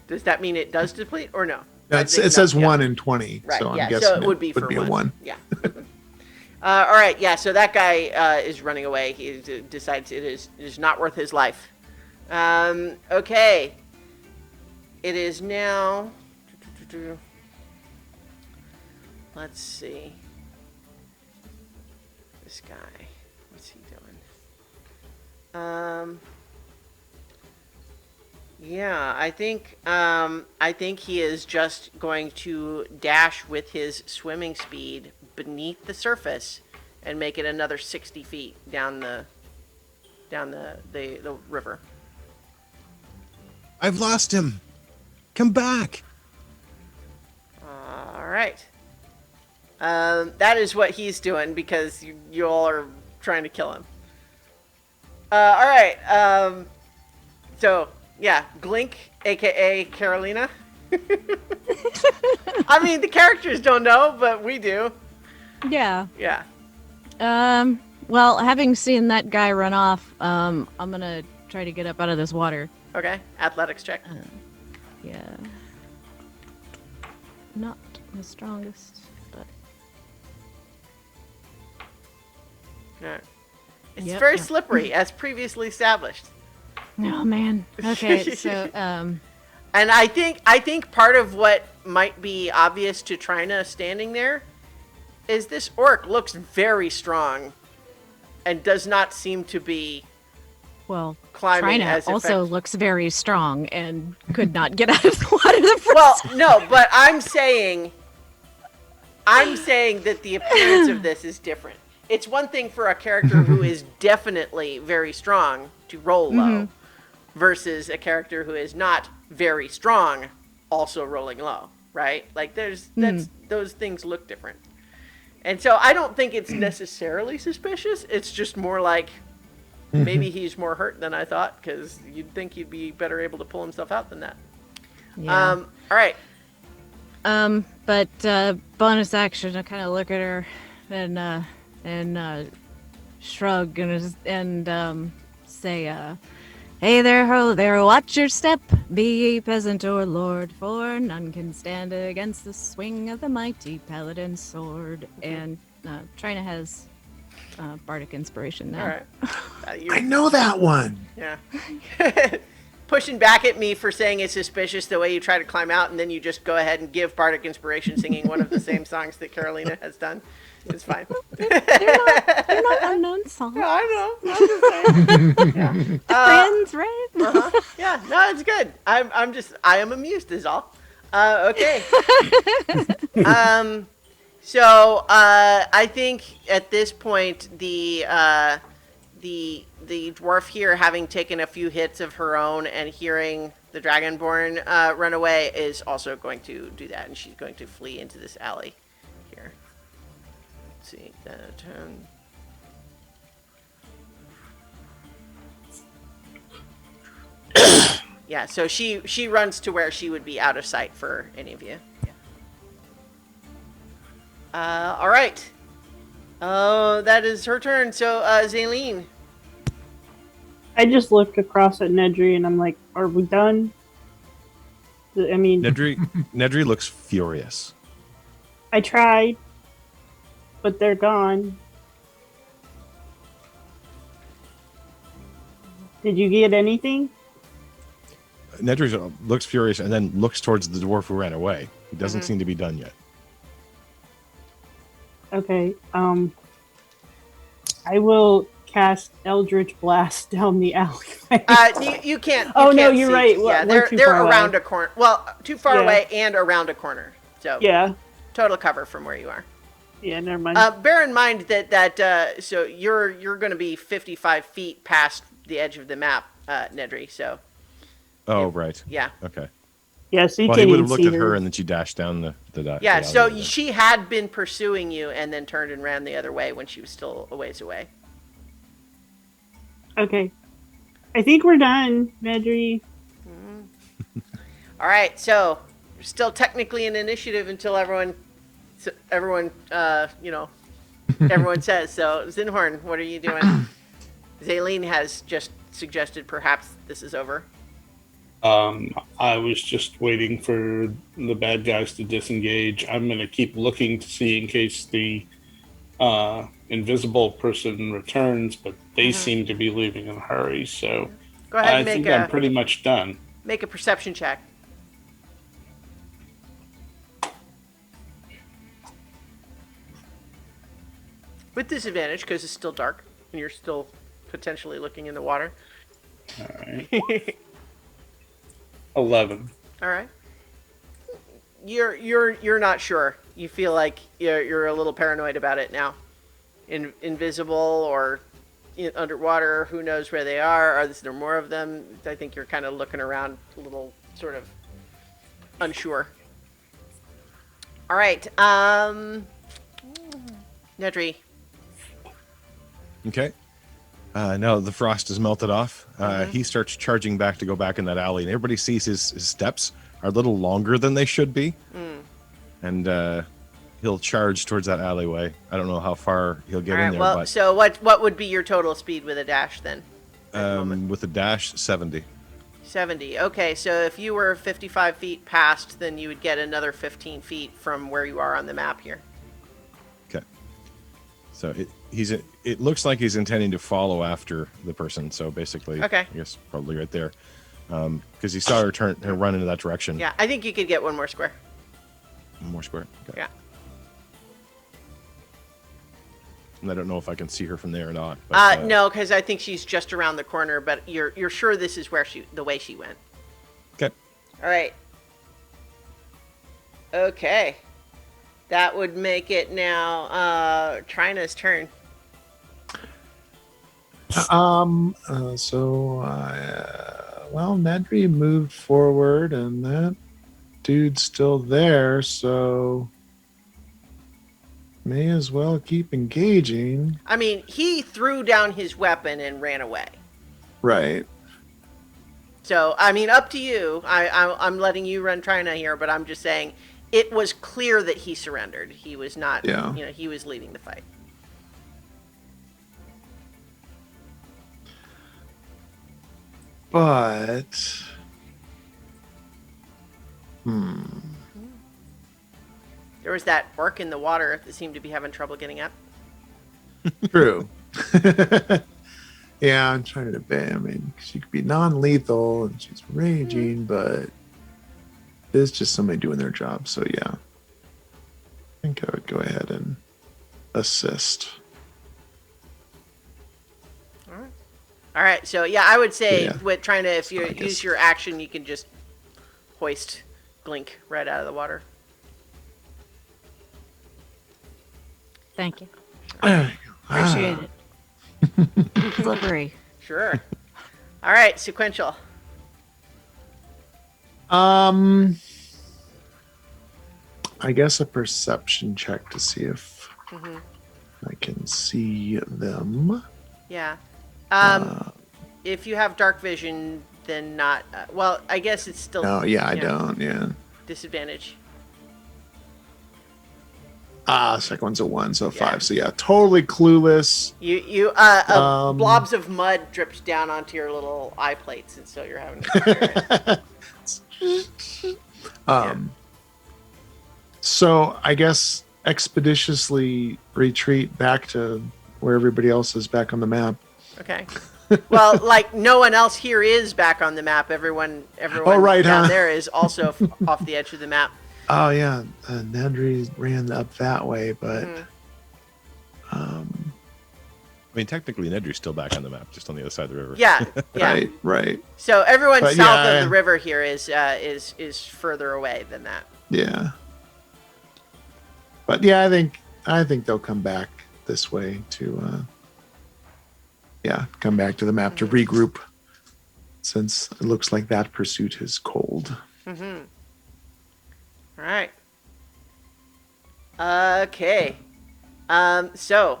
Does that mean it does deplete or no? Yeah, I it think says no, yeah. 1 in 20, Right, so I'm yeah, guessing so it would be for a 1. Yeah. All right, yeah, so that guy is running away. He decides it is not worth his life. Okay. It is now... Let's see. This guy. What's he doing? Yeah, I think he is just going to dash with his swimming speed beneath the surface and make it another 60 feet down the river. I've lost him. Come back. All right. That is what he's doing because you all are trying to kill him. All right. So, yeah, Glink, a.k.a. Carolina. I mean, the characters don't know, but we do. Yeah. Yeah. Well, having seen that guy run off, I'm gonna try to get up out of this water. Okay. Athletics check. Yeah. Not the strongest, but All right. It's Yep, very yep. slippery, as previously established. oh man. Okay, so And I think part of what might be obvious to Trina standing there is this orc looks very strong and does not seem to be well, climbing Trina as also effective. looks very strong and could not get out of the water the first Well, no, but I'm saying that the appearance of this is different. It's one thing for a character who is definitely very strong to roll low versus a character who is not very strong also rolling low, right? Like those things look different. And so I don't think it's necessarily suspicious. It's just more like maybe he's more hurt than I thought, because you'd think he'd be better able to pull himself out than that. Yeah. All right. But bonus action, I kind of look at her and shrug and say, "Hey there, ho there, watch your step, be ye peasant or lord, for none can stand against the swing of the mighty paladin sword." And Trina has bardic inspiration now. All right. I know that one. Yeah. Pushing back at me for saying it's suspicious the way you try to climb out, and then you just go ahead and give bardic inspiration singing one of the same songs that Carolina has done. It's fine. They're not unknown songs. Yeah, I know. I'm just saying. Friends, right? Yeah, no, it's good. I am amused is all. Okay. So I think at this point the dwarf here, having taken a few hits of her own and hearing the dragonborn run away, is also going to do that, and she's going to flee into this alley here. Let's see, turn. Yeah, so she runs to where she would be out of sight for any of you. Yeah. All right. Oh, that is her turn. So, Zaleen. I just looked across at Nedry and I'm like, are we done? I mean, Nedry looks furious. I tried, but they're gone. Did you get anything? Nedry looks furious and then looks towards the dwarf who ran away. He doesn't seem to be done yet. Okay. I will cast Eldritch Blast down the alleyway. You can't. Oh, no, can't you're see. right. Yeah, We're too they're far away. around a corner. Well, too far Yeah. away and around a corner. So Yeah. total cover from where you are. Yeah, never mind. Bear in mind that so you're going to be 55 feet past the edge of the map, Nedry. So Oh, right. yeah. Okay. Yeah, so you Well, he can't would even have looked see at her and then she dashed down the Yeah, the so alleyway. she had been pursuing you and then turned and ran the other way when she was still a ways away. Okay. I think we're done, Nedry. All right, so you're still technically in initiative until everyone everyone says. So, Zinhorn, what are you doing? Zaleen has just suggested perhaps this is over. I was just waiting for the bad guys to disengage. I'm going to keep looking to see in case the invisible person returns, but they seem to be leaving in a hurry. So Go ahead I and think I'm pretty much done. make a perception check. With disadvantage because it's still dark and you're still potentially looking in the water. All right. 11. All right. You're not sure. You feel like you're a little paranoid about it now. Invisible or underwater. Who knows where they are? Are there more of them? I think you're kind of looking around, a little sort of unsure. All right. Nedry. Okay. Now the frost has melted off. He starts charging back to go back in that alley, and everybody sees his steps are a little longer than they should be. And he'll charge towards that alleyway. I don't know how far he'll get All in right. there, Well, but so what would be your total speed with a dash then? At the moment? with a dash, 70. 70. Okay, so if you were 55 feet past, then you would get another 15 feet from where you are on the map here. Okay. So it looks like he's intending to follow after the person. So basically, Okay. I guess probably right there, because he saw her run into that direction. Yeah, I think you could get one more square. One more square. Okay. Yeah. And I don't know if I can see her from there or not. But, No, because I think she's just around the corner. But you're sure this is where the way she went. Okay. All right. Okay. That would make it now Trina's turn. Well, Nedry moved forward, and that dude's still there, so may as well keep engaging. I mean, he threw down his weapon and ran away. Right. So, I mean, up to you. I'm letting you run Trina here, but I'm just saying, it was clear that he surrendered. He was not, Yeah. he was leading the fight. But There was that orc in the water that seemed to be having trouble getting up. true. Yeah, I'm trying to debate. I mean, she could be non-lethal and she's raging, but it's just somebody doing their job. So yeah, I think I would go ahead and assist. All right, so yeah, I would say Yeah. with trying to, if you I guess- use your action, you can just hoist Glink right out of the water. Thank you. Ah. Appreciate it. Slippery. Sure. All right, sequential. I guess a perception check to see if I can see them. Yeah. If you have dark vision, then not. Well, I guess it's still No, yeah, I don't. Yeah. disadvantage. Second one's a 1, so Yeah. 5. So yeah, totally clueless. You blobs of mud dripped down onto your little eye plates, and so you're having to So I guess expeditiously retreat back to where everybody else is back on the map. Okay. Well, like no one else here is back on the map. Everyone right, down huh? there is also off the edge of the map. Oh yeah, Nedry ran up that way, but I mean, technically, Nedry's still back on the map, just on the other side of the river. Yeah, yeah. right, So everyone But, south yeah, of the river here is further away than that. yeah. But yeah, I think they'll come back this way to come back to the map to regroup, since it looks like that pursuit is cold. All right. Okay. So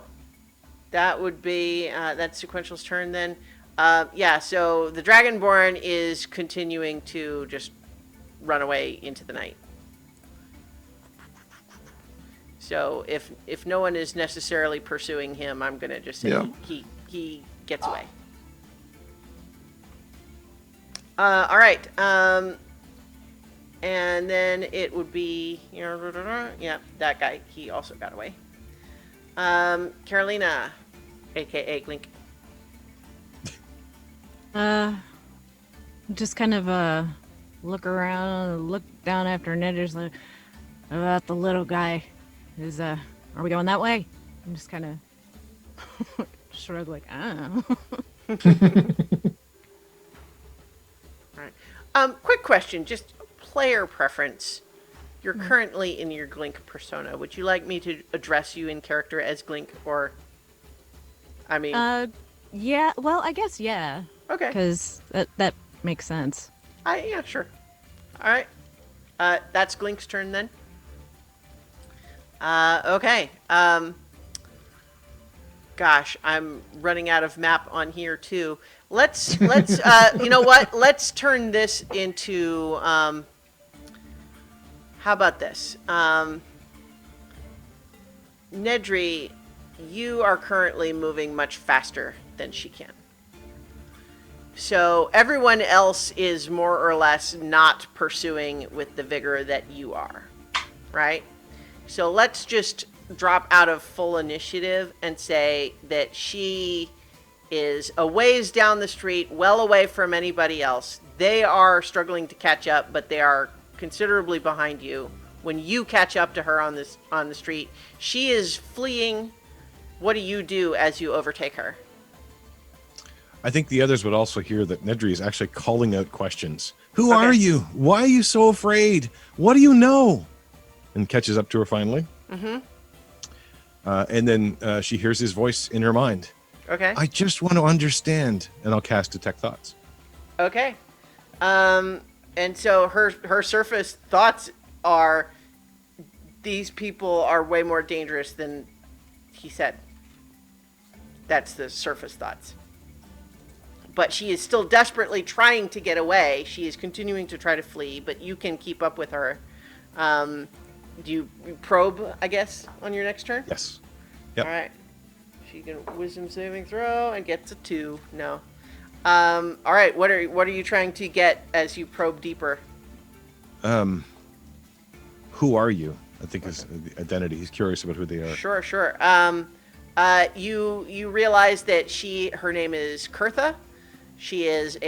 that would be that's Sequential's turn then. Yeah. So the Dragonborn is continuing to just run away into the night. So if no one is necessarily pursuing him, I'm gonna just say Yeah. he gets away. All right. And then it would be, yeah, that guy. He also got away. Carolina, aka Glink. Just kind of look around, look down after Nedder's like, about the little guy. Are we going that way? I'm just kind of shrug like, ah. All right. Quick question, just player preference. You're currently in your Glink persona. Would you like me to address you in character as Glink, or? I mean, Yeah. Well, I guess yeah, okay. because that makes sense. Yeah, sure. All right. That's Glink's turn then. Okay. Gosh, I'm running out of map on here too. Let's you know what? Let's turn this into how about this? Nedry, you are currently moving much faster than she can. So everyone else is more or less not pursuing with the vigor that you are, right? So let's just drop out of full initiative and say that she is a ways down the street, well away from anybody else. They are struggling to catch up, but they are considerably behind you. When you catch up to her on the street, she is fleeing. What do you do as you overtake her? I think the others would also hear that Nedry is actually calling out questions. Who Okay. are you? Why are you so afraid? What do you know? And catches up to her finally. And then she hears his voice in her mind. Okay. I just want to understand. And I'll cast Detect Thoughts. Okay. And so her surface thoughts are, these people are way more dangerous than he said. That's the surface thoughts. But she is still desperately trying to get away. She is continuing to try to flee, but you can keep up with her. Do you probe, I guess, on your next turn? Yes. Yep. All right. She can wisdom saving throw and gets a 2. No. All right. What are you trying to get as you probe deeper? Who are you? I think his identity. He's curious about who they are. Sure. You realize that her name is Kurtha. She is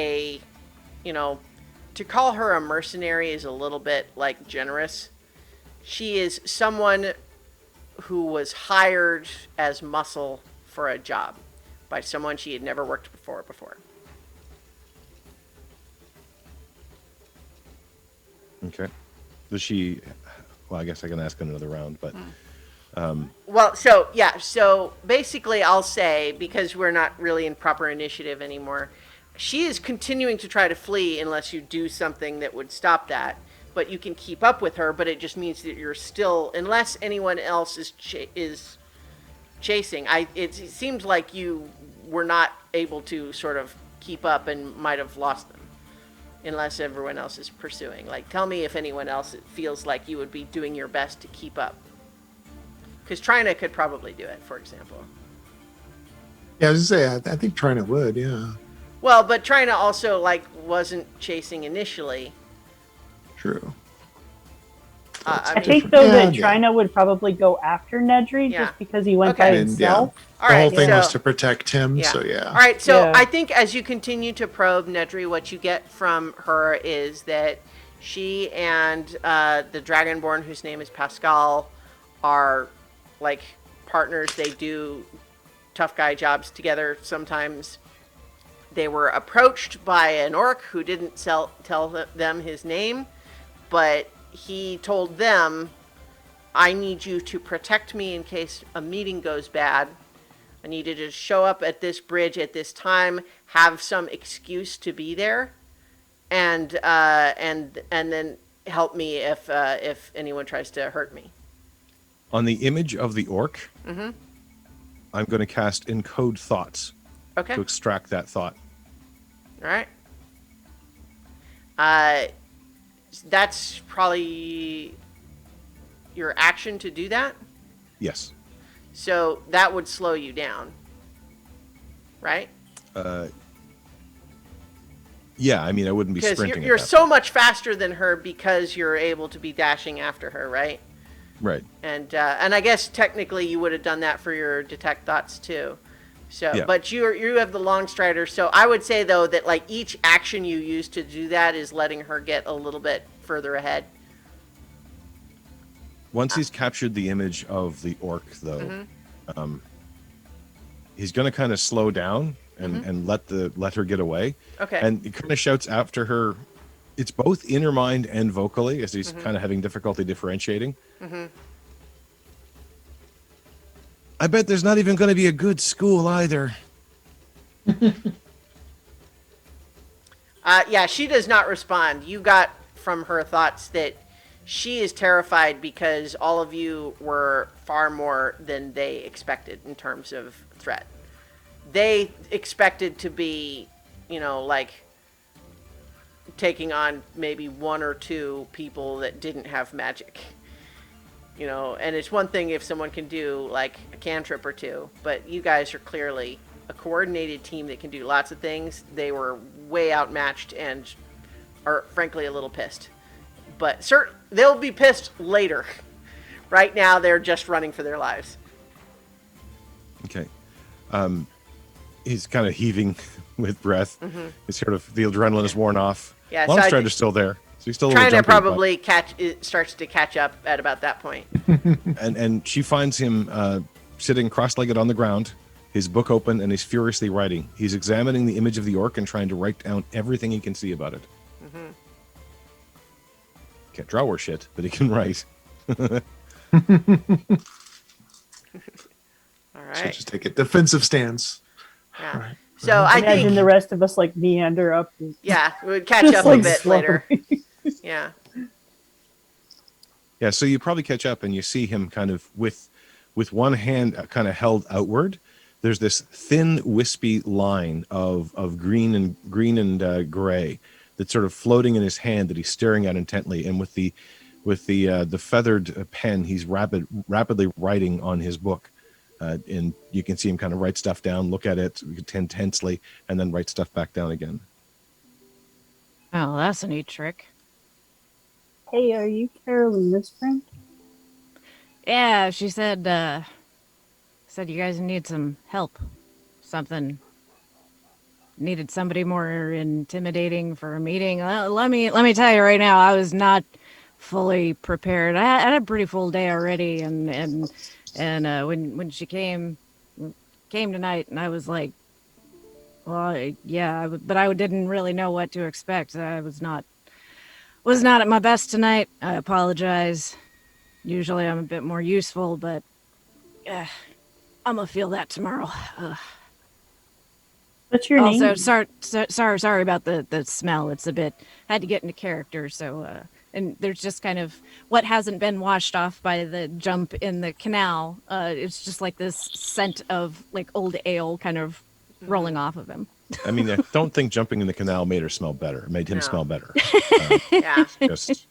to call her a mercenary is a little bit like generous. She is someone who was hired as muscle for a job by someone she had never worked before. Okay. Does she? Well, I guess I can ask in another round, but. Well, so basically I'll say, because we're not really in proper initiative anymore, she is continuing to try to flee unless you do something that would stop that. But you can keep up with her, but it just means that you're still, unless anyone else is chasing. It seems like you were not able to sort of keep up and might have lost them, unless everyone else is pursuing. Like, tell me if anyone else feels like you would be doing your best to keep up. Because Trina could probably do it, for example. Yeah, I was gonna say, I think Trina would, yeah. Well, but Trina also, wasn't chasing initially. True. I think, though, that Yeah. Trina would probably go after Nedry Yeah. just because he went Okay. by And, himself. All the right, whole thing so, was to protect him, so yeah. All right, so Yeah. I think as you continue to probe Nedry, what you get from her is that she and the Dragonborn, whose name is Pascal, are partners. They do tough guy jobs together sometimes. They were approached by an orc who didn't tell them his name, but he told them, I need you to protect me in case a meeting goes bad. I need you to show up at this bridge at this time, have some excuse to be there, and then help me if anyone tries to hurt me. On the image of the orc, I'm going to cast Encode Thoughts Okay. to extract that thought. All right. That's probably your action to do that. Yes. So that would slow you down, right? Yeah, I mean, I wouldn't be Because sprinting. you're at that so much faster than her because you're able to be dashing after her, right? Right. And I guess technically you would have done that for your detect thoughts too. So, Yeah. but you have the long strider. So I would say though that each action you use to do that is letting her get a little bit further ahead. Once he's captured the image of the orc, though, he's going to kind of slow down and let her get away. Okay. And he kind of shouts after her. It's both in her mind and vocally, as he's kind of having difficulty differentiating. I bet there's not even going to be a good school either. Yeah, she does not respond. You got from her thoughts that she is terrified because all of you were far more than they expected in terms of threat. They expected to be, taking on maybe one or two people that didn't have magic. And it's one thing if someone can do a cantrip or two, but you guys are clearly a coordinated team that can do lots of things. They were way outmatched and are frankly a little pissed. But they'll be pissed later. Right now, they're just running for their lives. Okay. He's kind of heaving with breath. He's sort of, the adrenaline is worn off. Yeah, Long so Strider's still there. So he's still a little Trying to jumpy, probably starts to catch up at about that point. And she finds him sitting cross-legged on the ground, his book open, and he's furiously writing. He's examining the image of the orc and trying to write down everything he can see about it. Can't draw or shit, but he can write. All right. So just take a defensive stance. Yeah. Right. So I Imagine think, the rest of us meander up. And yeah, we would catch just, up a bit slowly. later. Yeah. Yeah, so you probably catch up and you see him kind of with one hand kind of held outward. There's this thin, wispy line of green and gray that's sort of floating in his hand that he's staring at intently. And with the with the feathered pen. He's rapidly writing on his book, and you can see him kind of write stuff down, look at it intensely, and then write stuff back down again. Oh, that's a neat trick. Hey, are you Carolina's friend? Yeah, she said you guys need some help. Something needed somebody more intimidating for a meeting. Let me tell you right now, I was not fully prepared. I had a pretty full day already, and when she came tonight, and I was like, well, yeah, but I didn't really know what to expect. I was not at my best tonight. I apologize. Usually I'm a bit more useful, but I'm gonna feel that tomorrow. Ugh. What's your Also, name? sorry about the smell. It's a bit had to get into character. So, and there's just kind of what hasn't been washed off by the jump in the canal. It's just like this scent of like old ale kind of rolling off of him. I mean, I don't think jumping in the canal made her smell better. It made him No. smell better. Yeah. Just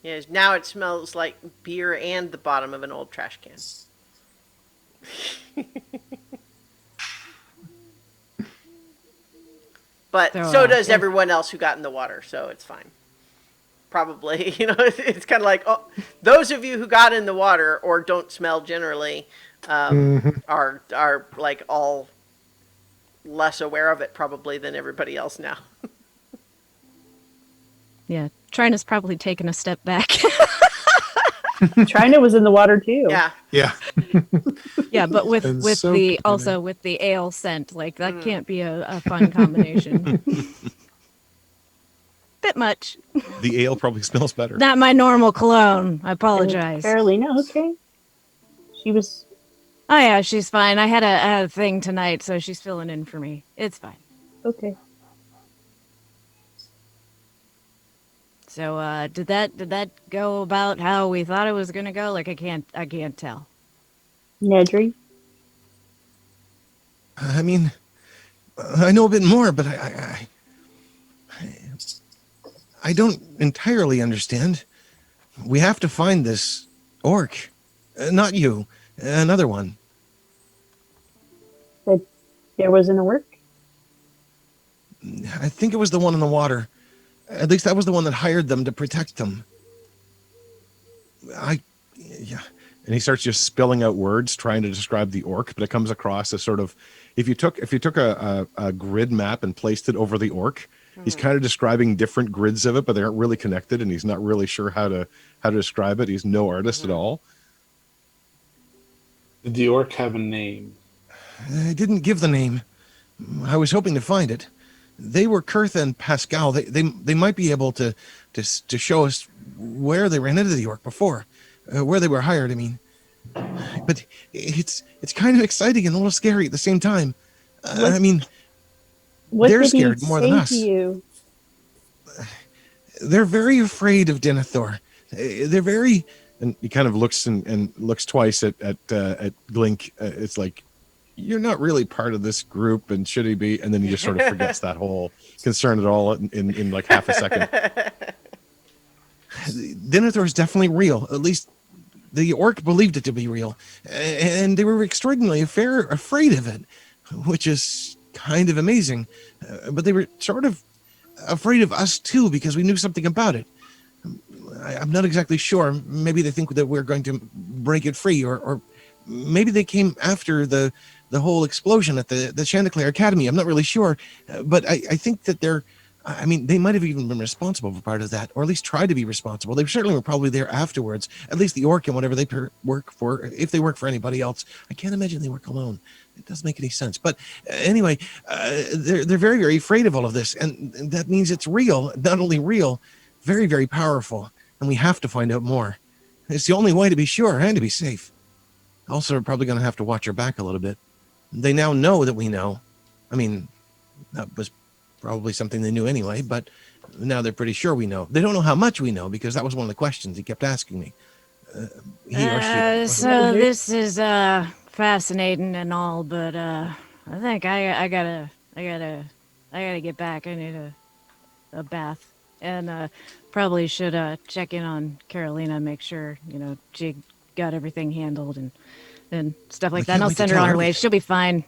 Yes, now it smells like beer and the bottom of an old trash can. But So, so does yeah. everyone else who got in the water, so it's fine. Probably, it's kind of like, oh, those of you who got in the water or don't smell generally are like all less aware of it probably than everybody else now. Yeah, Trina's probably taken a step back. Trina was in the water too. Yeah. Yeah. Yeah, but with And with soaked the in also it. with the ale scent, like that can't be a fun combination. Bit much. the ale probably smells better. Not my normal cologne. I And apologize. Carolina, okay. She was Oh yeah, she's fine. I had a thing tonight, so she's filling in for me. It's fine. okay. So did that go about how we thought it was gonna go? Like I can't tell. Nedry, I mean, I know a bit more, but I don't entirely understand. We have to find this orc. Not you. Another one. that there wasn't a work. I think it was the one in the water. At least that was the one that hired them to protect them. Yeah. And he starts just spilling out words trying to describe the orc, but it comes across as sort of, if you took a grid map and placed it over the orc, he's kind of describing different grids of it, but they aren't really connected, and he's not really sure how to describe it. He's no artist at all. Did the orc have a name? I didn't give the name. I was hoping to find it. They were Kurtha and Pascal. They might be able to show us where they ran into the orc before, where they were hired. I mean, but it's kind of exciting and a little scary at the same time. I mean, What they're did scared he more say than us. to you? They're very afraid of Denethor. They're very, and he kind of looks and looks twice at Glink. It's like, you're not really part of this group, and should he be? And then he just sort of forgets that whole concern at all in like half a second. Denethor is definitely real. At least the orc believed it to be real, and they were extraordinarily afraid of it, which is kind of amazing. But they were sort of afraid of us too because we knew something about it. I'm not exactly sure. Maybe they think that we're going to break it free, or maybe they came after the whole explosion at the Chanticleer Academy. I'm not really sure, but I think that I mean, they might have even been responsible for part of that, or at least tried to be responsible. They certainly were probably there afterwards. At least the orc and whatever they work for, if they work for anybody else. I can't imagine they work alone. It doesn't make any sense. But anyway, they're very, very afraid of all of this, and that means it's real. Not only real, very, very powerful, and we have to find out more. It's the only way to be sure and to be safe. Also, we're probably going to have to watch our back a little bit. They now know that we know. I mean, that was probably something they knew anyway, but now they're pretty sure we know. They don't know how much we know, because that was one of the questions he kept asking me. He or she. So this is fascinating and all, but I think I gotta get back. I need a bath. And probably should check in on Carolina, make sure, she got everything handled and stuff like that. And can't I'll wait to send her tell on her her way. everything. She'll be fine.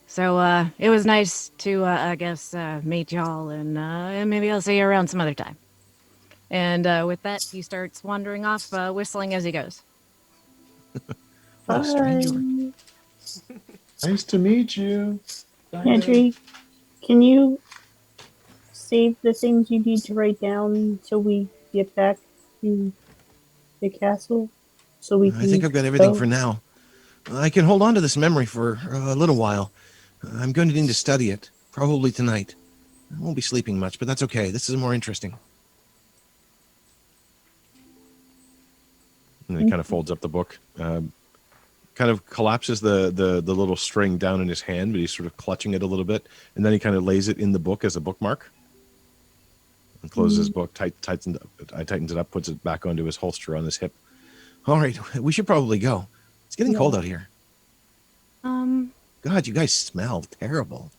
So it was nice to, I guess, meet y'all, and maybe I'll see you around some other time. And with that, he starts wandering off, whistling as he goes. What a stranger. Bye. Nice to meet you. Nedry, can you save the things you need to write down till we get back to the castle so we I think can I've got everything go? for now. I can hold on to this memory for a little while. I'm going to need to study it, probably tonight. I won't be sleeping much, but that's okay. This is more interesting. And he kind of folds up the book, kind of collapses the little string down in his hand, but he's sort of clutching it a little bit, and then he kind of lays it in the book as a bookmark and closes his book, tightens it up, puts it back onto his holster on his hip. All right, we should probably go. It's getting cold out here. God, you guys smell terrible.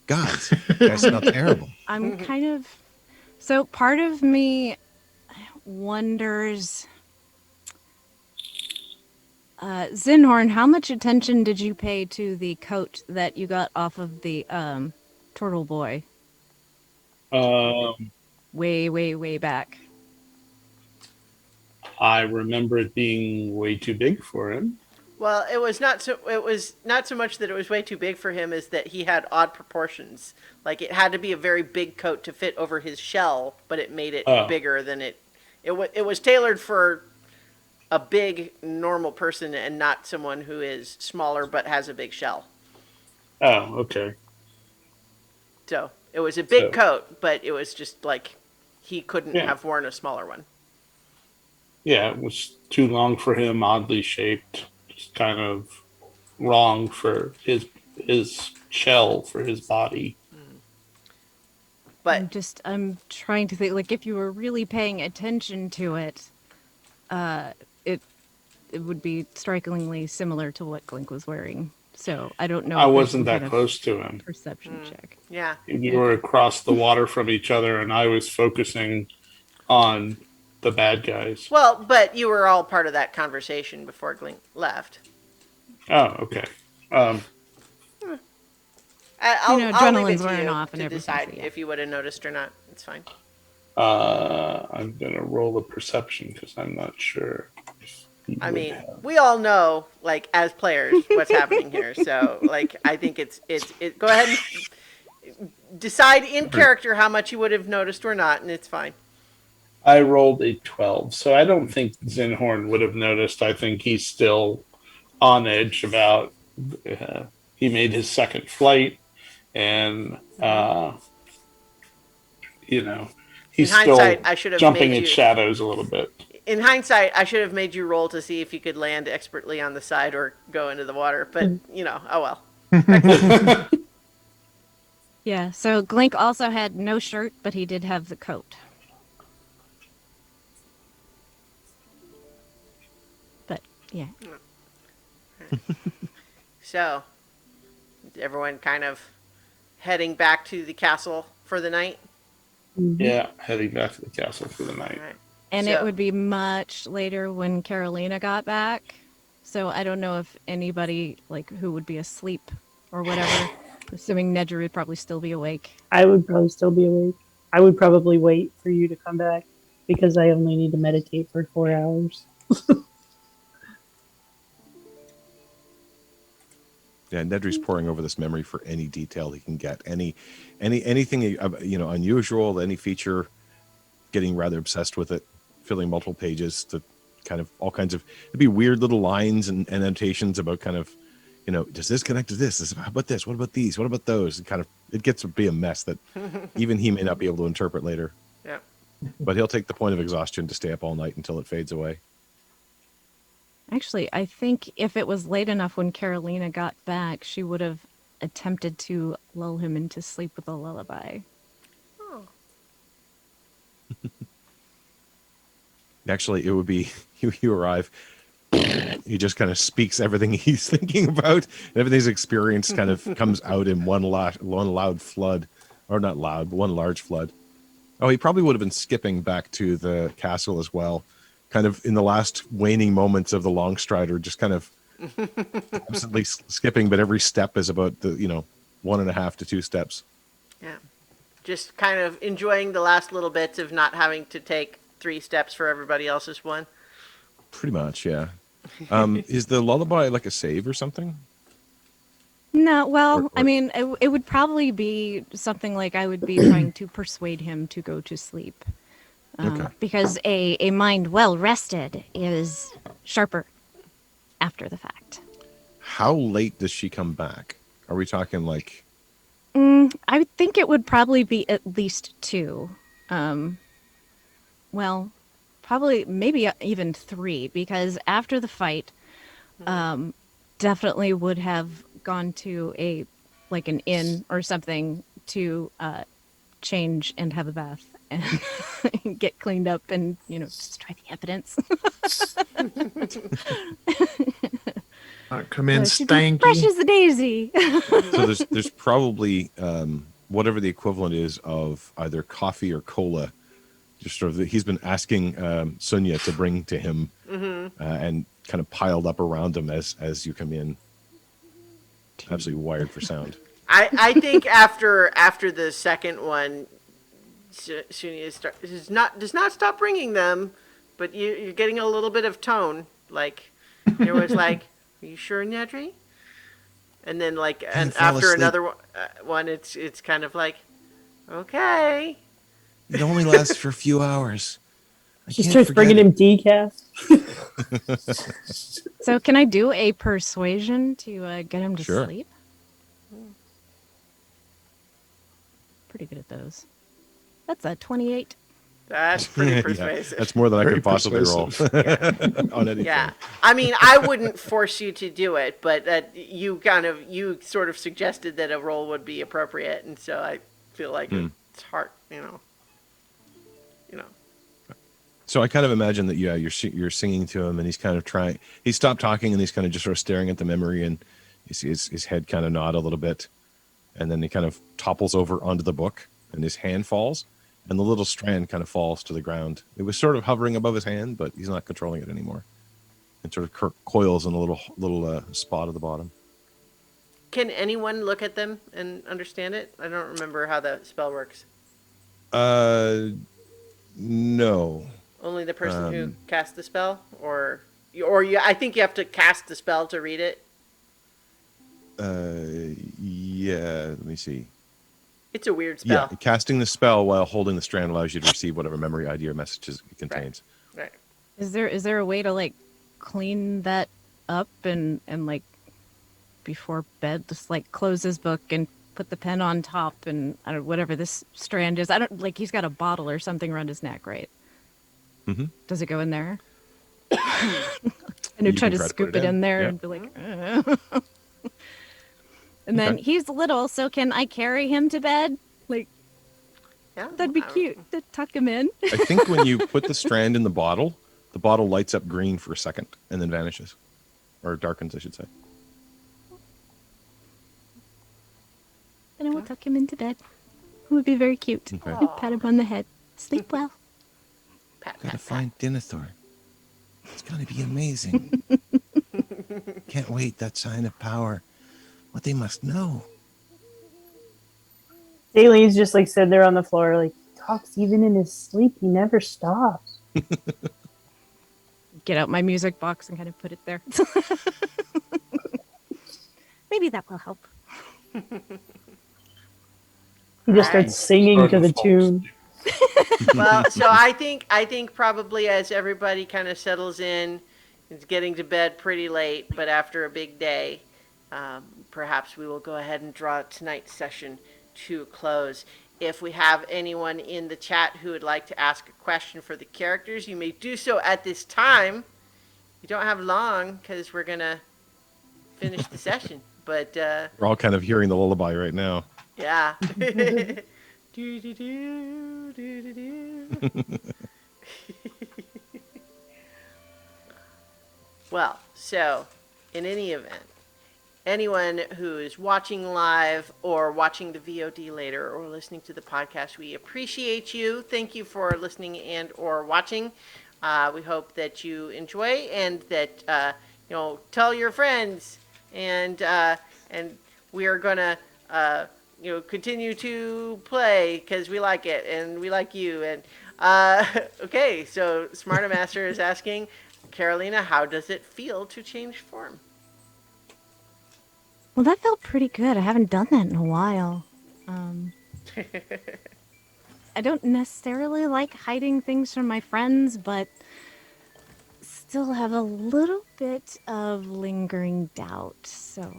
God, you guys smell terrible. I'm kind of. So part of me wonders. Zinhorn, how much attention did you pay to the coat that you got off of the turtle boy Um, way, way, way back? I remember it being way too big for him. Well, it was not so. It was not so much that it was way too big for him, as that he had odd proportions. Like it had to be a very big coat to fit over his shell, but it made it Oh. bigger than it. It was tailored for a big normal person and not someone who is smaller but has a big shell. Oh, okay. So it was a big So- coat, but it was just like he couldn't Yeah. have worn a smaller one. Yeah, it was too long for him, oddly shaped, just kind of wrong for his shell, for his body. But I'm trying to think, like, if you were really paying attention to it, it would be strikingly similar to what Glink was wearing. So I don't know. I if there's wasn't some that kind of close to him. perception check. yeah, We were across the water from each other, and I was focusing on the bad guys. well, but you were all part of that conversation before Glink left. Oh, okay. I'll leave it adrenaline's to wearing you off and to everything, decide so yeah. if you would have noticed or not. It's fine. I'm gonna roll a perception because I'm not sure. If he I would mean, have. we all know, like, as players, what's happening here. So, like, I think it's go ahead and decide in character how much you would have noticed or not, and it's fine. I rolled a 12, so I don't think Zinhorn would have noticed. I think he's still on edge about. He made his second flight, and he's In hindsight, still I should have jumping made in you- shadows a little bit. In hindsight, I should have made you roll to see if you could land expertly on the side or go into the water. But oh well. Yeah, so Glink also had no shirt, but he did have the coat. But, yeah. So, is everyone kind of heading back to the castle for the night? Yeah, heading back to the castle for the night. All right. And So- it would be much later when Carolina got back. So I don't know if anybody, like, who would be asleep or whatever. Assuming Nedry would probably still be awake. I would probably still be awake. I would probably wait for you to come back because I only need to meditate for 4 hours. Yeah, Nedry's poring over this memory for any detail he can get, anything unusual, any feature, getting rather obsessed with it, filling multiple pages to kind of all kinds of, it'd be weird little lines and annotations about kind of, does this connect to this? How about this? What about these? What about those? And kind of, it gets to be a mess that even he may not be able to interpret later. Yeah. But he'll take the point of exhaustion to stay up all night until it fades away. Actually, I think if it was late enough when Carolina got back, she would have attempted to lull him into sleep with a lullaby. Oh. Actually, it would be you arrive. He just kind of speaks everything he's thinking about. And everything he's experienced kind of comes out in one loud flood or not loud, but one large flood. Oh, he probably would have been skipping back to the castle as well, kind of in the last waning moments of the long strider, just kind of absently skipping, but every step is about 1.5 to 2 steps. Yeah. Just kind of enjoying the last little bits of not having to take 3 steps for everybody else's one. Pretty much, yeah. Is the lullaby like a save or something? No, well, I Or mean, it would probably be something like I would be trying to persuade him to go to sleep. Okay. Because a mind well rested is sharper after the fact. How late does she come back? Are we talking like? I would think it would probably be at least 2. Well, probably maybe even 3, because after the fight, definitely would have gone to an inn or something to change and have a bath and get cleaned up and just try the evidence. Come in Should be fresh stanky. as a daisy. So there's probably whatever the equivalent is of either coffee or cola. Just sort of he's been asking Sunya to bring to him, and kind of piled up around him as you come in. Absolutely wired for sound. I think after the second one, Sunia does not stop bringing them, but you're getting a little bit of tone. Like there was like, "Are you sure, Nedry?" And then and fall after asleep. another one, it's kind of like, "Okay." It only lasts for a few hours. She starts bringing him decaf. So can I do a persuasion to get him to Sure. sleep? Pretty good at those. That's a 28. That's pretty Yeah, persuasive. that's more than I Very could possibly roll persuasive. on anything. Yeah, I mean, I wouldn't force you to do it, but you sort of suggested that a roll would be appropriate, and so I feel like it's hard, So I kind of imagine that you're singing to him, and he's kind of trying. He stopped talking, and he's kind of just sort of staring at the memory, and you see his head kind of nod a little bit, and then he kind of topples over onto the book, and his hand falls, and the little strand kind of falls to the ground. It was sort of hovering above his hand, but he's not controlling it anymore. It sort of coils in a little spot at the bottom. Can anyone look at them and understand it? I don't remember how the spell works. No. Only the person who cast the spell, or you. I think you have to cast the spell to read it. Yeah. Let me see. It's a weird spell. Yeah, casting the spell while holding the strand allows you to receive whatever memory, idea, or messages it contains. Right. Is there a way to clean that up and before bed just close his book and put the pen on top and I don't whatever this strand is. I don't he's got a bottle or something around his neck, right? Mm-hmm. Does it go in there? And You try can to try to scoop put it it in in, there yeah. and be like, and then Okay. he's little, so can I carry him to bed? Yeah, That'd be cute to tuck him in. I think when you put the strand in the bottle lights up green for a second and then vanishes. Or darkens, I should say. And I will tuck him into bed. It would be very cute. Okay. And pat him on the head. Sleep well. Pat, Gotta pat, find Denethor. It's gonna be amazing. Can't wait, that sign of power. What they must know. Daily's just sitting there on the floor, he talks even in his sleep. He never stops. Get out my music box and kind of put it there. Maybe that will help. He just Right. starts singing to the tune. Well, so I think probably as everybody kind of settles in, it's getting to bed pretty late, but after a big day, perhaps we will go ahead and draw tonight's session to a close. If we have anyone in the chat who would like to ask a question for the characters, you may do so at this time. You don't have long because we're gonna finish the session, but We're all kind of hearing the lullaby right now. yeah. Do-do-do, well, so in any event, anyone who is watching live or watching the VOD later or listening to the podcast. We appreciate you. Thank you for listening and or watching. We hope that you enjoy and that tell your friends, and we are gonna continue to play because we like it and we like you. And okay, so Smarter Master is asking, Carolina, how does it feel to change form? Well, that felt pretty good. I haven't done that in a while. I don't necessarily like hiding things from my friends, but still have a little bit of lingering doubt, so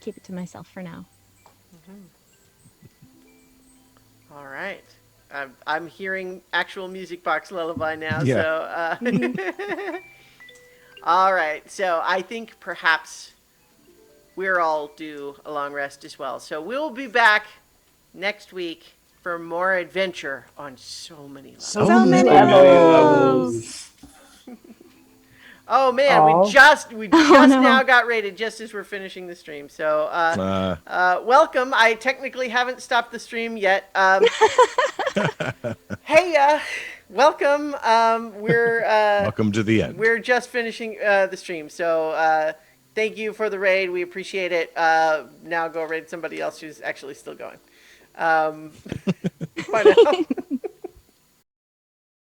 keep it to myself for now. All right. I'm hearing actual music box lullaby now. Yeah. So, all right. So I think perhaps we're all due a long rest as well. So we'll be back next week for more adventure on so many levels. So many levels. Oh man, Oh. we just no. now got rated just as we're finishing the stream. So welcome. I technically haven't stopped the stream yet. Hey, welcome. We're welcome to the end. We're just finishing the stream. So thank you for the raid. We appreciate it. Now go raid somebody else who's actually still going. Bye now.